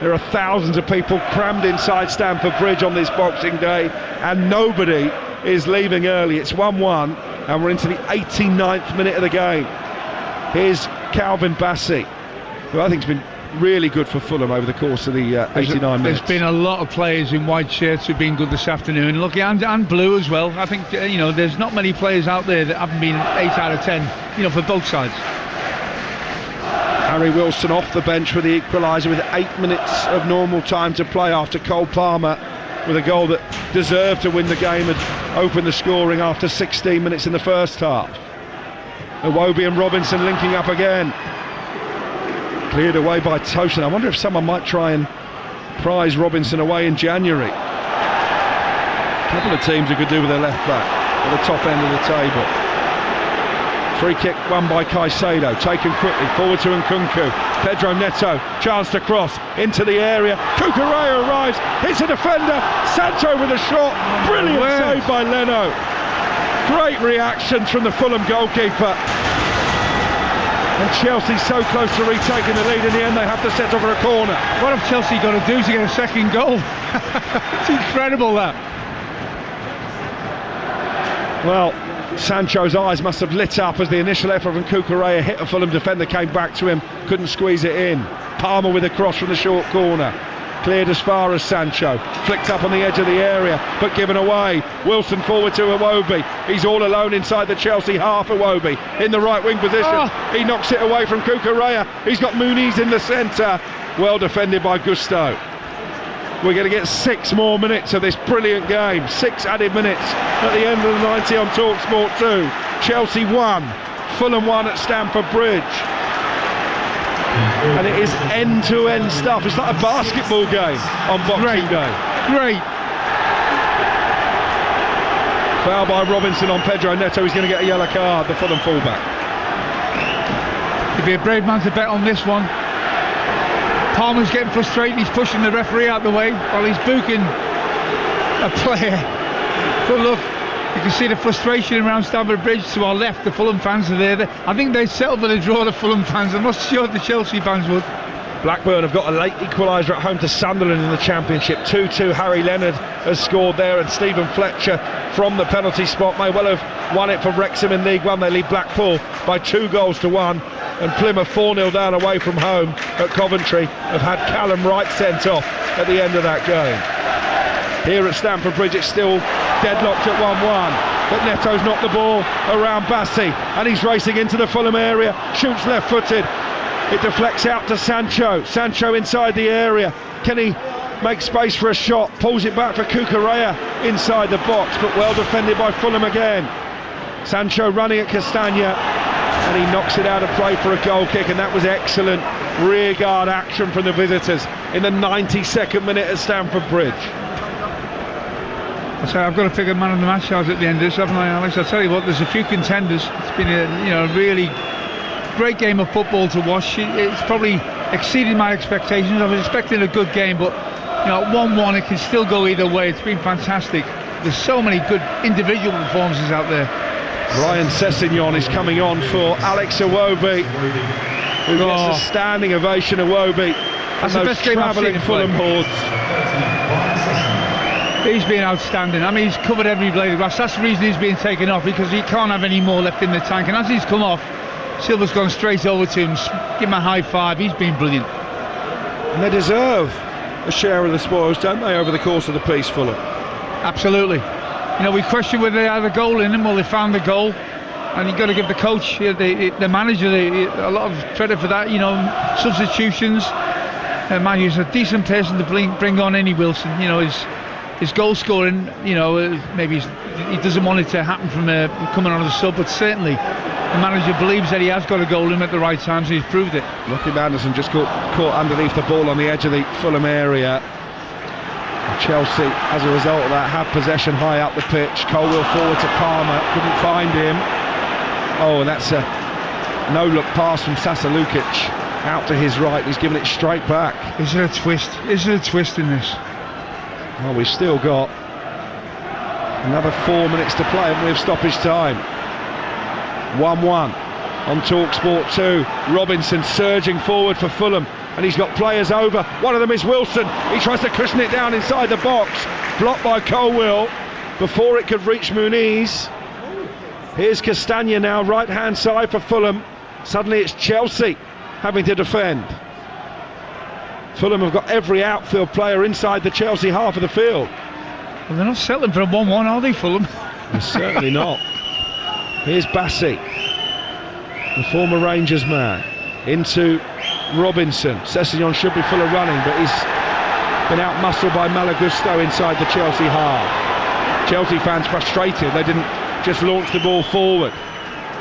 S3: There are thousands of people crammed inside Stamford Bridge on this Boxing Day, and nobody is leaving early. It's 1-1, and we're into the 89th minute of the game. Here's Calvin Bassey, who I think has been really good for Fulham over the course of the 89 minutes.
S2: There's been a lot of players in white shirts who've been good this afternoon. Look, and blue as well. I think there's not many players out there that haven't been 8 out of 10. For both sides.
S3: Harry Wilson off the bench with the equaliser with 8 minutes of normal time to play after Cole Palmer, with a goal that deserved to win the game, and opened the scoring after 16 minutes in the first half. Iwobi and Robinson linking up again. Cleared away by Tosin. I wonder if someone might try and prize Robinson away in January. A couple of teams who could do with their left back at the top end of the table. Free kick won by Caicedo, taken quickly forward to Nkunku. Pedro Neto, chance to cross into the area. Cucurella arrives, hits a defender. Sancho with a shot, brilliant save by Leno. Great reaction from the Fulham goalkeeper. And Chelsea so close to retaking the lead. In the end, they have to settle for a corner.
S2: What have Chelsea got to do to get a second goal? It's incredible, that.
S3: Well, Sancho's eyes must have lit up as the initial effort from Cucurella hit a Fulham defender, came back to him, couldn't squeeze it in. Palmer with a cross from the short corner. Cleared as far as Sancho, flicked up on the edge of the area, but given away. Wilson forward to Iwobi. He's all alone inside the Chelsea half. Iwobi in the right wing position. He knocks it away from Cucurella. He's got Muniz in the centre. Well defended by Gusto. We're going to get 6 more minutes of this brilliant game. 6 added minutes at the end of the 90 on Talksport 2. Chelsea 1, Fulham 1 at Stamford Bridge. And it is end-to-end stuff. It's like a basketball game on Boxing Day.
S2: Great.
S3: Foul by Robinson on Pedro Neto. He's going to get a yellow card, the Fulham fullback.
S2: He'd be a brave man to bet on this one. Palmer's getting frustrated. He's pushing the referee out the way while he's booking a player. But look, you can see the frustration around Stamford Bridge. To our left, the Fulham fans are there. I think they'd settle for the draw, the Fulham fans. I'm not sure the Chelsea fans would.
S3: Blackburn have got a late equaliser at home to Sunderland in the Championship. 2-2. Harry Leonard has scored there, and Stephen Fletcher from the penalty spot may well have won it for Wrexham in League One. They lead Blackpool by 2-1, and Plymouth 4-0 down away from home at Coventry have had Callum Wright sent off at the end of that game. Here at Stamford Bridge it's still deadlocked at 1-1, but Neto's knocked the ball around Bassey, and he's racing into the Fulham area, shoots left-footed. It deflects out to Sancho. Sancho inside the area. Can he make space for a shot? Pulls it back for Cucurella inside the box, but well defended by Fulham again. Sancho running at Castagna, and he knocks it out of play for a goal kick, and that was excellent rearguard action from the visitors in the 92nd minute at Stamford Bridge.
S2: So I've got to pick a man of the match out at the end of this, haven't I, Alex? I'll tell you what, there's a few contenders. It's been a really great game of football to watch. It's probably exceeded my expectations. I was expecting a good game, but at 1-1 it can still go either way. It's been fantastic. There's so many good individual performances out there.
S3: Ryan Sessegnon is coming on for Alex Iwobi, who gets a standing ovation. Iwobi,
S2: that's the best game I've seen him
S3: Fulham hordes.
S2: He's been outstanding. I mean, he's covered every blade of grass. That's the reason he's being taken off, because he can't have any more left in the tank. And as he's come off, Silva's gone straight over to him, give him a high five. He's been brilliant.
S3: And they deserve a share of the spoils, don't they, over the course of the piece, Fulham?
S2: Absolutely. We questioned whether they had a goal in them. Well, they found the goal, and you've got to give the coach, the manager, a lot of credit for that. Substitutions. Manu's a decent person to bring on any Wilson. His goal scoring, maybe he doesn't want it to happen from coming on as a sub, but certainly the manager believes that he has got a goal in at the right time, so he's proved it.
S3: Lockie Anderson just caught underneath the ball on the edge of the Fulham area. Chelsea, as a result of that, have possession high up the pitch. Colwill forward to Palmer, couldn't find him. Oh, and that's a no-look pass from Sasa Lukic out to his right. He's given it straight back.
S2: Is there a twist? Is there a twist in this?
S3: Well, we've still got another 4 minutes to play, and we have stoppage time. 1-1 on Talksport 2. Robinson surging forward for Fulham, and he's got players over. One of them is Wilson. He tries to cushion it down inside the box, blocked by Colwill before it could reach Muniz. Here's Castagna now, right hand side for Fulham. Suddenly it's Chelsea having to defend. Fulham have got every outfield player inside the Chelsea half of the field.
S2: Well, they're not settling for a 1-1, are they, Fulham?
S3: They're certainly not. Here's Bassi, the former Rangers man, into Robinson. Sessegnon should be full of running, but he's been out-muscled by Malagusto inside the Chelsea half. Chelsea fans frustrated. They didn't just launch the ball forward.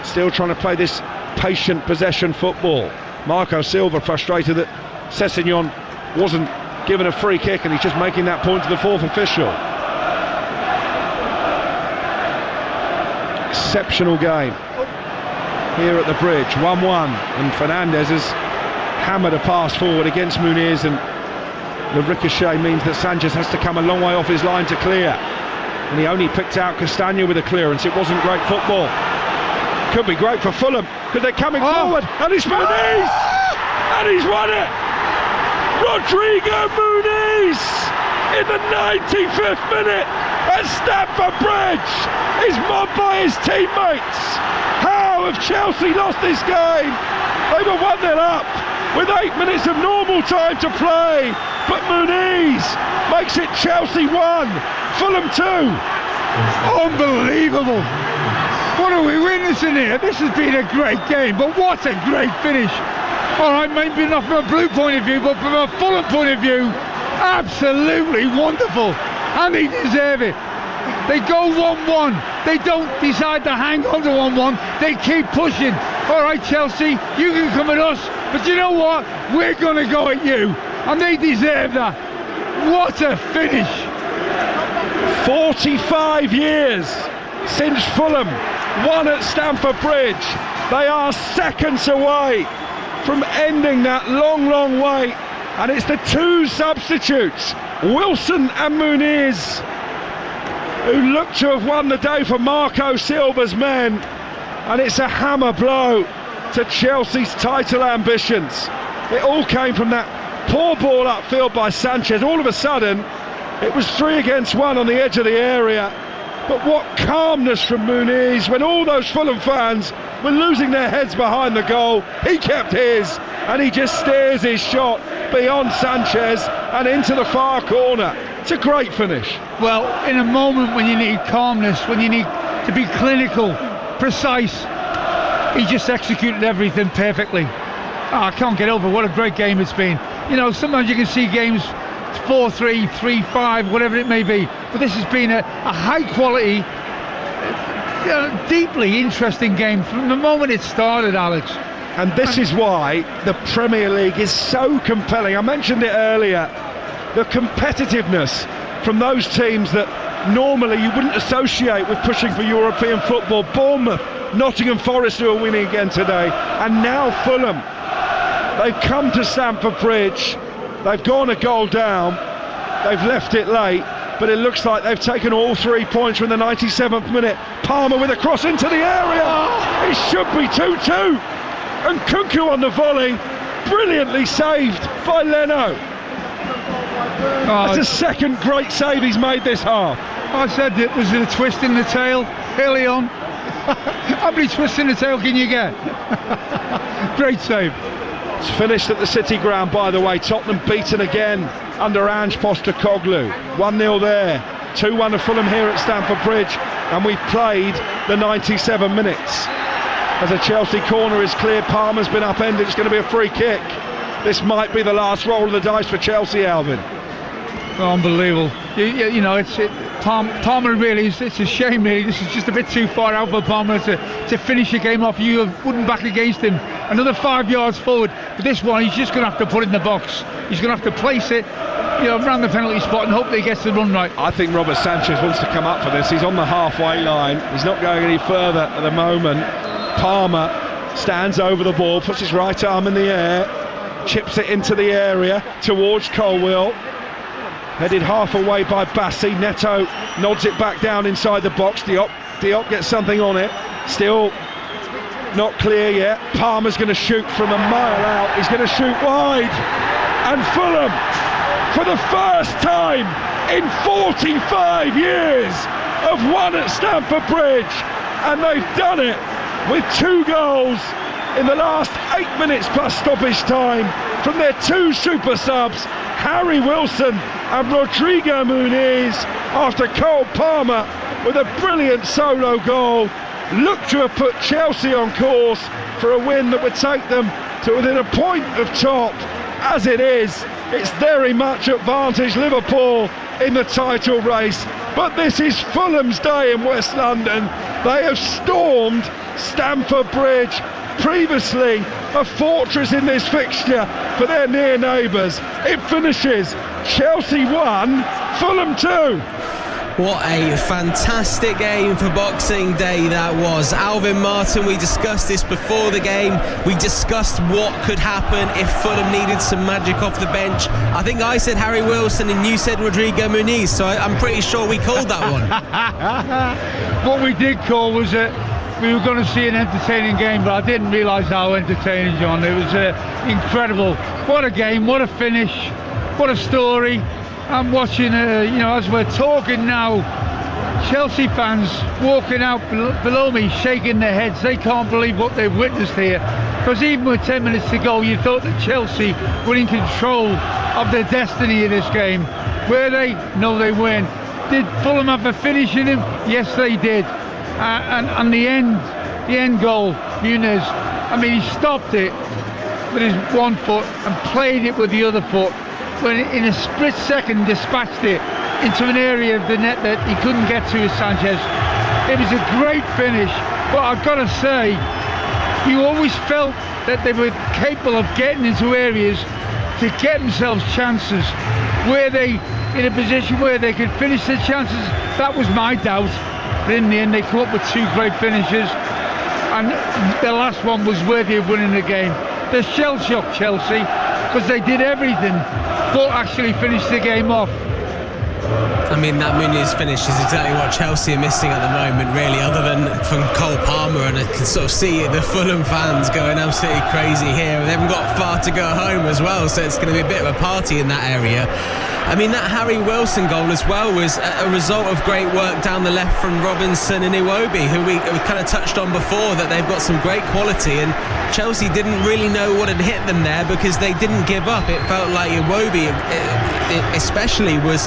S3: Still trying to play this patient possession football. Marco Silva frustrated that Sessegnon wasn't given a free kick, and he's just making that point to the fourth official. Exceptional game here at the bridge. 1-1, and Fernandez has hammered a pass forward against Muniz, and the ricochet means that Sanchez has to come a long way off his line to clear, and he only picked out Castagna with a clearance. It wasn't great football. Could be great for Fulham, because they're coming forward, and it's Muniz, and he's won it. Rodrigo Muniz in the 95th minute at Stamford Bridge is mobbed by his teammates. How have Chelsea lost this game? They were 1-0 up with 8 minutes of normal time to play, but Muniz makes it Chelsea 1, Fulham 2.
S2: Unbelievable. What are we witnessing here? This has been a great game, but what a great finish. All right, maybe not from a Blue point of view, but from a Fulham point of view, absolutely wonderful, and they deserve it. They go 1-1, they don't decide to hang on to 1-1, they keep pushing. All right, Chelsea, you can come at us, but you know what? We're going to go at you, and they deserve that. What a finish.
S3: 45 years since Fulham won at Stamford Bridge. They are seconds away from ending that long wait, and it's the two substitutes, Wilson and Muniz, who look to have won the day for Marco Silva's men, and it's a hammer blow to Chelsea's title ambitions. It all came from that poor ball upfield by Sanchez. All of a sudden it was 3 against 1 on the edge of the area, but what calmness from Muniz when all those Fulham fans were losing their heads behind the goal. He kept his, and he just steers his shot beyond Sanchez and into the far corner. It's a great finish.
S2: Well, in a moment when you need calmness, when you need to be clinical, precise, he just executed everything perfectly. I can't get over what a great game it's been. Sometimes you can see games 4-3, 3-5, whatever it may be, but this has been a high quality, deeply interesting game from the moment it started, Alex.
S3: And this is why the Premier League is so compelling. I mentioned it earlier, the competitiveness from those teams that normally you wouldn't associate with pushing for European football. Bournemouth, Nottingham Forest, who are winning again today, and now Fulham. They've come to Stamford Bridge, they've gone a goal down, they've left it late, but it looks like they've taken all 3 points from the 97th minute. Palmer with a cross into the area. It should be 2-2. And Kunku on the volley, brilliantly saved by Leno. That's the second great save he's made this half.
S2: I said it was a twist in the tail early on. How many twists in the tail can you get? Great save.
S3: It's finished at the City Ground, by the way. Tottenham beaten again under Ange Postecoglou. 1-0 there. 2-1 to Fulham here at Stamford Bridge. And we've played the 97 minutes. As a Chelsea corner is cleared, Palmer's been upended. It's going to be a free kick. This might be the last roll of the dice for Chelsea, Alvin.
S2: Unbelievable. You know, Palmer really, it's a shame really. This is just a bit too far out for Palmer to finish the game off. You wouldn't back against him. Another 5 yards forward. But this one, he's just going to have to put it in the box. He's going to have to place it, around the penalty spot and hope that he gets the run right.
S3: I think Robert Sanchez wants to come up for this. He's on the halfway line. He's not going any further at the moment. Palmer stands over the ball, puts his right arm in the air, chips it into the area towards Colwill. Headed half away by Bassi. Neto nods it back down inside the box. Diop gets something on it. Still not clear yet. Palmer's going to shoot from a mile out. He's going to shoot wide. And Fulham, for the first time in 45 years, have won at Stamford Bridge. And they've done it with 2 goals in the last 8 minutes plus stoppage time from their 2 super subs, Harry Wilson and Rodrigo Muniz, after Cole Palmer with a brilliant solo goal look to have put Chelsea on course for a win that would take them to within a point of top. As it is, it's very much advantage Liverpool in the title race, but this is Fulham's day in West London. They have stormed Stamford Bridge, previously a fortress in this fixture for their near neighbours. It finishes Chelsea 1, Fulham 2.
S1: What a fantastic game for Boxing Day that was. Alvin Martin, we discussed this before the game. We discussed what could happen if Fulham needed some magic off the bench. I think I said Harry Wilson and you said Rodrigo Muniz, so I'm pretty sure we called that one.
S2: What we did call was that we were going to see an entertaining game, but I didn't realise how entertaining, John. It was incredible. What a game, what a finish, what a story. I'm watching, as we're talking now, Chelsea fans walking out below me, shaking their heads. They can't believe what they've witnessed here. Because even with 10 minutes to go, you thought that Chelsea were in control of their destiny in this game. Were they? No, they weren't. Did Fulham have a finish in him? Yes, they did. And the end goal, Muniz, I mean, he stopped it with his one foot and played it with the other foot, when in a split second dispatched it into an area of the net that he couldn't get to with Sanchez. It was a great finish, but I've got to say, you always felt that they were capable of getting into areas to get themselves chances. Were they in a position where they could finish their chances? That was my doubt. But in the end, they come up with 2 great finishes, and the last one was worthy of winning the game. They shell-shocked Chelsea because they did everything but actually finish the game off.
S1: I mean, that Muniz finish is exactly what Chelsea are missing at the moment, really, other than from Cole Palmer, and I can sort of see the Fulham fans going absolutely crazy here. They haven't got far to go home as well, so it's going to be a bit of a party in that area. I mean, that Harry Wilson goal as well was a result of great work down the left from Robinson and Iwobi, who we kind of touched on before, that they've got some great quality, and Chelsea didn't really know what had hit them there because they didn't give up. It felt like Iwobi especially was,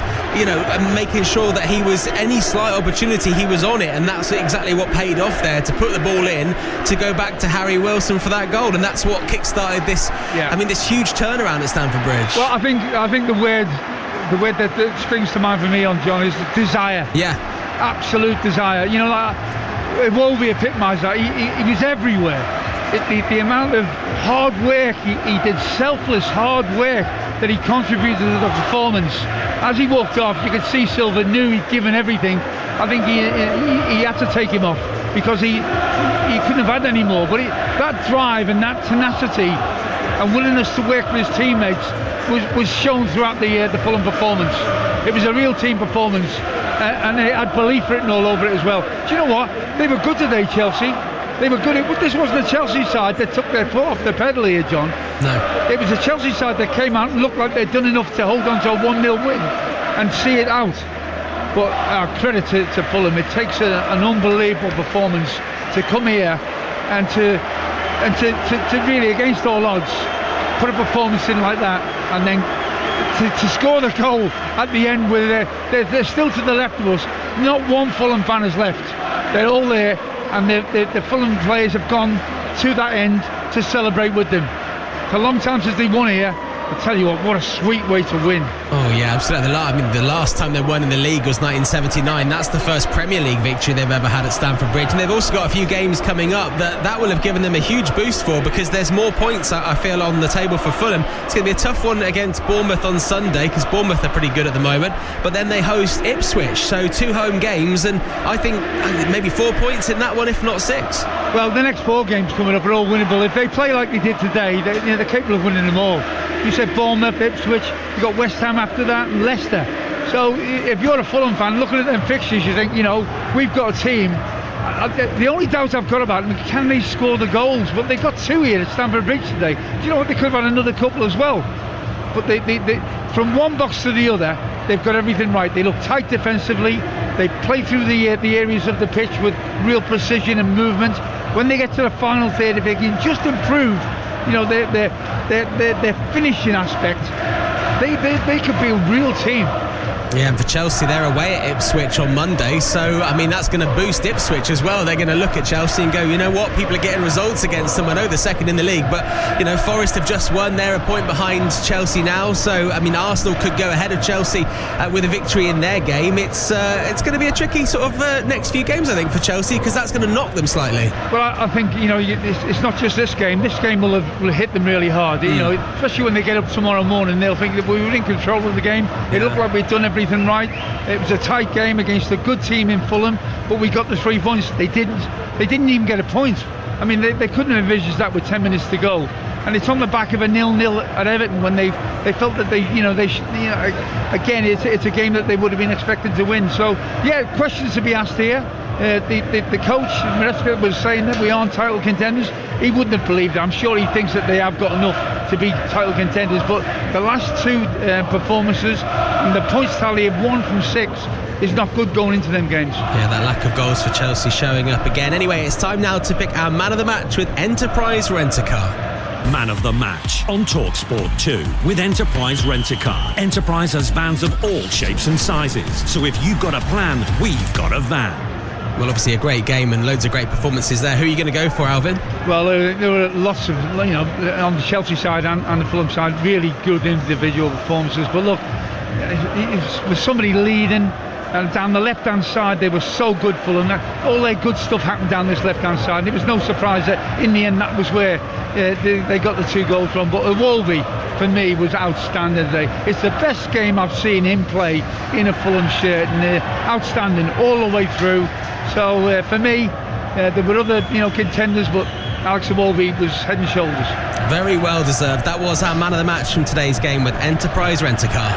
S1: making sure that he was, any slight opportunity he was on it, and that's exactly what paid off there, to put the ball in, to go back to Harry Wilson for that goal, and that's what kick-started this. I mean, this huge turnaround at Stamford Bridge.
S2: Well, I think the word that springs to mind for me on John is desire.
S1: Yeah,
S2: absolute desire. Iwobi epitomised that. He was everywhere. The amount of hard work he did, selfless hard work that he contributed to the performance. As he walked off, you could see Silva knew he'd given everything. I think he had to take him off because he couldn't have had any more. But that drive and that tenacity and willingness to work with his teammates was shown throughout the Fulham performance. It was a real team performance, and they had belief written all over it as well. Do you know what? They were good today, Chelsea. They were good. This wasn't a Chelsea side that took their foot off the pedal here, John.
S1: No.
S2: It was a Chelsea side that came out and looked like they'd done enough to hold on to a 1-0 win and see it out. But credit to Fulham. It takes an unbelievable performance to come here and to really, against all odds, put a performance in like that, and then to score the goal at the end where they're still to the left of us. Not one Fulham fan has left. They're all there, and the Fulham players have gone to that end to celebrate with them. It's a long time since they won here. I tell you what a sweet way to win.
S1: Oh yeah, absolutely. The last time they won in the league was 1979. That's the first Premier League victory they've ever had at Stamford Bridge, and they've also got a few games coming up that will have given them a huge boost for, because there's more points I feel on the table for Fulham. It's going to be a tough one against Bournemouth on Sunday, because Bournemouth are pretty good at the moment, but then they host Ipswich, so 2 home games, and I think maybe 4 points in that one, if not 6.
S2: Well, the next 4 games coming up are all winnable. If they play like they did today, they're capable of winning them all. You said Bournemouth, Ipswich, you've got West Ham after that, and Leicester. So if you're a Fulham fan looking at them fixtures, you think, we've got a team. The only doubt I've got about them, can they score the goals? But they've got 2 here at Stamford Bridge today. Do you know what? They could have had another couple as well. But they from one box to the other, they've got everything right. They look tight defensively. They play through the areas of the pitch with real precision and movement. When they get to the final third, if they can just improve, their finishing aspect, they could be a real team.
S1: Yeah, and for Chelsea, they're away at Ipswich on Monday, so that's going to boost Ipswich as well. They're going to look at Chelsea and go, you know what, people are getting results against them. I know they're second in the league, but Forest have just won. They're a point behind Chelsea now, so Arsenal could go ahead of Chelsea with a victory in their game. It's going to be a tricky sort of next few games, I think, for Chelsea, because that's going to knock them slightly.
S2: Well, I think it's not just this game. This game will hit them really hard. Especially when they get up tomorrow morning, they'll think that we were in control of the game. It looked like we'd done everything right. It was a tight game against a good team in Fulham, but we got the 3 points. They didn't even get a point. They couldn't have envisaged that with 10 minutes to go, and it's on the back of a 0-0 at Everton when they felt that again it's a game that they would have been expected to win. So yeah, questions to be asked here. The coach Maresca was saying that we aren't title contenders. He wouldn't have believed it. I'm sure he thinks that they have got enough to be title contenders, but the last 2 performances and the points tally of 1 from 6 is not good going into them games.
S1: Yeah, that lack of goals for Chelsea showing up again. Anyway, it's time now to pick our man of the match with Enterprise Rent-A-Car.
S13: Man of the match on Talksport 2 with Enterprise Rent-A-Car. Enterprise has vans of all shapes and sizes, so if you've got a plan, we've got a van.
S1: Well, obviously a great game and loads of great performances there. Who are you going to go for, Alvin?
S2: Well, there were lots of, on the Chelsea side and the Fulham side, really good individual performances. But look, it was somebody leading, and down the left-hand side they were so good, Fulham. All their good stuff happened down this left-hand side, and it was no surprise that in the end that was where they got the 2 goals from. But Wolby, for me, was outstanding today. It's the best game I've seen him play in a Fulham shirt, and outstanding all the way through. So for me, there were other contenders, but Alex Iwobi was head and shoulders.
S1: Very well deserved. That was our man of the match from today's game with Enterprise Rent-A-Car.